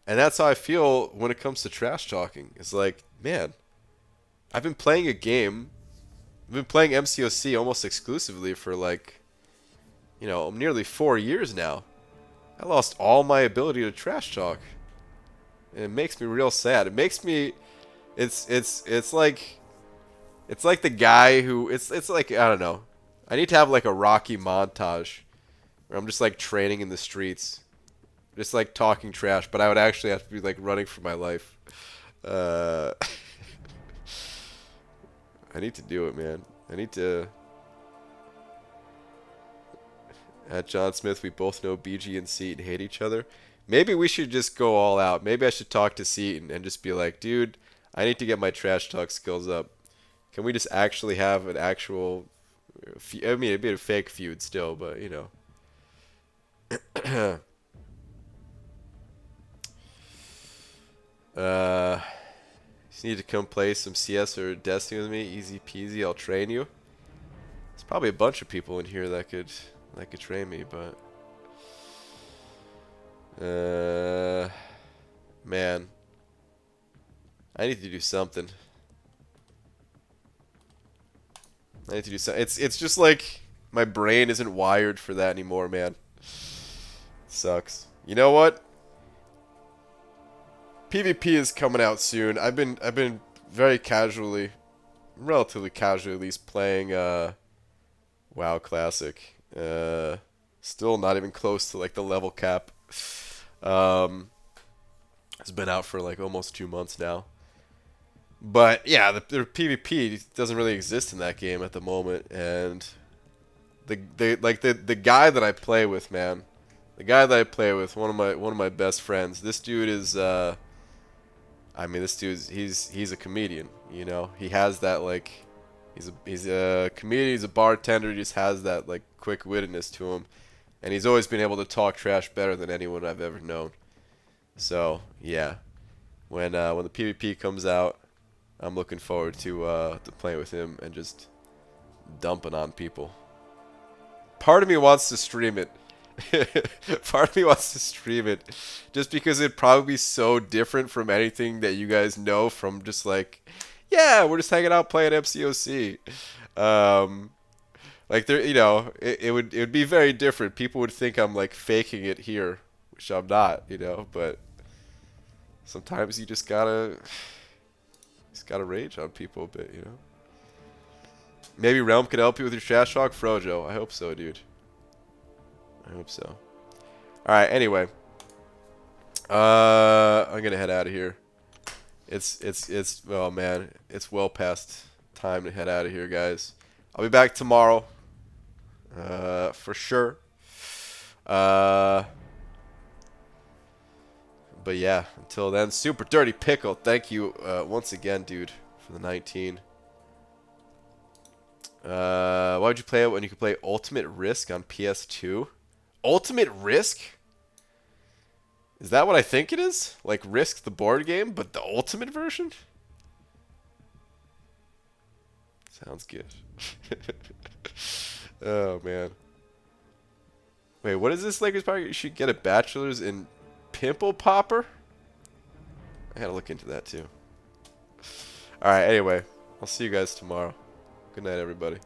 And that's how I feel when it comes to trash talking. It's like, man, I've been playing a game. I've been playing MCOC almost exclusively for, like, nearly 4 years now. I lost all my ability to trash talk. And it makes me real sad. It makes me it's like the guy who it's like, I don't know. I need to have like a Rocky montage where I'm just like training in the streets. Just like talking trash, but I would actually have to be like running for my life. I need to do it, man. I need to. At John Smith, we both know BG and Seaton hate each other. Maybe we should just go all out. Maybe I should talk to Seaton and just be like, dude, I need to get my trash talk skills up. Can we just actually have an actual... I mean, it'd be a fake feud still, but, you know. Just need to come play some CS or Destiny with me. Easy peasy, I'll train you. There's probably a bunch of people in here that could train me, but man, I need to do something. I need to do something. It's just like my brain isn't wired for that anymore, man. Sucks. You know what? PvP is coming out soon. I've been very casually, relatively casually at least, playing WoW Classic. Still not even close to like the level cap. It's been out for like almost 2 months now. But yeah, the PvP doesn't really exist in that game at the moment, and the guy that I play with, man, the guy that I play with, one of my best friends. This dude is this dude's he's a comedian, you know. He has that like he's a comedian, he's a bartender, he just has that like quick wittedness to him, and he's always been able to talk trash better than anyone I've ever known. So yeah, when the PvP comes out, I'm looking forward to playing with him and just dumping on people. Part of me wants to stream it. Part of me wants to stream it just because it'd probably be so different from anything that you guys know from just like, yeah, we're just hanging out playing MCOC. Like there, you know, it would be very different. People would think I'm like faking it here, which I'm not, you know, but sometimes you just gotta rage on people a bit, you know. Maybe Realm can help you with your trash talk, Frojo. I hope so, dude. I hope so. All right. Anyway, I'm gonna head out of here. It's oh man, it's well past time to head out of here, guys. I'll be back tomorrow, for sure. But yeah, until then, Super Dirty Pickle. Thank you once again, dude, for the 19. Why would you play it when you could play Ultimate Risk on PS2? Ultimate Risk? Is that what I think it is? Like Risk the board game, but the ultimate version? Sounds good. Oh, man. Wait, what is this Lakers Power? You should get a bachelor's in Pimple Popper? I gotta look into that, too. Alright, anyway. I'll see you guys tomorrow. Good night, everybody.